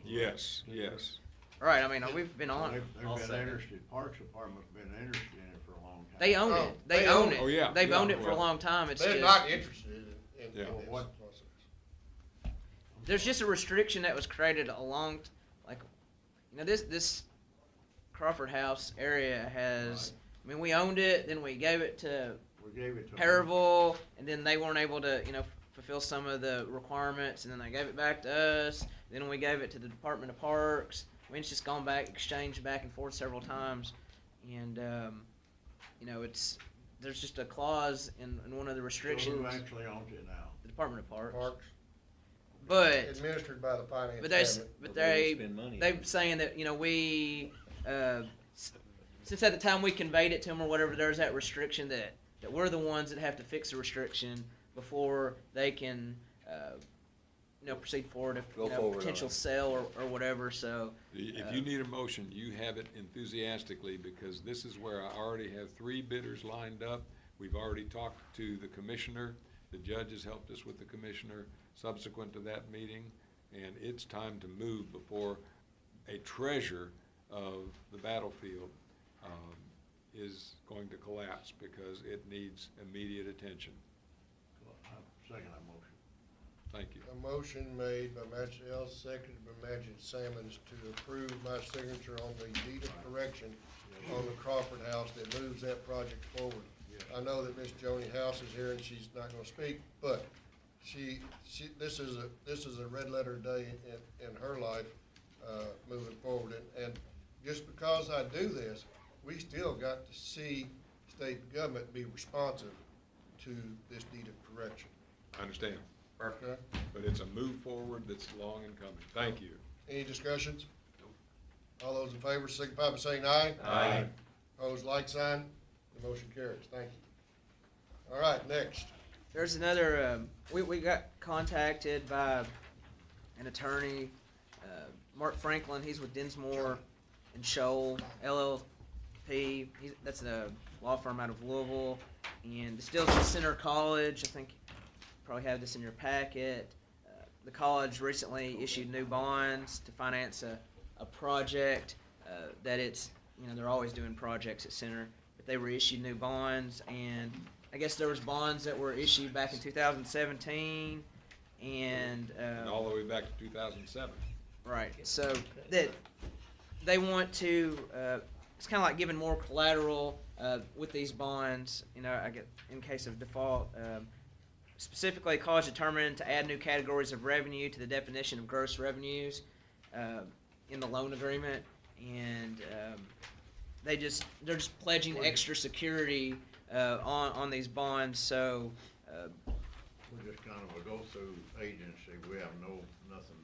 Yes, yes. Right, I mean, we've been on it. They've been interested, Parks Department's been interested in it for a long time. They own Oh, it. They they own own it. it. Oh, yeah, They've yeah, owned it for a well, long time. It's They're just, not interested in Yeah. this What- process. there's just a restriction that was created this Crawford House area has. I mean, we owned it, then we gave it to We gave it to them. Paramedic, and then they weren't able to, fulfill some of the requirements, and then they gave it back to us. Then we gave it to the Department of Parks. I mean, it's just gone back, exchanged back and forth several times, and there's just a clause in one of the So restrictions. who actually owns it now? The Department of Parks. Parks, But administered by the finance but cabinet. they're saying that we since at the time we conveyed it to them or whatever, there's that restriction that we're the ones that have to fix the restriction before they can proceed forward if Go forward on potential it. sale or whatever. So If you need a motion, you have it enthusiastically, because this is where I already have 3 bidders lined up. We've already talked to the commissioner. The judge has helped us with the commissioner subsequent to that meeting, and it's time to move before a treasure of the battlefield is going to collapse, because it needs immediate attention. Second that motion. Thank you. A motion made by Magistrate Ellis, seconded by Magistrate Sammons to approve my signature on the deed of correction on the Crawford house that moves that project forward. I know that Miss Joni House is here and she's not gonna speak, but this is a red letter day in her life, moving forward. And just because I do this, we still got to see state government be responsive to this deed of correction. I understand, Okay? but it's a move forward that's long in coming. Thank you. Any discussions? All those in favor signify by saying aye. Aye. Opposed, like sign. The motion carries. Thank you. All right, next. There's another, we got contacted by an attorney, Mark Franklin. He's with Dinsmore and Shoal LLP. That's a law firm out of Louisville. And it's still at Center College. I think you probably have this in your packet. The college recently issued new bonds to finance a project that it's, they're always doing projects at Center. But they reissued new bonds, and I guess there was bonds that were issued back in 2017, and all the way back to 2007. Right. So that they want to, it's kind of like giving more collateral with these bonds. I get in case of default. Specifically, college determined to add new categories of revenue to the definition of gross revenues in the loan agreement, and they're just pledging extra security on these bonds. So We're just kind of a go-through agency. We have nothing.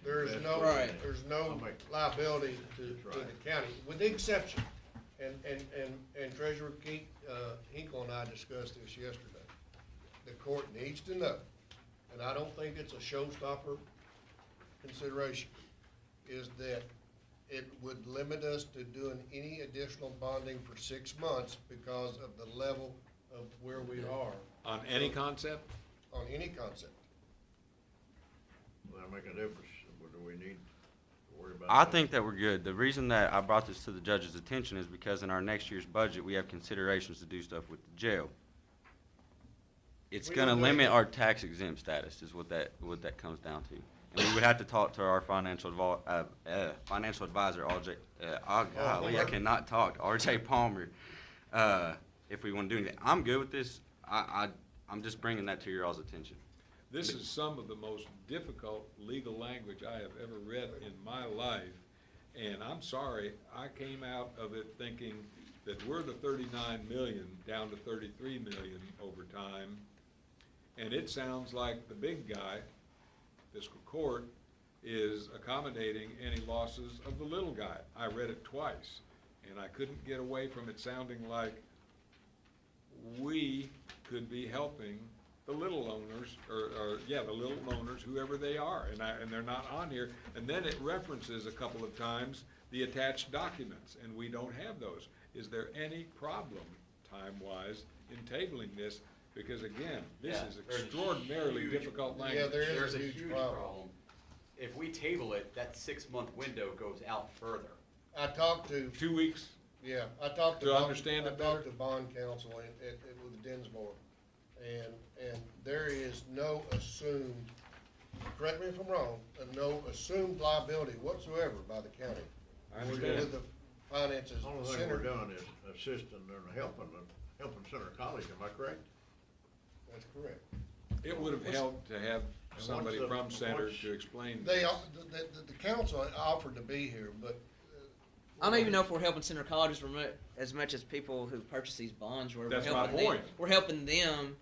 There's no, Right. there's no liability to the county, with the exception, and Treasurer Hinkle and I discussed this yesterday. The court needs to know, and I don't think it's a showstopper consideration, is that it would limit us to doing any additional bonding for 6 months because of the level of where we are. On any concept? On any concept. Will that make a difference? Or do we need to worry about I that? think that we're good. The reason that I brought this to the judge's attention is because in our next year's budget, we have considerations to do stuff with the jail. It's We gonna don't do limit anything. our tax exempt status is what that comes down to. And we would have to talk to our financial advisor, I cannot talk, RJ Palmer, if we wanna do anything. I'm good with this. I'm just bringing that to your all's attention. This is some of the most difficult legal language I have ever read in my life, and I'm sorry, I came out of it thinking that we're the 39 million down to 33 million over time, and it sounds like the big guy, fiscal court, is accommodating any losses of the little guy. I read it twice, and I couldn't get away from it sounding like we could be helping the little owners, the little owners, whoever they are, and they're not on here. And then it references a couple of times the attached documents, and we don't have those. Is there any problem, time-wise, in tabling this? Because again, this Yeah, is there's a extraordinarily huge- difficult language. Yeah, there is There's a a huge huge problem. problem. If we table it, that 6-month window goes out further. I talked to, 2 weeks? yeah, I talked to. To bond- understand it I talked better? to bond counsel with Dinsmore, and there is no assumed, correct me if I'm wrong, no assumed liability whatsoever by the county. I understand. With the finances The of only the thing center. we're doing is assisting and helping Center College, am I correct? That's correct. It would have helped to have somebody from Center to explain They, this. the council offered to be here, but. I don't even know if we're helping Center College as much as people who purchase these bonds. That's my point. We're helping them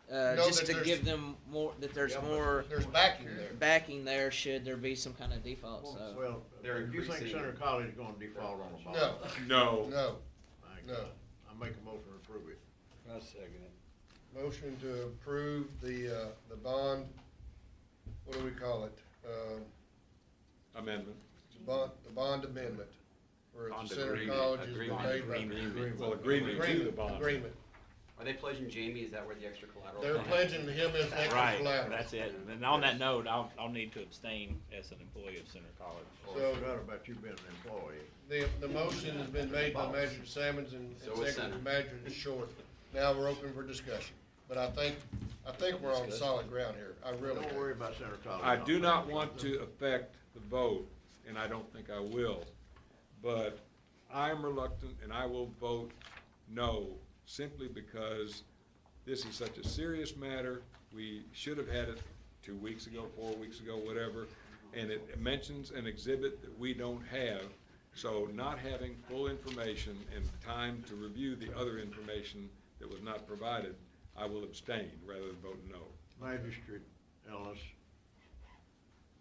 Know just that to there's- give them more. That there's Yeah, but more there's backing there. backing there should there be some kind of default. So. Well, They're you think increasing- Center College is gonna default on the bond? No, No. no. Thank No. God. I make a motion to approve it. I second it. Motion to approve the bond, what do we call it? Amendment. The bond amendment, where Bond the Center agreement. College is Agreement. made by. Agreement. Well, agreement to the bond. Agreement. Are they pledging Jamie? Is that where the extra collateral? They're pledging him as extra Right, collateral. that's it. And on that note, I'll need to abstain as an employee of Center College. So- I forgot about you being an employee. The motion has been made by Magistrate Sammons and So is seconded by Center. Magistrate Short. Now we're open for discussion. But I think we're on solid ground here. I really Don't do. worry about Center College. I do not want to affect the vote, and I don't think I will, but I'm reluctant, and I will vote no, simply because this is such a serious matter. We should have had it 2 weeks ago, 4 weeks ago, whatever, and it mentions an exhibit that we don't have. So not having full information and time to review the other information that was not provided, I will abstain rather than vote no. Magistrate Ellis,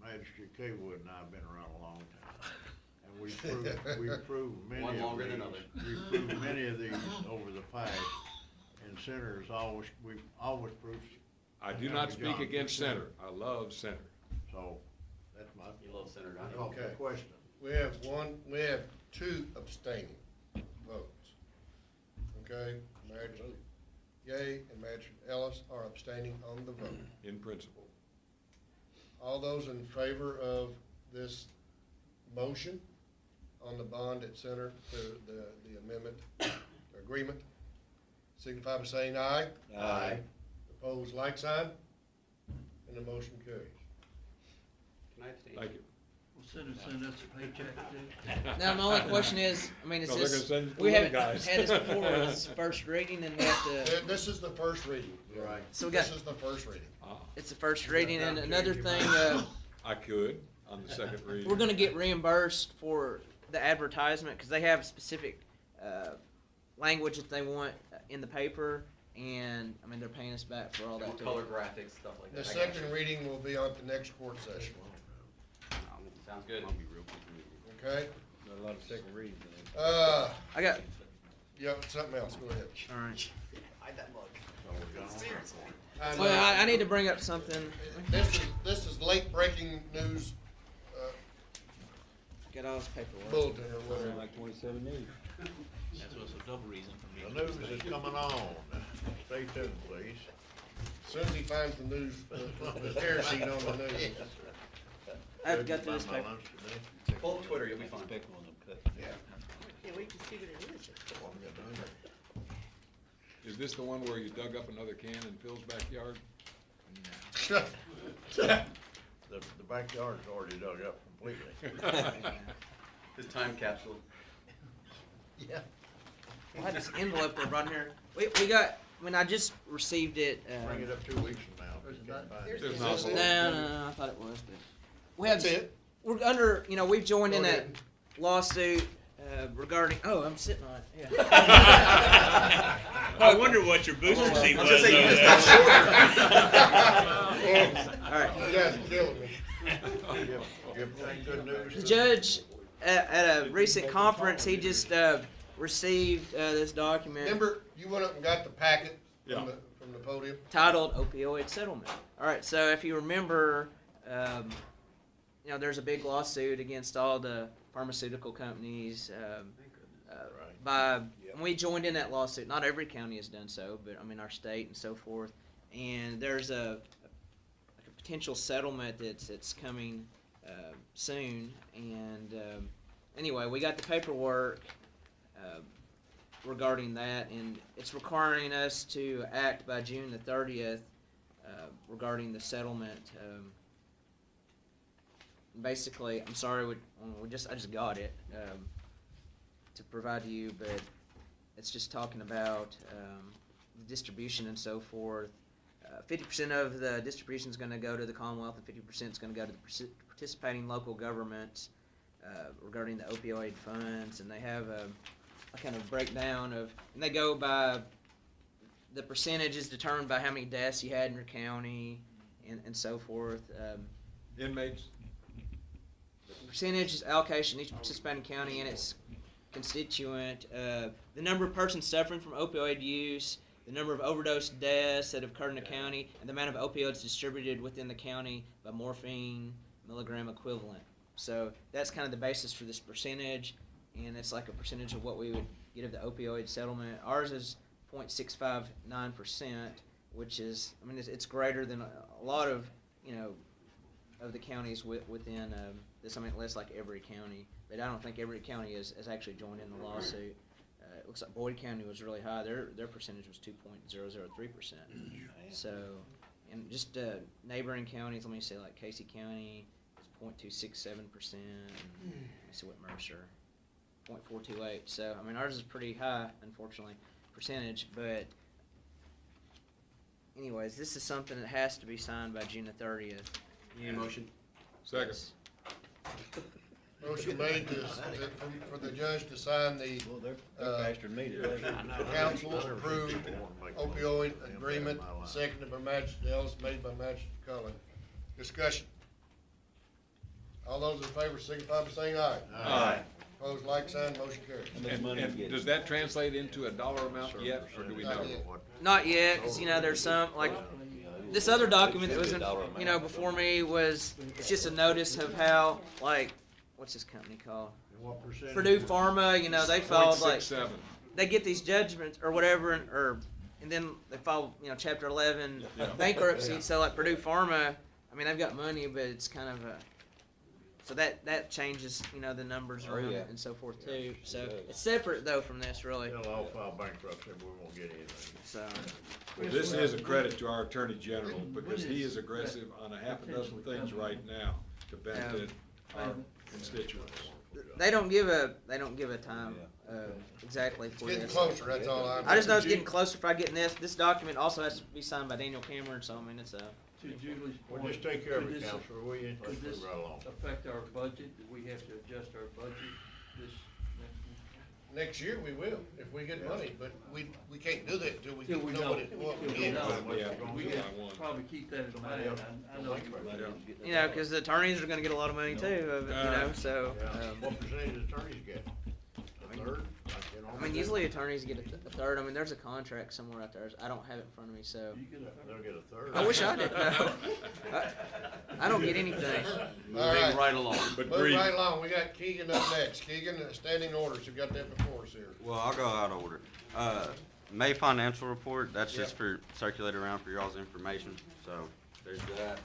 Magistrate Kaywood and I have been around a long time. And we've proved many One of longer than these. others. We've proved many of these over the past, and Center's we've always proved. I do not speak against Center. I love Center. So, that's my. You love Center, don't you? Okay. Question. We have two abstaining votes. Okay, Magistrate Gay and Magistrate Ellis are abstaining on the vote. In principle. All those in favor of this motion on the bond at Center, the amendment, agreement, signify by saying aye. Aye. Opposed, like sign, and the motion carries. Can I abstain? Thank you. Well, send us a paycheck too. Now, my only question is, I mean, is No, they're this, gonna send it to we one haven't guys. had this before, it's first reading, and we have to, This is the first reading. Right. so we got, This is the first reading. it's the first reading, and another thing, I could on the second reading. we're gonna get reimbursed for the advertisement, cause they have specific, language that they want in the paper, and, I mean, they're paying us back for all that too. Color graphics, stuff like The that. I got second you. reading will be on the next court session, Sounds good. okay? Got a lot of second readings in it. I got, Yeah, something else, go ahead. alright. Hide that mug. I know. Well, I need to bring up something, This is late breaking news, get all this paperwork. bulletin or whatever. Sound like 27 news. That's what's a double reason for me. The news is coming on. Stay tuned, please. As soon as he finds the news, the tear sheet on the news. I've got through this Find my paper. lunch today. Pull up Twitter, you'll be fine. Yeah. Can't wait to see what it is. Is this the one where you dug up another can in Phil's backyard? The backyard's already dug up completely. His time capsule. Yeah. I had this envelope that I brought in here. We got, when I just received it, Bring it up 2 weeks from now. if you can't find it. There's Is this not. no, I thought it was, but we have, That's it. we're under, you know, we've joined in Go that ahead. lawsuit, regarding, oh, I'm sitting on it, yeah. I wonder what your booster seat was over there. All right. You guys are killing me. Give good news. The to- judge, at a recent conference, he just, received, this document Remember, you went up and got the packet Yeah. from the podium? titled opioid settlement. All right, so if you remember, you know, there's a big lawsuit against all the pharmaceutical companies, by, and we joined in that lawsuit. Not every county has done so, but I mean, our state and so forth. And there's a potential settlement that's coming, soon. And, anyway, we got the paperwork, regarding that, and it's requiring us to act by June the 30th, regarding the settlement. Basically, I'm sorry, I just got it, to provide to you, but it's just talking about, the distribution and so forth. 50% of the distribution is going to go to the Commonwealth, and 50% is going to go to the participating local governments, regarding the opioid funds, and they have a kind of breakdown of, and they go by, the percentages determined by how many deaths you had in your county, and so forth. Inmates? Percentage allocation each participating county and its constituent, the number of persons suffering from opioid use, the number of overdose deaths that have occurred in the county, and the amount of opioids distributed within the county by morphine milligram equivalent. So that's kind of the basis for this percentage, and it's like a percentage of what we would get of the opioid settlement. Ours is 0.659%, which is, I mean, it's greater than a lot of, you know, of the counties within this. I mean, less like every county, but I don't think every county has actually joined in the lawsuit. It looks like Boyd County was really high. Their percentage was 2.003%. So, and just neighboring counties, let me say like Casey County is 0.267%. Let me see what Mercer, 0.428. So, I mean, ours is pretty high, unfortunately, percentage. But, anyways, this is something that has to be signed by June the 30th. Need a motion? Second. Yes. Motion made for the judge to sign the, Well, they're faster than me today. council approved opioid agreement, seconded by Magistrate Ellis, made by Magistrate Cullen. Discussion. All those in favor signify by saying aye. Aye. Opposed, like sign, motion carries. And does that translate into a dollar amount yet, or do we know? Not yet. Not yet, because, there's some, like, this other document that was, before me it's just a notice of how, like, what's this company called? And what percentage? Purdue Pharma, they filed, like, 0.67. they get these judgments or whatever, and then they file, Chapter 11 bankruptcy, so, like, Purdue Pharma, they've got money, but it's kind of so that changes, the numbers around it and so forth too. So it's separate though from this, really. They'll all file bankruptcy, we won't get anything. So Well, this is a credit to our Attorney General, because he is aggressive on a half a dozen things right now to benefit our constituents. they don't give a time exactly for Getting this. closer, that's all I know. I just know it's getting closer. If I get this document also has to be signed by Daniel Cameron. So it's a. To Julie's Well, point. just take care of could it, this- Counselor, will you? Let's Could this move right along. affect our budget? Do we have to adjust our budget this Next year we will, if we get money, but we can't do that until we Till we know know. what it, what we Till we get. know. Yeah, We July can 1. probably keep that in mind. I know you. Because the attorneys are going to get a lot of money too. So. What percentage of attorneys get? A third? Usually attorneys get a third. There's a contract somewhere out there. I don't have it in front of me, so. They'll get a third. I wish I did. No. I don't get anything. All right. right along. But Move Bree, right along, we got Keegan up next. Keegan, standing orders, you got that before us here. Well, I'll go out of order. May financial report, that's just for circulated around for y'all's information, so there's that.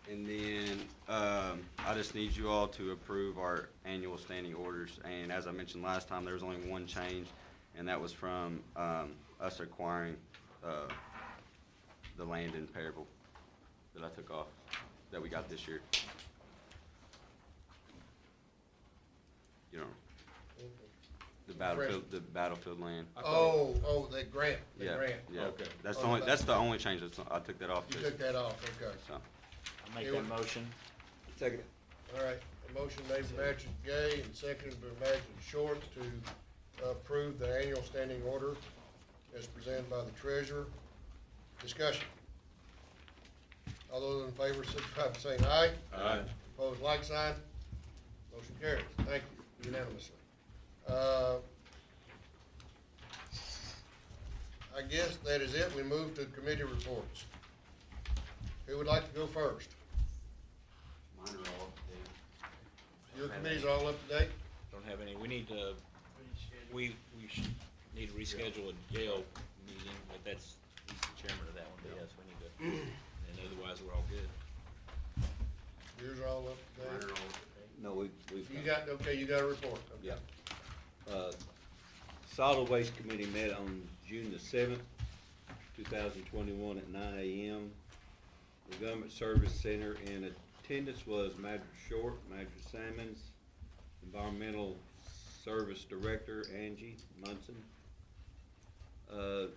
And then, I just need you all to approve our annual standing orders, and as I mentioned last time, there was only one change, and that was from, us acquiring, the land in Perryville that I took off, that we got this year. The battlefield land. The grant, Yeah, grant. yeah. Okay. That's the only change, I took that off. You just- took that off, okay. So, I make that motion. second. All right, a motion made by Magistrate Gay and seconded by Magistrate Short to approve the annual standing order as presented by the treasurer. Discussion. All those in favor, signify by saying aye. Aye. Opposed, like sign. Motion carries. Thank you unanimously. I guess that is it. We move to committee reports. Who would like to go first? Mine are all up to date. Your committee's all up to date? Don't have any, we need to, we should need to reschedule a jail meeting, but that's, he's the chairman of that one, but yes, we need to, and otherwise we're all good. Yours are all up to Mine are date? all up to date. No, we've. You got, okay, you got a report. Okay. Yeah. Solid Waste Committee met on June the 7th, 2021 at 9 a.m. The Government Service Center in attendance was Magistrate Short, Magistrate Sammons, Environmental Service Director Angie Munson. The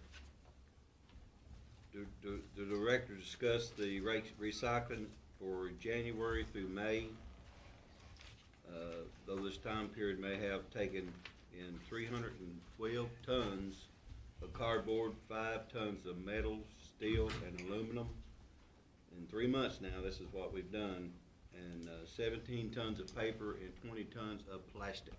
director discussed the recycling for January through May. Though this time period may have taken in 312 tons of cardboard, 5 tons of metal, steel, and aluminum. In 3 months now, this is what we've done, and 17 tons of paper and 20 tons of plastic.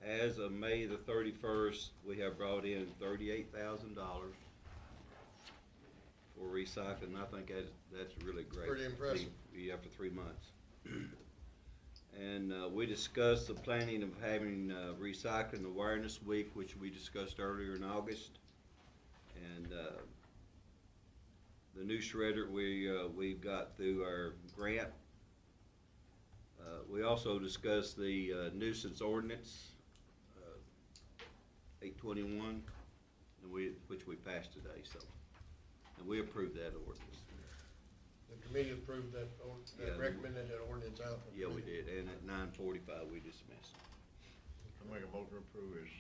As of May the 31st, we have brought in $38,000 for recycling. I think that's really great. Pretty impressive. Yeah, for 3 months. And we discussed the planning of having Recycling Awareness Week, which we discussed earlier in August. And the new shredder we got through our grant. We also discussed the nuisance ordinance, 821, and which we passed today. So, and we approved that ordinance. The committee approved that, recommended that ordinance out. Yeah, we did, and at 9:45 we dismissed. I make a motion to approve this.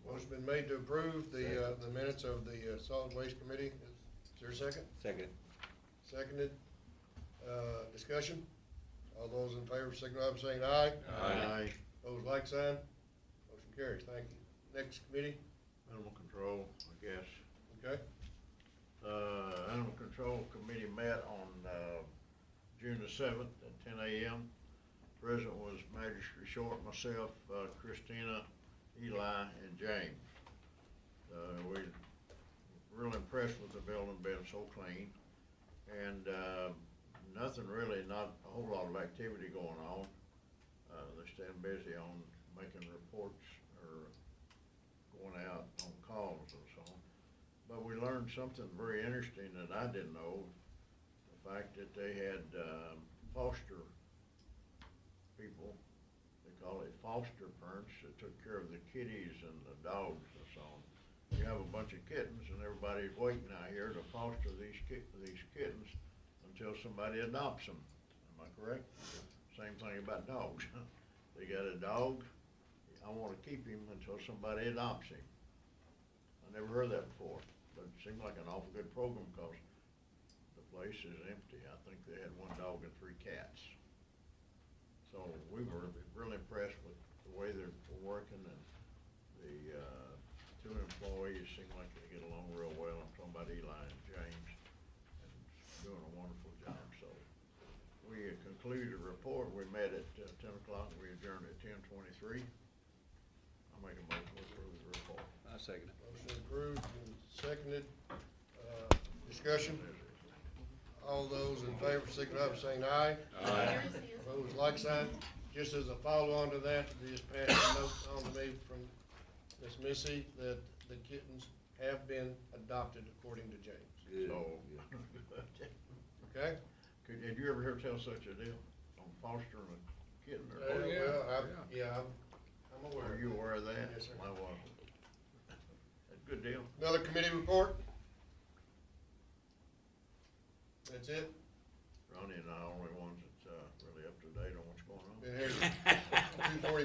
Motion been made to approve the minutes of the Solid Waste Committee. Is there a second? Second. Seconded. Discussion? All those in favor signify by saying aye. Aye. Opposed, like sign. Motion carries. Thank you. Next committee, Animal control, I guess. okay? Animal control committee met on, June the 7th at 10 a.m. Present was Magistrate Short, myself, Christina, Eli, and James. We real impressed with the building being so clean, and nothing really, not a whole lot of activity going on. They're staying busy on making reports or going out on calls and so on. But we learned something very interesting that I didn't know. The fact that they had foster people, they call it foster parents, that took care of the kitties and the dogs and so on. You have a bunch of kittens and everybody's waiting out here to foster these kittens until somebody adopts them. Am I correct? Same thing about dogs. They got a dog, I want to keep him until somebody adopts him. I never heard that before, but it seemed like an awful good program because the place is empty. I think they had 1 dog and 3 cats. So we were really impressed with the way they're working, and the 2 employees seem like they get along real well. I'm talking about Eli and James, and doing a wonderful job. So we concluded the report. We met at 10 o'clock. We adjourned at 10:23. I'll make a motion to approve the report. I second it. Motion approved and seconded. Discussion? All those in favor signify by saying aye. Aye. Opposed, like sign. Just as a follow-on to that, just pass a note on to me from Miss Missy that the kittens have been adopted according to James. So, Okay? did you ever hear tell such a deal on fostering a kitten or? Well, dog? I'm aware. Are you aware of that? Yes, sir. I wasn't. That's a good deal. Another committee report? That's it? Ronnie and I are the only ones that's really up to date on what's going on. Been here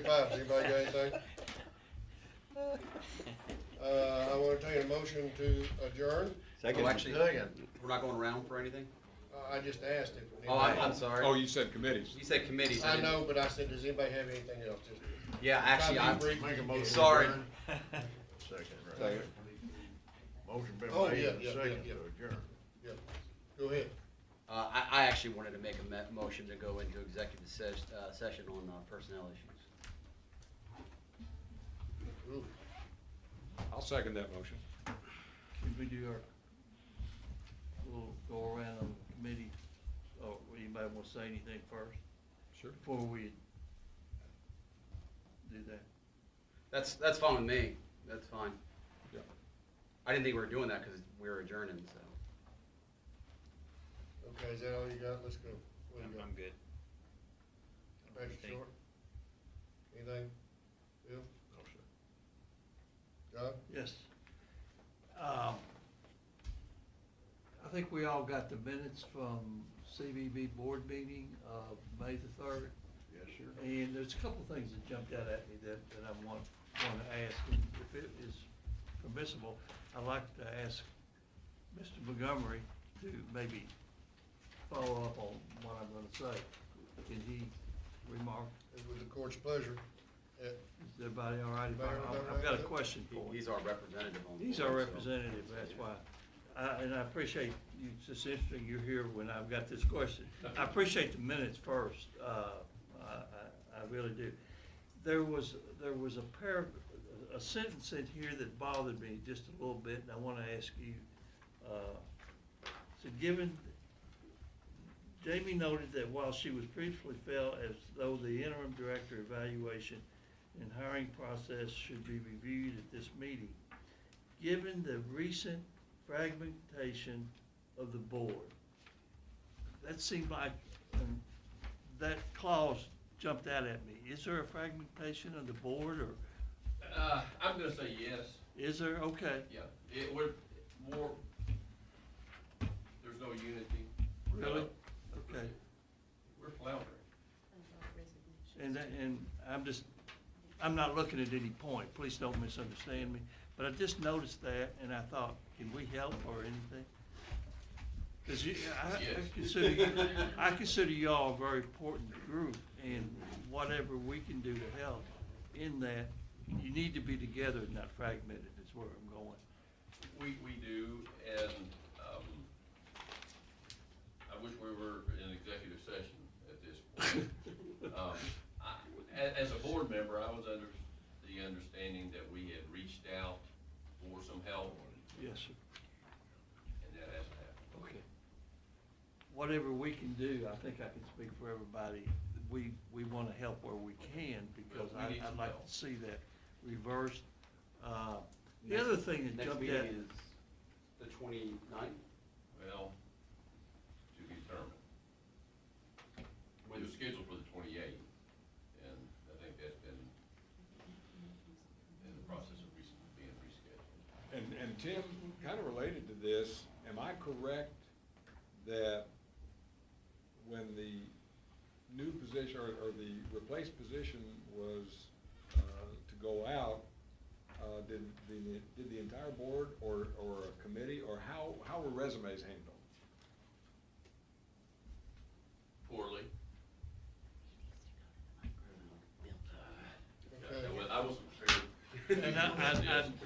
2:45. Anybody got anything? I want to take a motion to adjourn. Oh, actually, Second. we're not going around for anything? I just asked if. Oh, I'm sorry. Oh, you said committees. You said committees. I didn't- know, but I said, does anybody have anything else? Just Yeah, actually, try to I'm, be brief. Make a motion. to Sorry. adjourn. Second, right. Second. Motion been Oh, made yeah, and yeah, second yeah, to adjourn. Yeah. Go ahead. I actually wanted to make a motion to go into executive session on personnel issues. Ooh. I'll second that motion. Can we do our, we'll go around on the committee, or anybody want to say anything first Sure. before we do that? That's fine with me. That's fine. Yeah. I didn't think we were doing that because we were adjourning, so. Okay, is that all you got? Let's go. What do you got? I'm good. Patrick Short? Anything? Bill? No, sir. John? Yes. I think we all got the minutes from CVB board meeting of May the 3rd. Yes, sir. And there's a couple things that jumped out at me that I want to ask. And if it is permissible, I'd like to ask Mr. Montgomery to maybe follow up on what I'm going to say. Can he remark? It was the court's pleasure. Is everybody all right? Mayor, I've got a question for him. He's our representative on the He's board, our so- representative, that's why. And I appreciate you, it's just interesting you're here when I've got this question. I appreciate the minutes first, I really do. There was a sentence in here that bothered me just a little bit, and I wanna ask you. So given, Jamie noted that while she was previously felt as though the interim director evaluation and hiring process should be reviewed at this meeting, given the recent fragmentation of the board, that seemed like, that clause jumped out at me. Is there a fragmentation of the board, or I'm gonna say yes. is there? Okay. Yeah, it would, more, there's no unity. Really? Okay. We're floundering. And I'm not looking at any point, please don't misunderstand me, but I just noticed that, and I thought, can we help or anything? Because Yes. I consider y'all a very important group, and whatever we can do to help in that, you need to be together and not fragmented, is where I'm going. We do, and, I wish we were in executive session at this point. As a board member, I was under the understanding that we had reached out for some help, Yes, sir. and that hasn't happened. Okay. Whatever we can do, I think I can speak for everybody, we want to help where we can, because Well, we need I'd some like help. to see that reversed. The other thing that Next jumped meeting at, is the 29th. Well, to be determined. It was scheduled for the 28th, and I think that's been in the process of being rescheduled. And Tim, kind of related to this, am I correct that when the new position, or the replaced position was to go out, did the entire board or a committee, or how were resumes handled? Poorly. Okay. I wasn't prepared. and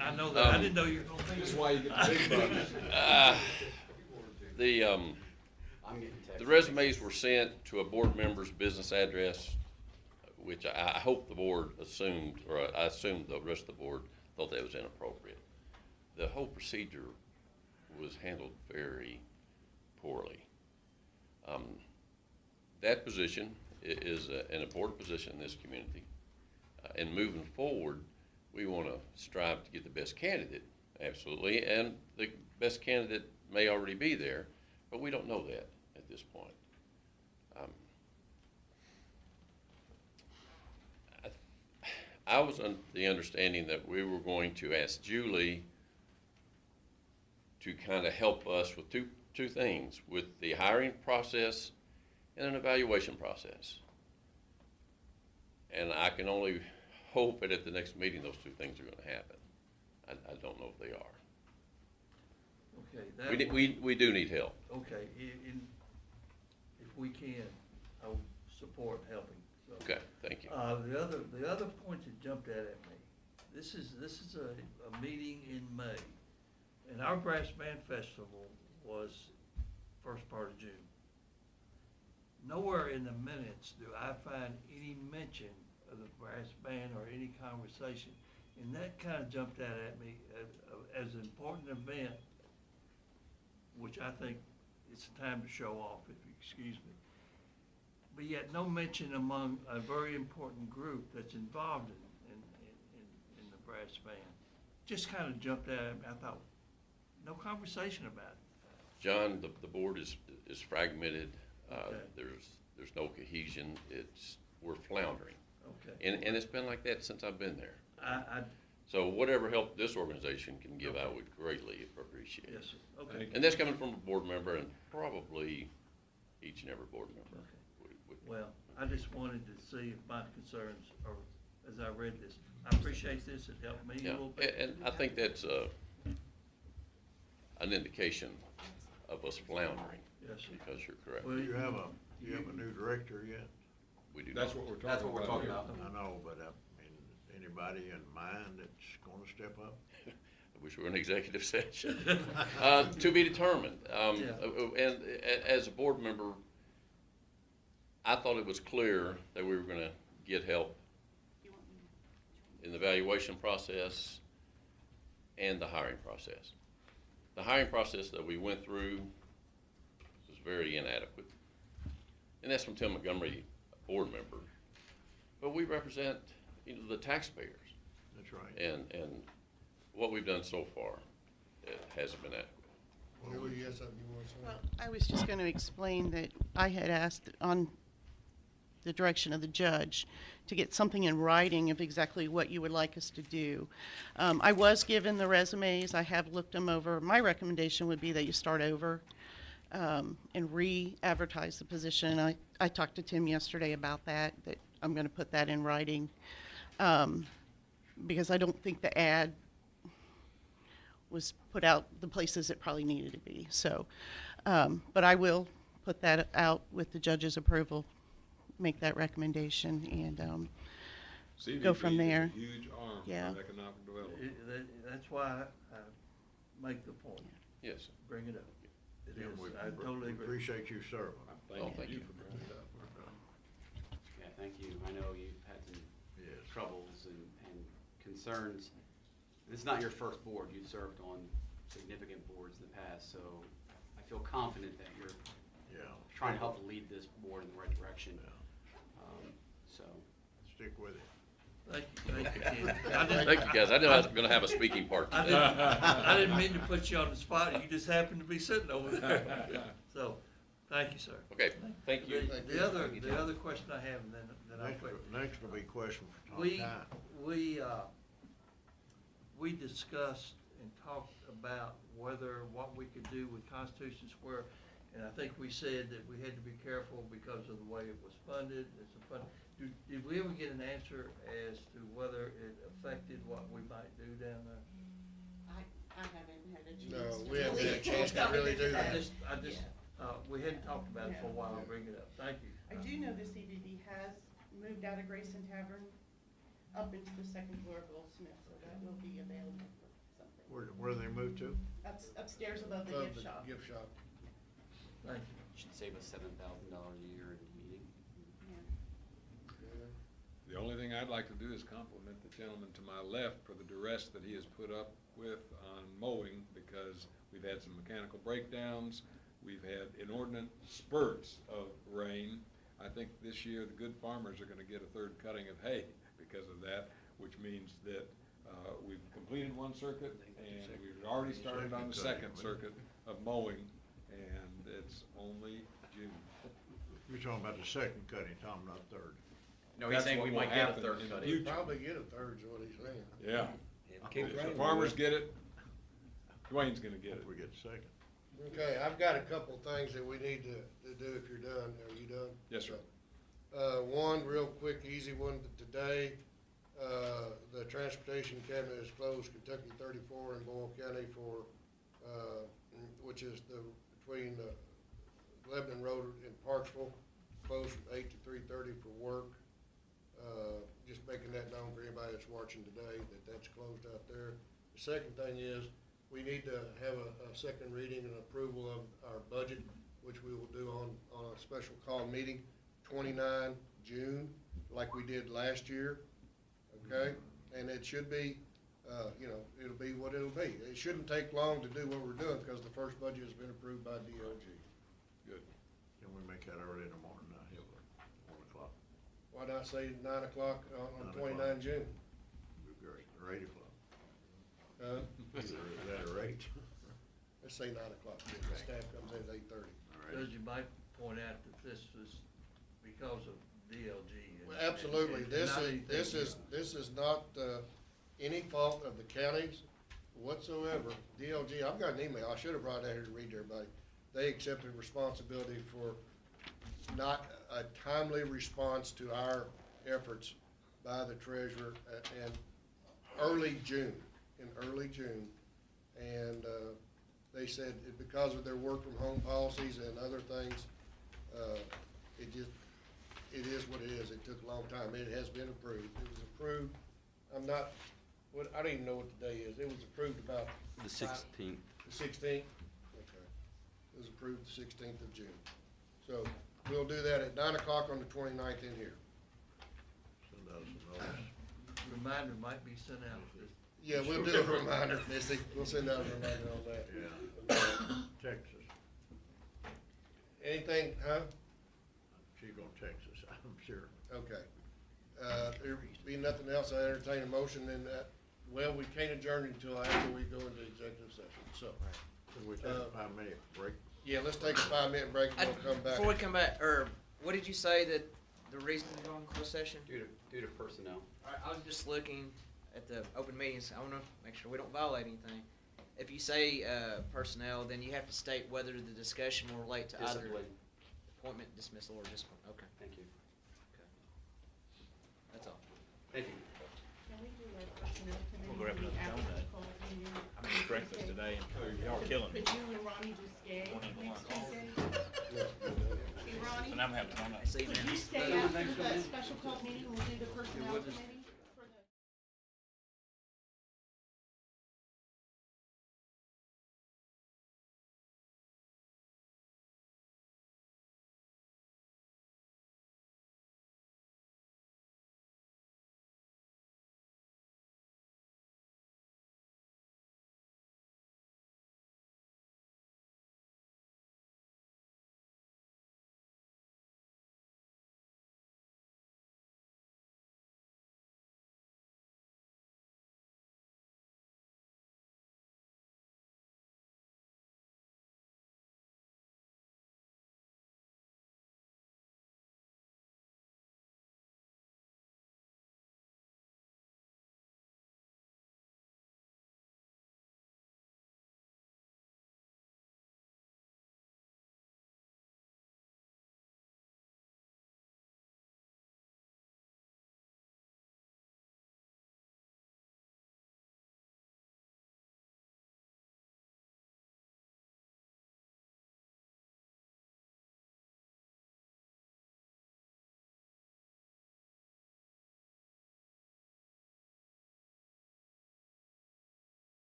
I know that, I didn't know you were gonna think. This is why you get the big bucks. The resumes were sent to a board member's business address, which I hope the board assumed, or I assumed the rest of the board thought that was inappropriate. The whole procedure was handled very poorly. That position is an important position in this community. And moving forward, we want to strive to get the best candidate, absolutely, and the best candidate may already be there, but we don't know that at this point. I was under the understanding that we were going to ask Julie to kind of help us with two things, with the hiring process and an evaluation process. And I can only hope that at the next meeting those two things are going to happen. I don't know if they are. Okay. We do need help. Okay, if we can, I'll support helping, so. Okay, thank you. The other point that jumped out at me, this is a meeting in May, and our Brass Band Festival was first part of June. Nowhere in the minutes do I find any mention of the brass band or any conversation, and that kind of jumped out at me as an important event, which I think it's time to show off, if you excuse me. But yet no mention among a very important group that's involved in the brass band. Just kind of jumped out at me. I thought, no conversation about it. John, the board is fragmented. Okay. There's no cohesion. We're floundering. Okay. And it's been like that since I've been there. I So whatever help this organization can give, I would greatly appreciate. Yes, sir. Okay. And that's coming from a board member, and probably each and every board member. Okay. Well, I just wanted to see if my concerns are, as I read this, I appreciate this, it helped me a Yeah, little bit. and I think that's an indication of us floundering. Yes, sir. Because you're correct. Well, Do you have a new director yet? We do That's not. what we're talking about. That's what we're talking here. about. I know, but anybody in mind that's gonna step up? I wish we were in executive session. To be determined. And as a board member, I thought it was clear that we were gonna get help in the evaluation process and the hiring process. The hiring process that we went through was very inadequate. And that's from Tim Montgomery, a board member. But we represent, the taxpayers. That's right. And what we've done so far, it hasn't been adequate. Julie, you have something you want to say? Well, I was just going to explain that I had asked on the direction of the judge to get something in writing of exactly what you would like us to do. I was given the resumes. I have looked them over. My recommendation would be that you start over and re-advertise the position. I talked to Tim yesterday about that I'm going to put that in writing because I don't think the ad was put out the places it probably needed to be. So But I will put that out with the judge's approval, make that recommendation, and go from there. CDP is a huge arm Yeah. for economic development. That's why I make the point. Yes. Bring it up. It Yeah, is, we I totally agree. appreciate you serving. Thank you. For bringing it up. Yeah, thank you. I know you've had some Yes. troubles and concerns. This is not your first board. You've served on significant boards in the past, so I feel confident that you're trying to help lead this board in the right direction. So Stick with it. Thank you, thank you. Thank you, guys. I know I was gonna have a speaking part today. I didn't mean to put you on the spot, you just happened to be sitting over there. So, thank you, sir. Okay, thank you. The other question I have, and then I'll quit. Next will be a question for Tom We, Time. we discussed and talked about what we could do with Constitution Square, and I think we said that we had to be careful because of the way it was funded. Did we ever get an answer as to whether it affected what we might do down there? I haven't had a chance. No, we haven't had a chance to really do that. We hadn't talked about it for a while, I'll bring it up. Thank you. I do know the CBD has moved out of Grayson Tavern up into the second floor of Goldsmith, so that will be available for something. Where they moved to? Upstairs above the gift shop. Gift shop. Thank you. should save us $7,000 a year in heating. The only thing I'd like to do is compliment the gentleman to my left for the duress that he has put up with on mowing, because we've had some mechanical breakdowns. We've had inordinate spurts of rain. I think this year the good farmers are gonna get a third cutting of hay because of that, which means that we've completed one circuit and we've already started on the second circuit of mowing, and it's only June. You're talking about the second cutting, Tom, not third. No, he's saying we might get a third cutting. We'll probably get a third, is what he's saying. Yeah. If the farmers get it, Dwayne's gonna get it. We get second. Okay, I've got a couple things that we need to do if you're done. Are you done? Yes, sir. One real quick, easy one today. The Transportation Cabinet has closed Kentucky 34 in Boyle County for, which is between Lebanon Road and Parksville, closed from 8 to 3:30 for work. Just making that known for anybody that's watching today, that's closed out there. The second thing is, we need to have a second reading and approval of our budget, which we will do on a special call meeting, 29 June, like we did last year, okay? And it should be, it'll be what it'll be. It shouldn't take long to do what we're doing, because the first budget has been approved by DLG. Good. Can we make that early in the morning, not here, 1 o'clock? Why not say 9 o'clock on 29 June? Great, or 8 o'clock. Is that a rate? Let's say 9 o'clock, the staff comes in at 8:30. Judge, you might point out that this was because of DLG. Well, absolutely, this is not any fault of the counties whatsoever. DLG, I've got an email, I should have brought that here to read to everybody. They accepted responsibility for not a timely response to our efforts by the treasurer in early June. And they said because of their work from home policies and other things, it is what it is. It took a long time. It has been approved. It was approved, I don't even know what the day is. It was approved about The 16th. The 16th? Okay. It was approved the 16th of June. So we'll do that at 9 o'clock on the 29th in here. Send out some notice. Reminder might be sent out. Yeah, we'll do a reminder, Missy. We'll send out a reminder on that. Yeah. Texas. Anything, huh? She's gonna Texas, I'm sure. Okay. There be nothing else, I entertain a motion in that. Well, we can't adjourn until after we go into executive session, so. Can we take a 5-minute break? Yeah, let's take a 5-minute break and we'll come back. Before we come back, what did you say that the reason you're going closed session? Due to personnel. I was just looking at the open meetings. I want to make sure we don't violate anything. If you say personnel, then you have to state whether the discussion will relate to either appointment, dismissal, or discipline. Okay. Thank you. Okay. That's all. Thank you. Can we do a personnel We'll go committee grab meeting another after donut. the cold meeting? I'm eating breakfast today, and y'all are killing me. Could you and Ronnie just stay next I'm having fun. See you, man. Could you stay after the special call meeting, we'll do the personnel committee?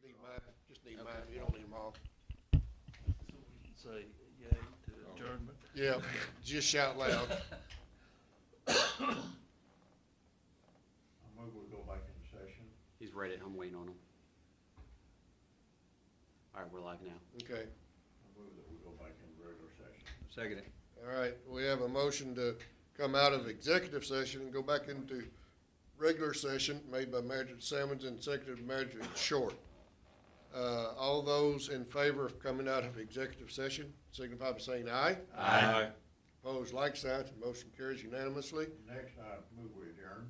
need mine, just need mine, you don't need them all. So we can say yay to adjournment. Yeah, just shout loud. I move we go back into session. He's ready, I'm waiting on him. All right, we're live now. Okay, I move that we go back into regular session. Second it. all right, we have a motion to come out of executive session and go back into regular session made by Manager Salmons and seconded by Manager Short. All those in favor of coming out of executive session, signify by saying aye. Aye. Opposed, like sign. Motion carries unanimously. Next, I move we adjourn.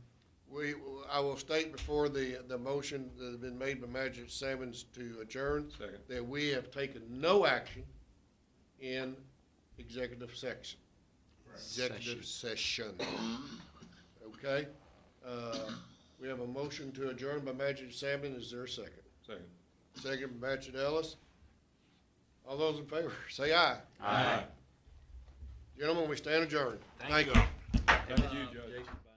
I will state before the motion that has been made by Manager Salmons to adjourn. Second. That we have taken no action in executive section. Executive session. Okay? We have a motion to adjourn by Manager Salmon. Is there a second? Second. Second by Manager Ellis. All those in favor, say aye. Aye. Gentlemen, we stand adjourned. Thank you. Thank you, Judge. Jason, bye.